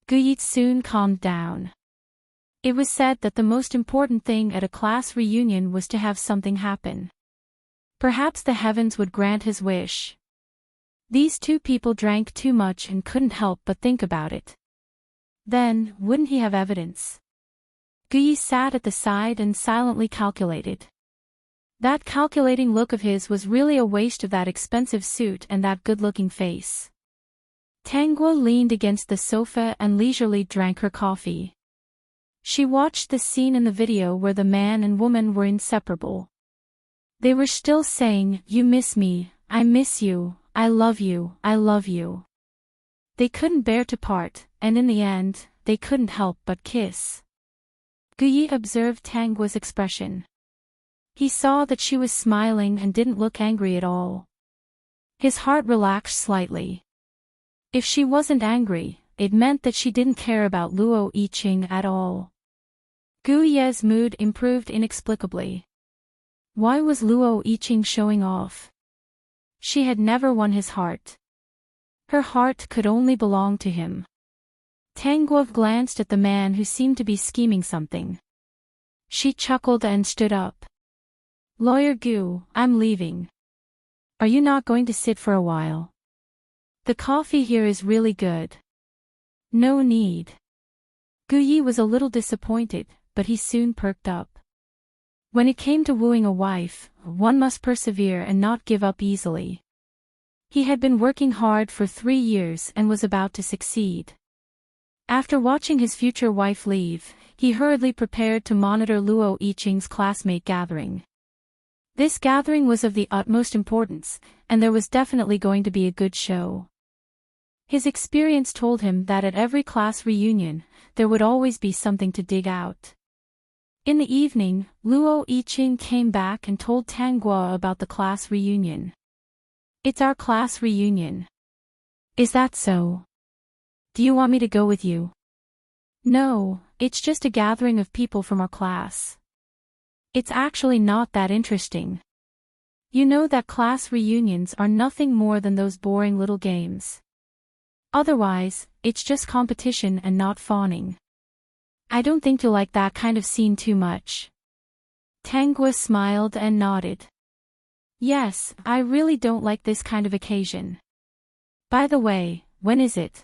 Gu Yi soon calmed down. It was said that the most important thing at a class reunion was to have something happen. Perhaps the heavens would grant his wish. These two people drank too much and couldn't help but think about it. Then, wouldn't he have evidence? Gu Yi sat at the side and silently calculated. That calculating look of his was really a waste of that expensive suit and that good-looking face. Tang Guo leaned against the sofa and leisurely drank her coffee. She watched the scene in the video where the man and woman were inseparable. They were still saying, "You miss me, I miss you, I love you, I love you." They couldn't bear to part, and in the end, they couldn't help but kiss. Gu Yi observed Tang Guo's expression. He saw that she was smiling and didn't look angry at all. His heart relaxed slightly. If she wasn't angry, it meant that she didn't care about Luo Yiqing at all. Gu Ye's mood improved inexplicably. Why was Luo Yiqing showing off? She had never won his heart. Her heart could only belong to him. Tang Guo glanced at the man who seemed to be scheming something. She chuckled and stood up. Lawyer Gu, I'm leaving. Are you not going to sit for a while? The coffee here is really good. No need. Gu Yi was a little disappointed, but he soon perked up. When it came to wooing a wife, one must persevere and not give up easily. He had been working hard for 3 years and was about to succeed. After watching his future wife leave, he hurriedly prepared to monitor Luo Yiqing's classmate gathering. This gathering was of the utmost importance, and there was definitely going to be a good show. His experience told him that at every class reunion, there would always be something to dig out. In the evening, Luo Yiqing came back and told Tang Guo about the class reunion. It's our class reunion. Is that so? Do you want me to go with you? No, it's just a gathering of people from our class. It's actually not that interesting. You know that class reunions are nothing more than those boring little games. Otherwise, it's just competition and not fawning. I don't think you'll like that kind of scene too much. Tang Guo smiled and nodded. Yes, I really don't like this kind of occasion. By the way, when is it?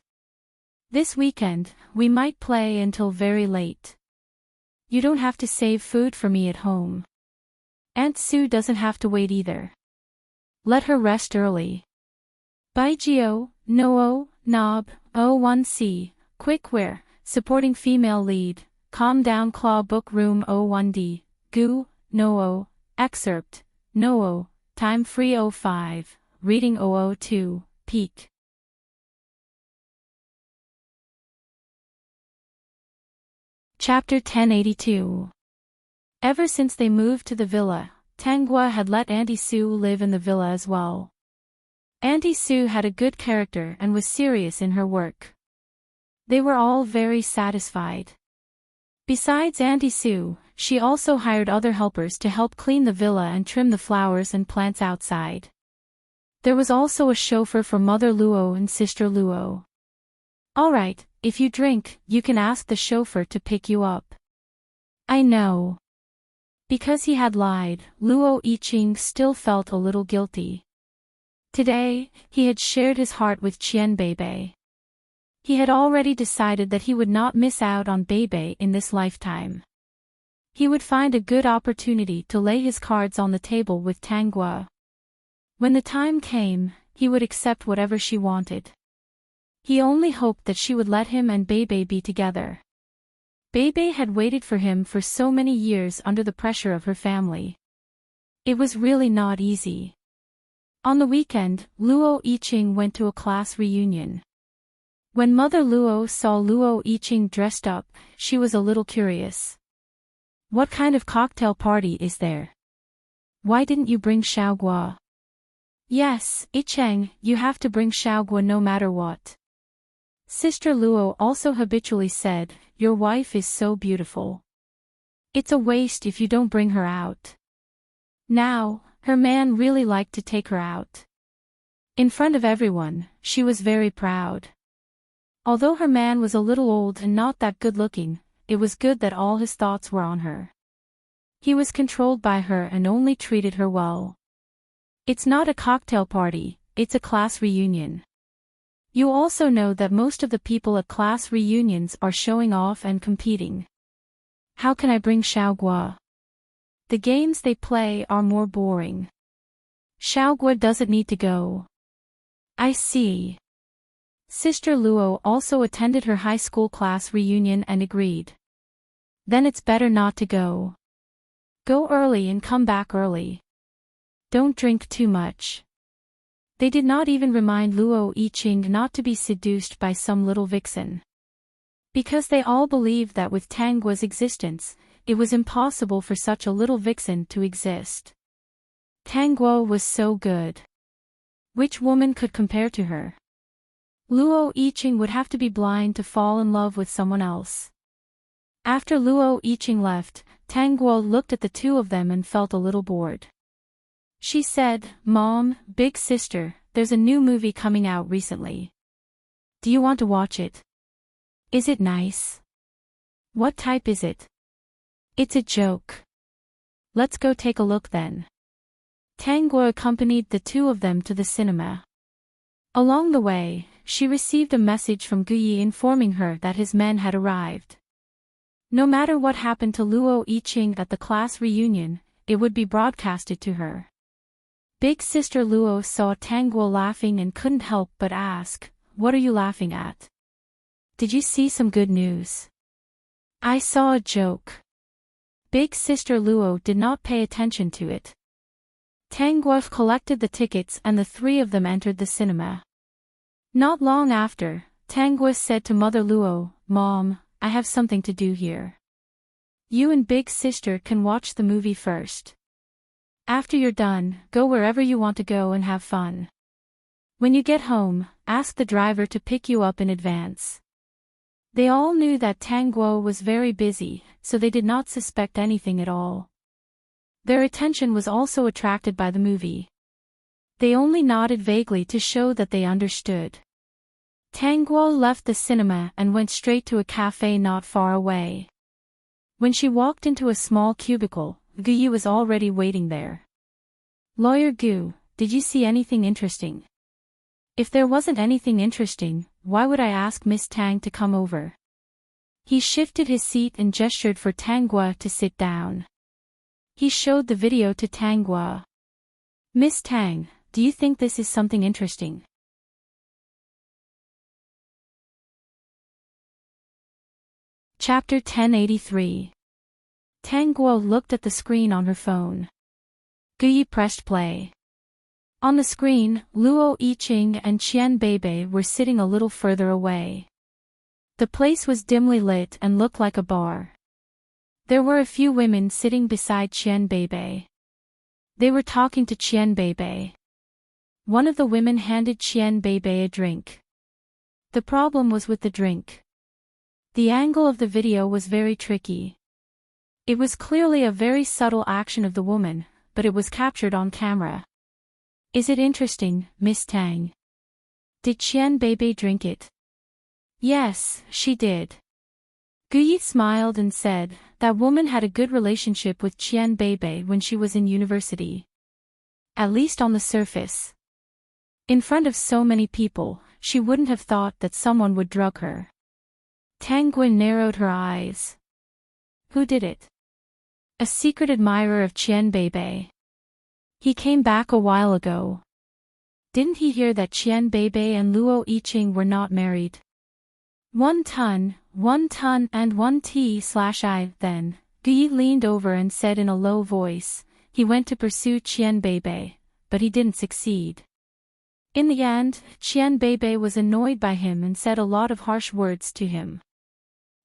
This weekend, we might play until very late. You don't have to save food for me at home. Aunt Sue doesn't have to wait either. Let her rest early. Baigio, Noo, Nob, O1C, Quick-Ware, supporting female lead, Calm Down Claw Book Room O1D, Gu, Noo, Excerpt, Noo, Time Free 05, Reading 002, Peak. Chapter 1082. Ever since they moved to the villa, Tanghua had let Auntie Sue live in the villa as well. Auntie Sue had a good character and was serious in her work. They were all very satisfied. Besides Auntie Sue, she also hired other helpers to help clean the villa and trim the flowers and plants outside. There was also a chauffeur for Mother Luo and Sister Luo. Alright, if you drink, you can ask the chauffeur to pick you up. I know. Because he had lied, Luo Yiqing still felt a little guilty. Today, he had shared his heart with Qian Beibei. He had already decided that he would not miss out on Beibei in this lifetime. He would find a good opportunity to lay his cards on the table with Tanghua. When the time came, he would accept whatever she wanted. He only hoped that she would let him and Beibei be together. Beibei had waited for him for so many years under the pressure of her family. It was really not easy. On the weekend, Luo Yiqing went to a class reunion. When Mother Luo saw Luo Yiqing dressed up, she was a little curious. What kind of cocktail party is there? Why didn't you bring Xiaoguo? Yes, Yicheng, you have to bring Xiaoguo no matter what. Sister Luo also habitually said, your wife is so beautiful. It's a waste if you don't bring her out. Now, her man really liked to take her out. In front of everyone, she was very proud. Although her man was a little old and not that good-looking, it was good that all his thoughts were on her. He was controlled by her and only treated her well. It's not a cocktail party, it's a class reunion. You also know that most of the people at class reunions are showing off and competing. How can I bring Xiaoguo? The games they play are more boring. Xiaoguo doesn't need to go. I see. Sister Luo also attended her high school class reunion and agreed. Then it's better not to go. Go early and come back early. Don't drink too much. They did not even remind Luo Yiqing not to be seduced by some little vixen. Because they all believed that with Tanghua's existence, it was impossible for such a little vixen to exist. Tanghua was so good. Which woman could compare to her? Luo Yiqing would have to be blind to fall in love with someone else. After Luo Yiqing left, Tanghua looked at the two of them and felt a little bored. She said, Mom, big sister, there's a new movie coming out recently. Do you want to watch it? Is it nice? What type is it? It's a joke. Let's go take a look then. Tanghua accompanied the two of them to the cinema. Along the way, she received a message from Guyi informing her that his men had arrived. No matter what happened to Luo Yiqing at the class reunion, it would be broadcasted to her. Big sister Luo saw Tanghua laughing and couldn't help but ask, what are you laughing at? Did you see some good news? I saw a joke. Big sister Luo did not pay attention to it. Tanghua collected the tickets and the three of them entered the cinema. Not long after, Tanghua said to Mother Luo, Mom, I have something to do here. You and big sister can watch the movie first. After you're done, go wherever you want to go and have fun. When you get home, ask the driver to pick you up in advance. They all knew that Tanghua was very busy, so they did not suspect anything at all. Their attention was also attracted by the movie. They only nodded vaguely to show that they understood. Tanghua left the cinema and went straight to a cafe not far away. When she walked into a small cubicle, Guyi was already waiting there. Lawyer Gu, did you see anything interesting? If there wasn't anything interesting, why would I ask Miss Tang to come over? He shifted his seat and gestured for Tanggua to sit down. He showed the video to Tanggua. Miss Tang, do you think this is something interesting? Chapter 1083. Tanggua looked at the screen on her phone. Guyi pressed play. On the screen, Luo Yiqing and Qian Beibei were sitting a little further away. The place was dimly lit and looked like a bar. There were a few women sitting beside Qian Beibei. They were talking to Qian Beibei. One of the women handed Qian Beibei a drink. The problem was with the drink. The angle of the video was very tricky. It was clearly a very subtle action of the woman, but it was captured on camera. Is it interesting, Miss Tang? Did Qian Beibei drink it? Yes, she did. Guyi smiled and said, that woman had a good relationship with Qian Beibei when she was in university. At least on the surface. In front of so many people, she wouldn't have thought that someone would drug her. Tanggua narrowed her eyes. Who did it? A secret admirer of Qian Beibei. He came back a while ago. Didn't he hear that Qian Beibei and Luo Yiqing were not married? 1 ton, 1 ton and 1 t/I. Then, Guyi leaned over and said in a low voice, he went to pursue Qian Beibei, but he didn't succeed. In the end, Qian Beibei was annoyed by him and said a lot of harsh words to him.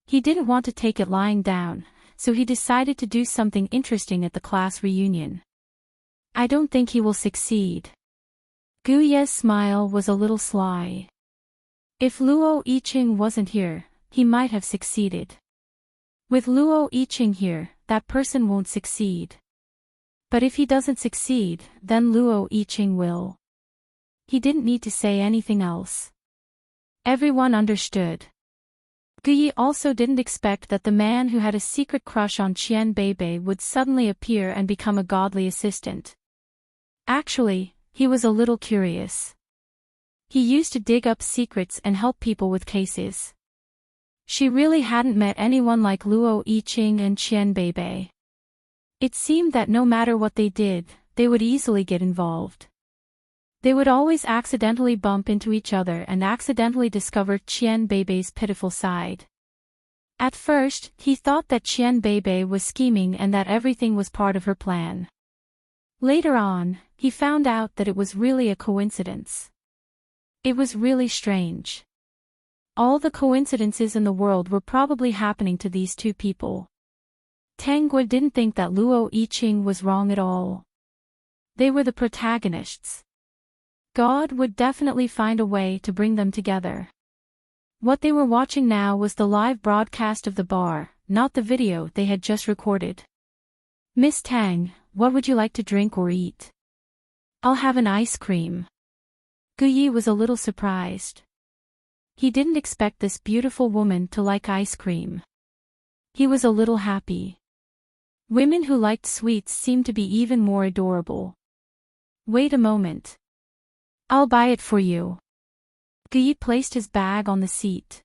He didn't want to take it lying down, so he decided to do something interesting at the class reunion. I don't think he will succeed. Guyi's smile was a little sly. If Luo Yiqing wasn't here, he might have succeeded. With Luo Yiqing here, that person won't succeed. But if he doesn't succeed, then Luo Yiqing will. He didn't need to say anything else. Everyone understood. Guyi also didn't expect that the man who had a secret crush on Qian Beibei would suddenly appear and become a godly assistant. Actually, he was a little curious. He used to dig up secrets and help people with cases. She really hadn't met anyone like Luo Yiqing and Qian Beibei. It seemed that no matter what they did, they would easily get involved. They would always accidentally bump into each other and accidentally discover Qian Beibei's pitiful side. At first, he thought that Qian Beibei was scheming and that everything was part of her plan. Later on, he found out that it was really a coincidence. It was really strange. All the coincidences in the world were probably happening to these two people. Tanggua didn't think that Luo Yiqing was wrong at all. They were the protagonists. God would definitely find a way to bring them together. What they were watching now was the live broadcast of the bar, not the video they had just recorded. Miss Tang, what would you like to drink or eat? I'll have an ice cream. Guyi was a little surprised. He didn't expect this beautiful woman to like ice cream. He was a little happy. Women who liked sweets seemed to be even more adorable. Wait a moment. I'll buy it for you. Guyi placed his bag on the seat.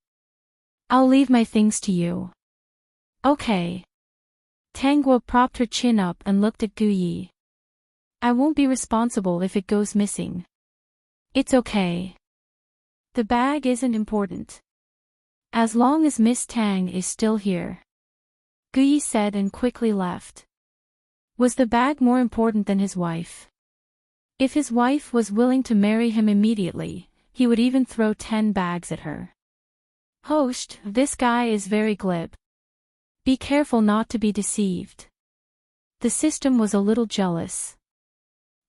I'll leave my things to you. Okay. Tanggua propped her chin up and looked at Guyi. I won't be responsible if it goes missing. It's okay. The bag isn't important. As long as Miss Tang is still here. Guyi said and quickly left. Was the bag more important than his wife? If his wife was willing to marry him immediately, he would even throw 10 bags at her. Host, this guy is very glib. Be careful not to be deceived. The system was a little jealous.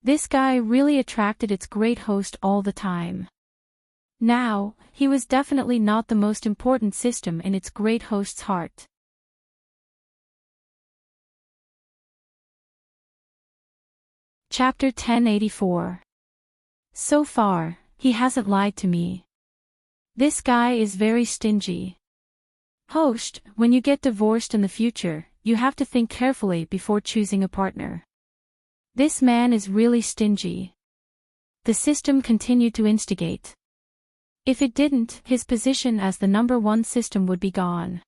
This guy really attracted its great host all the time. Now, he was definitely not the most important system in its great host's heart. Chapter 1084. So far, he hasn't lied to me. This guy is very stingy. Host, when you get divorced in the future, you have to think carefully before choosing a partner. This man is really stingy. The system continued to instigate. If it didn't, his position as the #1 system would be gone.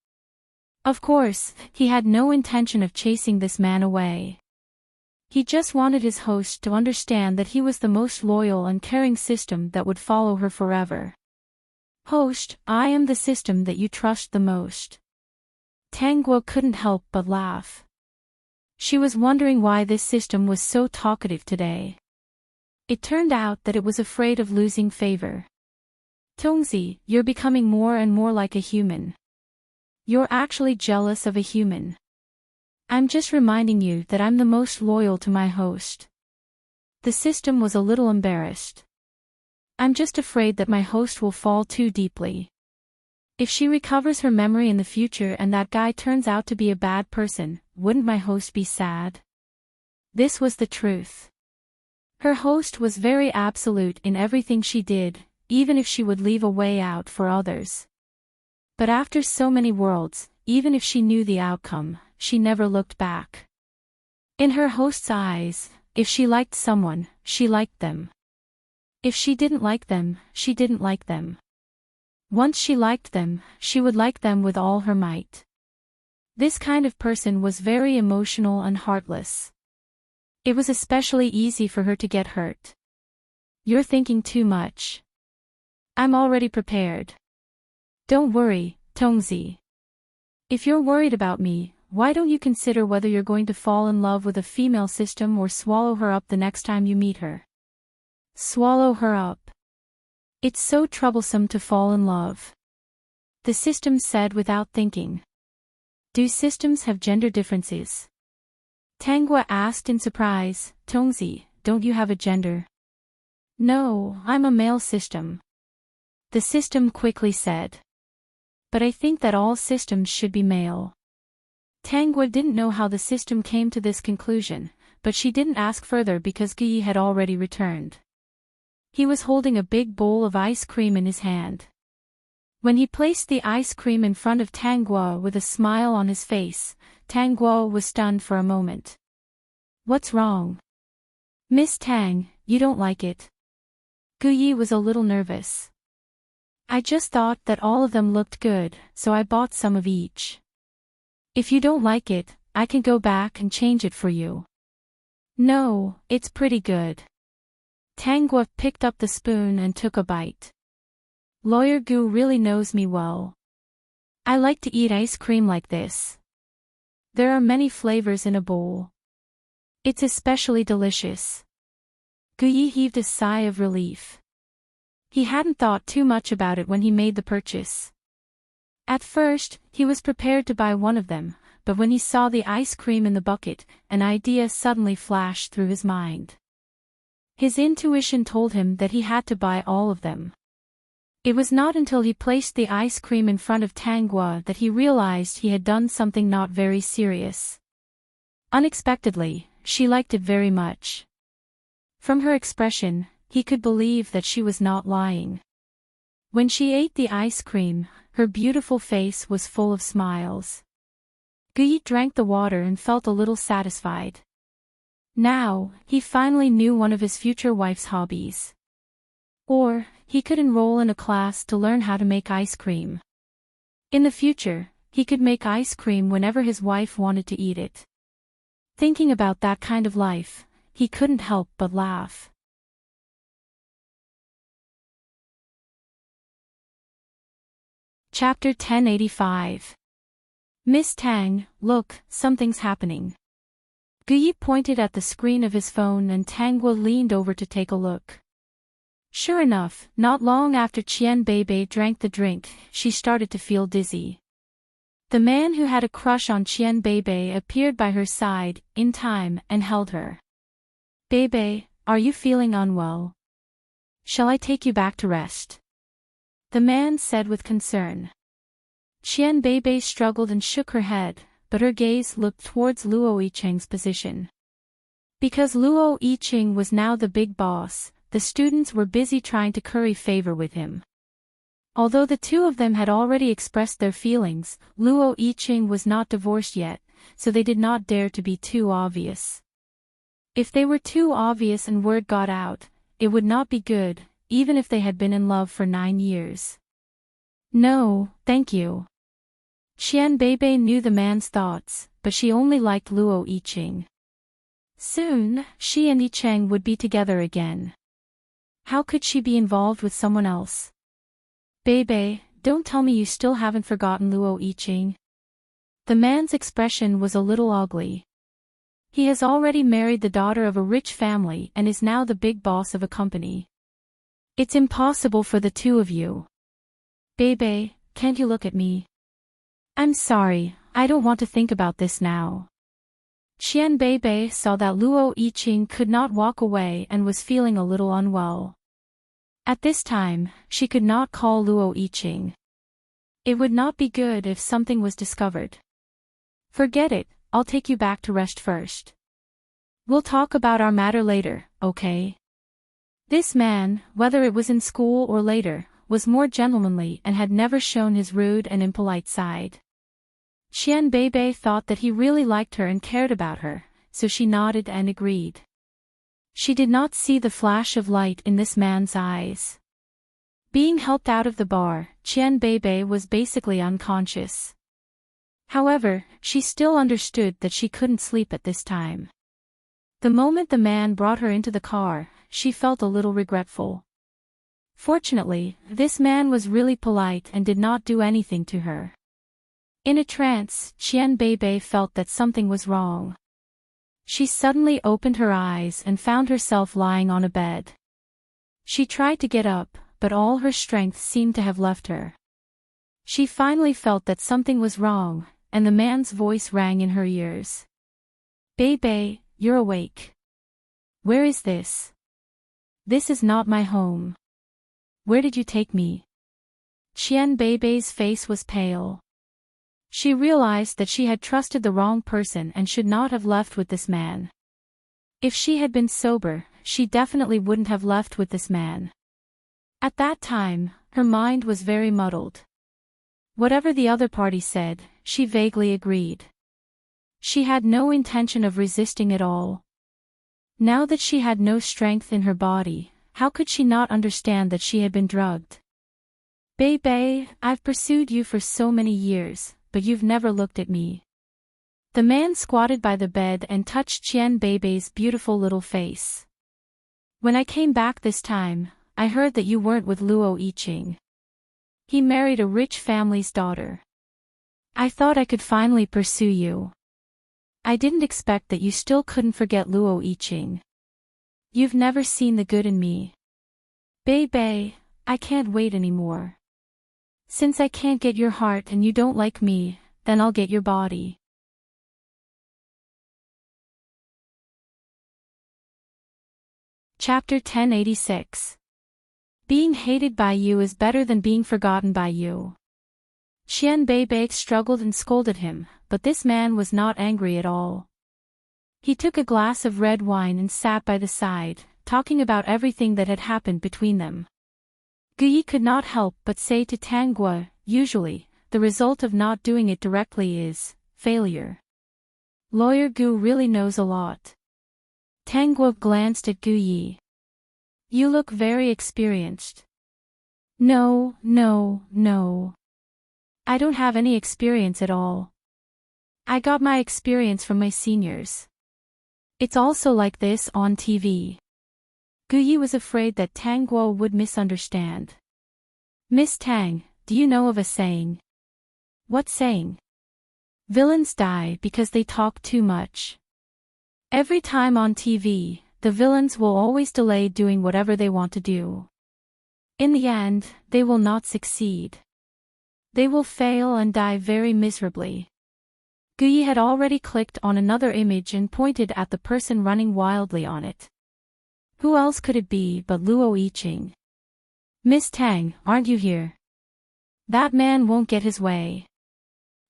Of course, he had no intention of chasing this man away. He just wanted his host to understand that he was the most loyal and caring system that would follow her forever. Host, I am the system that you trust the most. Tangguo couldn't help but laugh. She was wondering why this system was so talkative today. It turned out that it was afraid of losing favor. Tongzi, you're becoming more and more like a human. You're actually jealous of a human. I'm just reminding you that I'm the most loyal to my host. The system was a little embarrassed. I'm just afraid that my host will fall too deeply. If she recovers her memory in the future and that guy turns out to be a bad person, wouldn't my host be sad? This was the truth. Her host was very absolute in everything she did, even if she would leave a way out for others. But after so many worlds, even if she knew the outcome, she never looked back. In her host's eyes, if she liked someone, she liked them. If she didn't like them, she didn't like them. Once she liked them, she would like them with all her might. This kind of person was very emotional and heartless. It was especially easy for her to get hurt. You're thinking too much. I'm already prepared. Don't worry, Tongzi. If you're worried about me, why don't you consider whether you're going to fall in love with a female system or swallow her up the next time you meet her? Swallow her up. It's so troublesome to fall in love. The system said without thinking. Do systems have gender differences? Tangguo asked in surprise. Tongzi, don't you have a gender? No, I'm a male system. The system quickly said. But I think that all systems should be male. Tangguo didn't know how the system came to this conclusion, but she didn't ask further because Guyi had already returned. He was holding a big bowl of ice cream in his hand. When he placed the ice cream in front of Tangguo with a smile on his face, Tangguo was stunned for a moment. What's wrong? Miss Tang, you don't like it? Guyi was a little nervous. I just thought that all of them looked good, so I bought some of each. If you don't like it, I can go back and change it for you. No, it's pretty good. Tangguo picked up the spoon and took a bite. Lawyer Gu really knows me well. I like to eat ice cream like this. There are many flavors in a bowl. It's especially delicious. Guyi heaved a sigh of relief. He hadn't thought too much about it when he made the purchase. At first, he was prepared to buy one of them, but when he saw the ice cream in the bucket, an idea suddenly flashed through his mind. His intuition told him that he had to buy all of them. It was not until he placed the ice cream in front of Tangguo that he realized he had done something not very serious. Unexpectedly, she liked it very much. From her expression, he could believe that she was not lying. When she ate the ice cream, her beautiful face was full of smiles. Guyi drank the water and felt a little satisfied. Now, he finally knew one of his future wife's hobbies. Or, he could enroll in a class to learn how to make ice cream. In the future, he could make ice cream whenever his wife wanted to eat it. Thinking about that kind of life, he couldn't help but laugh. Chapter 1085. Miss Tang, look, something's happening. Guyi pointed at the screen of his phone and Tangguo leaned over to take a look. Sure enough, not long after Qian Beibei drank the drink, she started to feel dizzy. The man who had a crush on Qian Beibei appeared by her side, in time, and held her. Beibei, are you feeling unwell? Shall I take you back to rest? The man said with concern. Qian Beibei struggled and shook her head, but her gaze looked towards Luo Yicheng's position. Because Luo Yicheng was now the big boss, the students were busy trying to curry favor with him. Although the two of them had already expressed their feelings, Luo Yicheng was not divorced yet, so they did not dare to be too obvious. If they were too obvious and word got out, it would not be good, even if they had been in love for 9 years. No, thank you. Qian Beibei knew the man's thoughts, but she only liked Luo Yiqing. Soon, she and Yicheng would be together again. How could she be involved with someone else? Beibei, don't tell me you still haven't forgotten Luo Yiqing. The man's expression was a little ugly. He has already married the daughter of a rich family and is now the big boss of a company. It's impossible for the two of you. Beibei, can't you look at me? I'm sorry, I don't want to think about this now. Qian Beibei saw that Luo Yiqing could not walk away and was feeling a little unwell. At this time, she could not call Luo Yiqing. It would not be good if something was discovered. Forget it, I'll take you back to rest first. We'll talk about our matter later, okay? This man, whether it was in school or later, was more gentlemanly and had never shown his rude and impolite side. Qian Beibei thought that he really liked her and cared about her, so she nodded and agreed. She did not see the flash of light in this man's eyes. Being helped out of the bar, Qian Beibei was basically unconscious. However, she still understood that she couldn't sleep at this time. The moment the man brought her into the car, she felt a little regretful. Fortunately, this man was really polite and did not do anything to her. In a trance, Qian Beibei felt that something was wrong. She suddenly opened her eyes and found herself lying on a bed. She tried to get up, but all her strength seemed to have left her. She finally felt that something was wrong, and the man's voice rang in her ears. Beibei, you're awake. Where is this? This is not my home. Where did you take me? Qian Beibei's face was pale. She realized that she had trusted the wrong person and should not have left with this man. If she had been sober, she definitely wouldn't have left with this man. At that time, her mind was very muddled. Whatever the other party said, she vaguely agreed. She had no intention of resisting at all. Now that she had no strength in her body, how could she not understand that she had been drugged? Beibei, I've pursued you for so many years, but you've never looked at me. The man squatted by the bed and touched Qian Beibei's beautiful little face. When I came back this time, I heard that you weren't with Luo Yiqing. He married a rich family's daughter. I thought I could finally pursue you. I didn't expect that you still couldn't forget Luo Yiqing. You've never seen the good in me. Beibei, I can't wait anymore. Since I can't get your heart and you don't like me, then I'll get your body. Chapter 1086. Being hated by you is better than being forgotten by you. Qian Beibei struggled and scolded him, but this man was not angry at all. He took a glass of red wine and sat by the side, talking about everything that had happened between them. Guyi could not help but say to Tanguo, usually, the result of not doing it directly is failure. Lawyer Gu really knows a lot. Tanguo glanced at Guyi. You look very experienced. No. I don't have any experience at all. I got my experience from my seniors. It's also like this on TV. Guyi was afraid that Tang Guo would misunderstand. Miss Tang, do you know of a saying? What saying? Villains die because they talk too much. Every time on TV, the villains will always delay doing whatever they want to do. In the end, they will not succeed. They will fail and die very miserably. Guyi had already clicked on another image and pointed at the person running wildly on it. Who else could it be but Luo Yiqing? Miss Tang, aren't you here? That man won't get his way.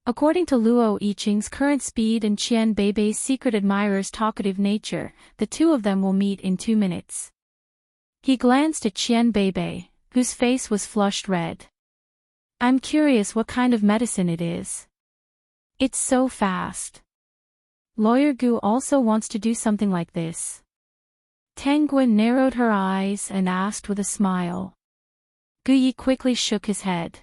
According to Luo Yiqing's current speed and Qian Beibei's secret admirer's talkative nature, the two of them will meet in 2 minutes. He glanced at Qian Beibei, whose face was flushed red. I'm curious what kind of medicine it is. It's so fast. Lawyer Gu also wants to do something like this. Tang Guo narrowed her eyes and asked with a smile. Gu Yi quickly shook his head.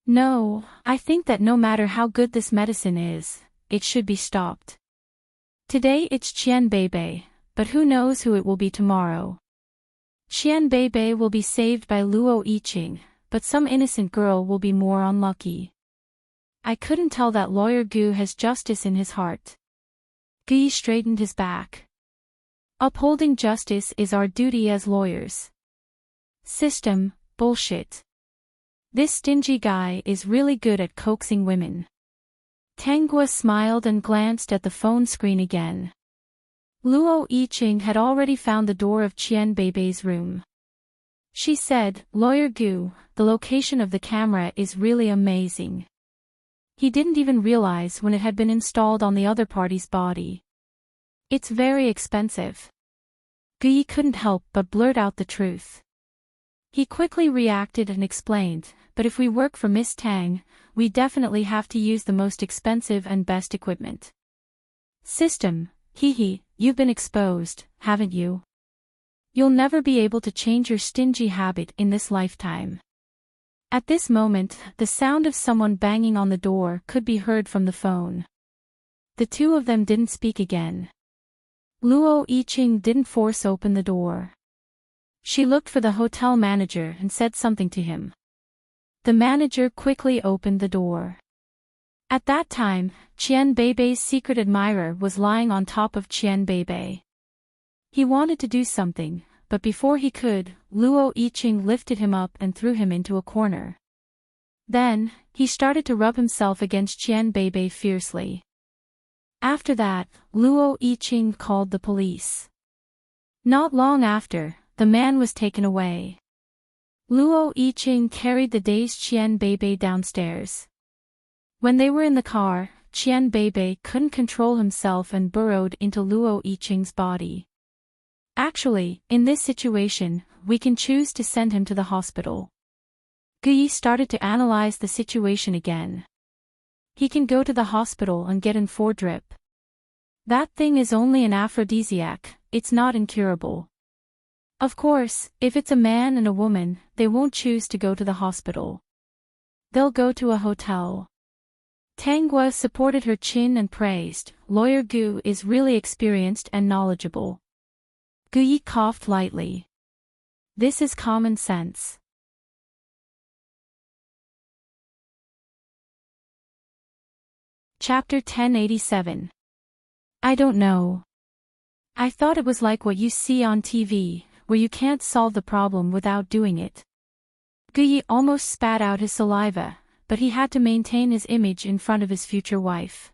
No, I think that no matter how good this medicine is, it should be stopped. Today it's Qian Beibei, but who knows who it will be tomorrow. Qian Beibei will be saved by Luo Yiqing, but some innocent girl will be more unlucky. I couldn't tell that lawyer Gu has justice in his heart. Gu Yi straightened his back. Upholding justice is our duty as lawyers. System, bullshit. This stingy guy is really good at coaxing women. Tang Guo smiled and glanced at the phone screen again. Luo Yiqing had already found the door of Qian Beibei's room. She said, Lawyer Gu, the location of the camera is really amazing. He didn't even realize when it had been installed on the other party's body. It's very expensive. Gu Yi couldn't help but blurt out the truth. He quickly reacted and explained, but if we work for Miss Tang, we definitely have to use the most expensive and best equipment. System, hee, you've been exposed, haven't you? You'll never be able to change your stingy habit in this lifetime. At this moment, the sound of someone banging on the door could be heard from the phone. The two of them didn't speak again. Luo Yiqing didn't force open the door. She looked for the hotel manager and said something to him. The manager quickly opened the door. At that time, Qian Beibei's secret admirer was lying on top of Qian Beibei. He wanted to do something, but before he could, Luo Yiqing lifted him up and threw him into a corner. Then, he started to rub himself against Qian Beibei fiercely. After that, Luo Yiqing called the police. Not long after, the man was taken away. Luo Yiqing carried the dazed Qian Beibei downstairs. When they were in the car, Qian Beibei couldn't control himself and burrowed into Luo Yiqing's body. Actually, in this situation, we can choose to send him to the hospital. Gu Yi started to analyze the situation again. He can go to the hospital and get an 4 drip. That thing is only an aphrodisiac, it's not incurable. Of course, if it's a man and a woman, they won't choose to go to the hospital. They'll go to a hotel. Tang Guo supported her chin and praised, Lawyer Gu is really experienced and knowledgeable. Gu Yi coughed lightly. This is common sense. Chapter 1087. I don't know. I thought it was like what you see on TV, where you can't solve the problem without doing it. Gu Yi almost spat out his saliva, but he had to maintain his image in front of his future wife.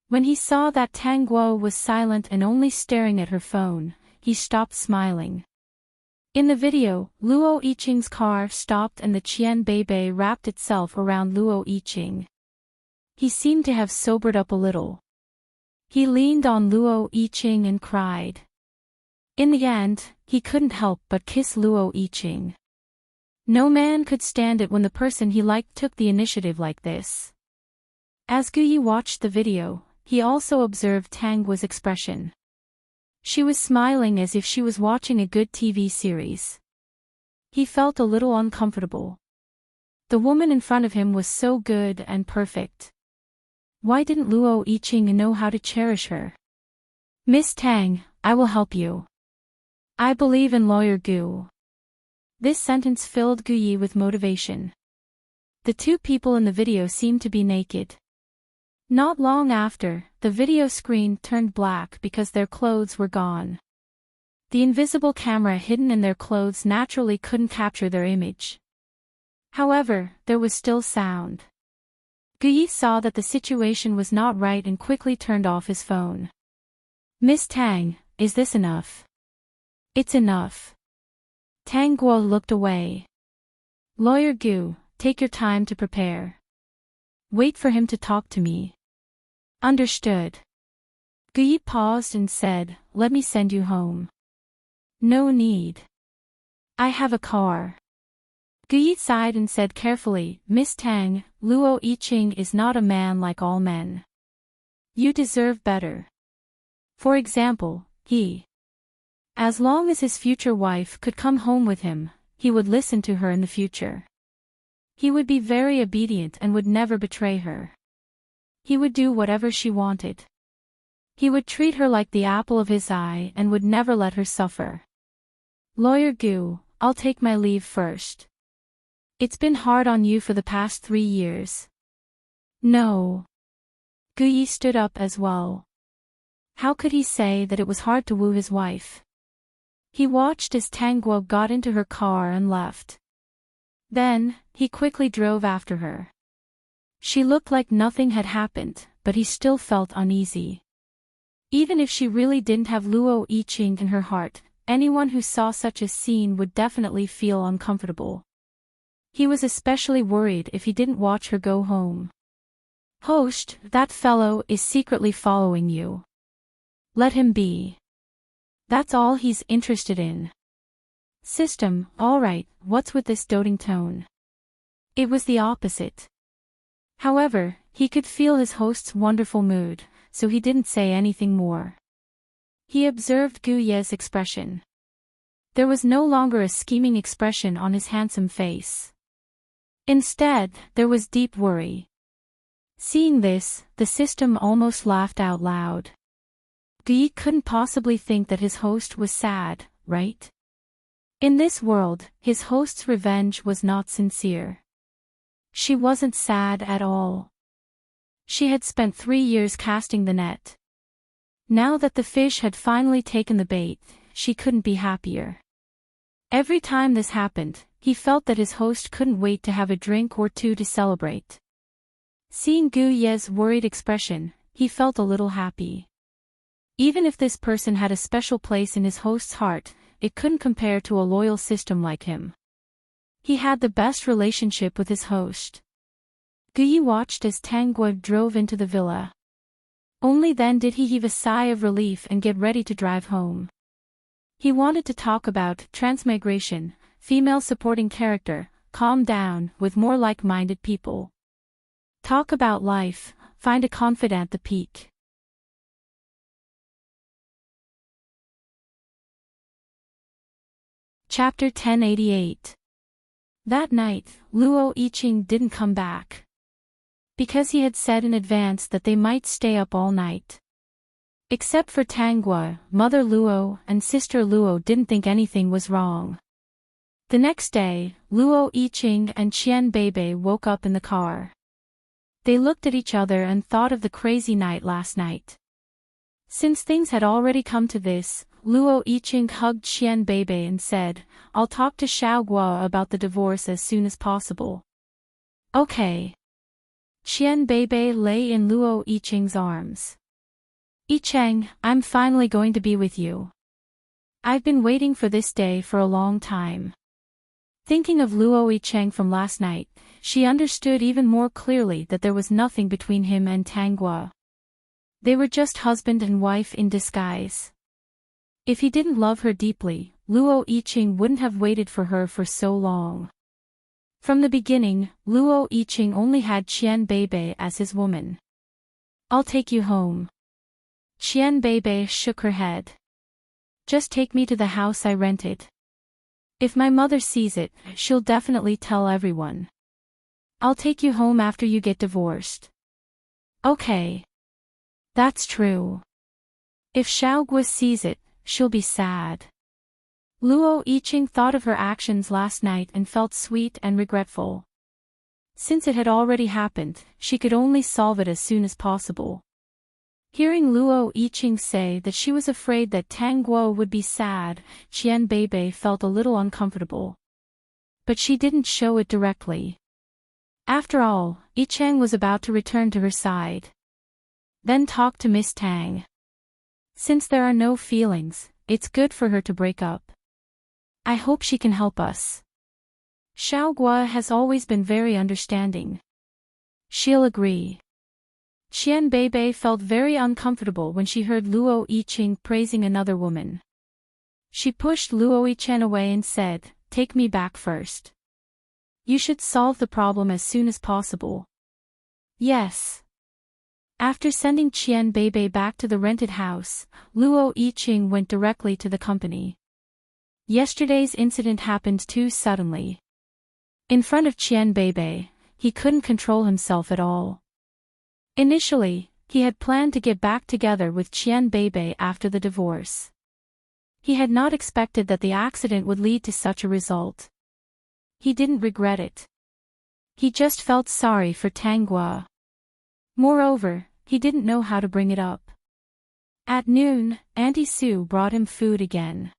When he saw that Tang Guo was silent and only staring at her phone, he stopped smiling. In the video, Luo Yiqing's car stopped and the Qian Beibei wrapped itself around Luo Yiqing. He seemed to have sobered up a little. He leaned on Luo Yiqing and cried. In the end, he couldn't help but kiss Luo Yiqing. No man could stand it when the person he liked took the initiative like this. As Gu Yi watched the video, he also observed Tang Guo's expression. She was smiling as if she was watching a good TV series. He felt a little uncomfortable. The woman in front of him was so good and perfect. Why didn't Luo Yiqing know how to cherish her? Miss Tang, I will help you. I believe in Lawyer Gu. This sentence filled Gu Yi with motivation. The two people in the video seemed to be naked. Not long after, the video screen turned black because their clothes were gone. The invisible camera hidden in their clothes naturally couldn't capture their image. However, there was still sound. Gu Yi saw that the situation was not right and quickly turned off his phone. Miss Tang, is this enough? It's enough. Tang Guo looked away. Lawyer Gu, take your time to prepare. Wait for him to talk to me. Understood. Gu Yi paused and said, let me send you home. No need. I have a car. Gu Yi sighed and said carefully, Miss Tang, Luo Yiqing is not a man like all men. You deserve better. For example, he As long as his future wife could come home with him, he would listen to her in the future. He would be very obedient and would never betray her. He would do whatever she wanted. He would treat her like the apple of his eye and would never let her suffer. Lawyer Gu, I'll take my leave first. It's been hard on you for the past 3 years. No. Gu Yi stood up as well. How could he say that it was hard to woo his wife? He watched as Tang Guo got into her car and left. Then, he quickly drove after her. She looked like nothing had happened, but he still felt uneasy. Even if she really didn't have Luo Yiqing in her heart, anyone who saw such a scene would definitely feel uncomfortable. He was especially worried if he didn't watch her go home. Host, that fellow is secretly following you. Let him be. That's all he's interested in. System, alright, what's with this doting tone? It was the opposite. However, he could feel his host's wonderful mood, so he didn't say anything more. He observed Gu Ye's expression. There was no longer a scheming expression on his handsome face. Instead, there was deep worry. Seeing this, the system almost laughed out loud. Gu Yi couldn't possibly think that his host was sad, right? In this world, his host's revenge was not sincere. She wasn't sad at all. She had spent 3 years casting the net. Now that the fish had finally taken the bait, she couldn't be happier. Every time this happened, he felt that his host couldn't wait to have a drink or two to celebrate. Seeing Gu Ye's worried expression, he felt a little happy. Even if this person had a special place in his host's heart, it couldn't compare to a loyal system like him. He had the best relationship with his host. Gu Yi watched as Tang Guo drove into the villa. Only then did he heave a sigh of relief and get ready to drive home. He wanted to talk about transmigration, female supporting character, calm down, with more like-minded people. Talk about life, find a confidant at the peak. Chapter 1088. That night, Luo Yiqing didn't come back. Because he had said in advance that they might stay up all night. Except for Tang Guo, Mother Luo and Sister Luo didn't think anything was wrong. The next day, Luo Yiqing and Qian Beibei woke up in the car. They looked at each other and thought of the crazy night last night. Since things had already come to this, Luo Yiqing hugged Qian Beibei and said, I'll talk to Xiao Guo about the divorce as soon as possible. Okay. Qian Beibei lay in Luo Yiqing's arms. Yicheng, I'm finally going to be with you. I've been waiting for this day for a long time. Thinking of Luo Yicheng from last night, she understood even more clearly that there was nothing between him and Tang Guo. They were just husband and wife in disguise. If he didn't love her deeply, Luo Yiqing wouldn't have waited for her for so long. From the beginning, Luo Yiqing only had Qian Beibei as his woman. I'll take you home. Qian Beibei shook her head. Just take me to the house I rented. If my mother sees it, she'll definitely tell everyone. I'll take you home after you get divorced. Okay. That's true. If Xiao Guo sees it, she'll be sad. Luo Yiqing thought of her actions last night and felt sweet and regretful. Since it had already happened, she could only solve it as soon as possible. Hearing Luo Yiqing say that she was afraid that Tang Guo would be sad, Qian Beibei felt a little uncomfortable. But she didn't show it directly. After all, Yicheng was about to return to her side. Then talk to Miss Tang. Since there are no feelings, it's good for her to break up. I hope she can help us. Xiao Guo has always been very understanding. She'll agree. Qian Beibei felt very uncomfortable when she heard Luo Yiqing praising another woman. She pushed Luo Yicheng away and said, Take me back first. You should solve the problem as soon as possible. Yes. After sending Qian Beibei back to the rented house, Luo Yiqing went directly to the company. Yesterday's incident happened too suddenly. In front of Qian Beibei, he couldn't control himself at all. Initially, he had planned to get back together with Qian Beibei after the divorce. He had not expected that the accident would lead to such a result. He didn't regret it. He just felt sorry for Tanghua. Moreover, he didn't know how to bring it up. At noon, Auntie Sue brought him food again.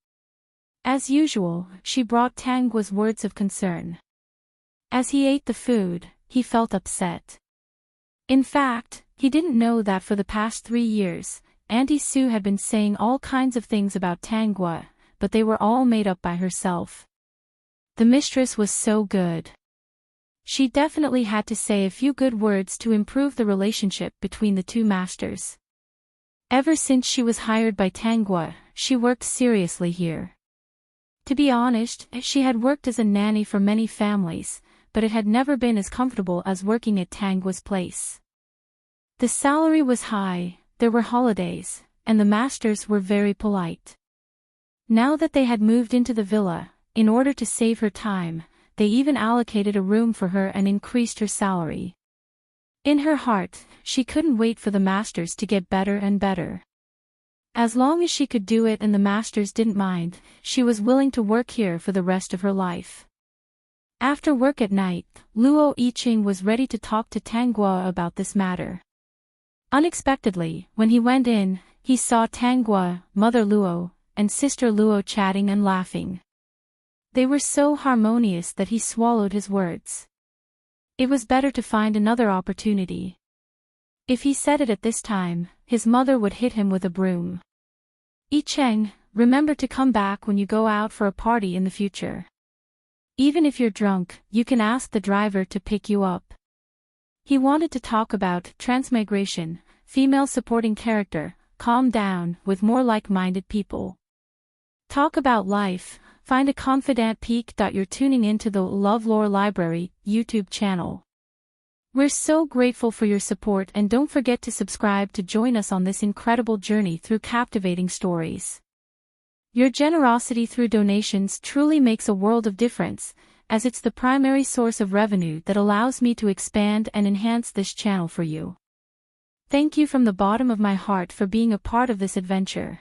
As usual, she brought Tanghua's words of concern. As he ate the food, he felt upset. In fact, he didn't know that for the past 3 years, Auntie Sue had been saying all kinds of things about Tanghua, but they were all made up by herself. The mistress was so good. She definitely had to say a few good words to improve the relationship between the two masters. Ever since she was hired by Tanghua, she worked seriously here. To be honest, she had worked as a nanny for many families, but it had never been as comfortable as working at Tanghua's place. The salary was high, there were holidays, and the masters were very polite. Now that they had moved into the villa, in order to save her time, they even allocated a room for her and increased her salary. In her heart, she couldn't wait for the masters to get better and better. As long as she could do it and the masters didn't mind, she was willing to work here for the rest of her life. After work at night, Luo Yiqing was ready to talk to Tanghua about this matter. Unexpectedly, when he went in, he saw Tanghua, Mother Luo, and Sister Luo chatting and laughing. They were so harmonious that he swallowed his words. It was better to find another opportunity. If he said it at this time, his mother would hit him with a broom. Yicheng, remember to come back when you go out for a party in the future. Even if you're drunk, you can ask the driver to pick you up. He wanted to talk about transmigration, female supporting character, calm down, with more like-minded people. Talk about life. Find a confidant peak. You're tuning into the LoveLore Library YouTube channel. We're so grateful for your support and don't forget to subscribe to join us on this incredible journey through captivating stories. Your generosity through donations truly makes a world of difference, as it's the primary source of revenue that allows me to expand and enhance this channel for you. Thank you from the bottom of my heart for being a part of this adventure.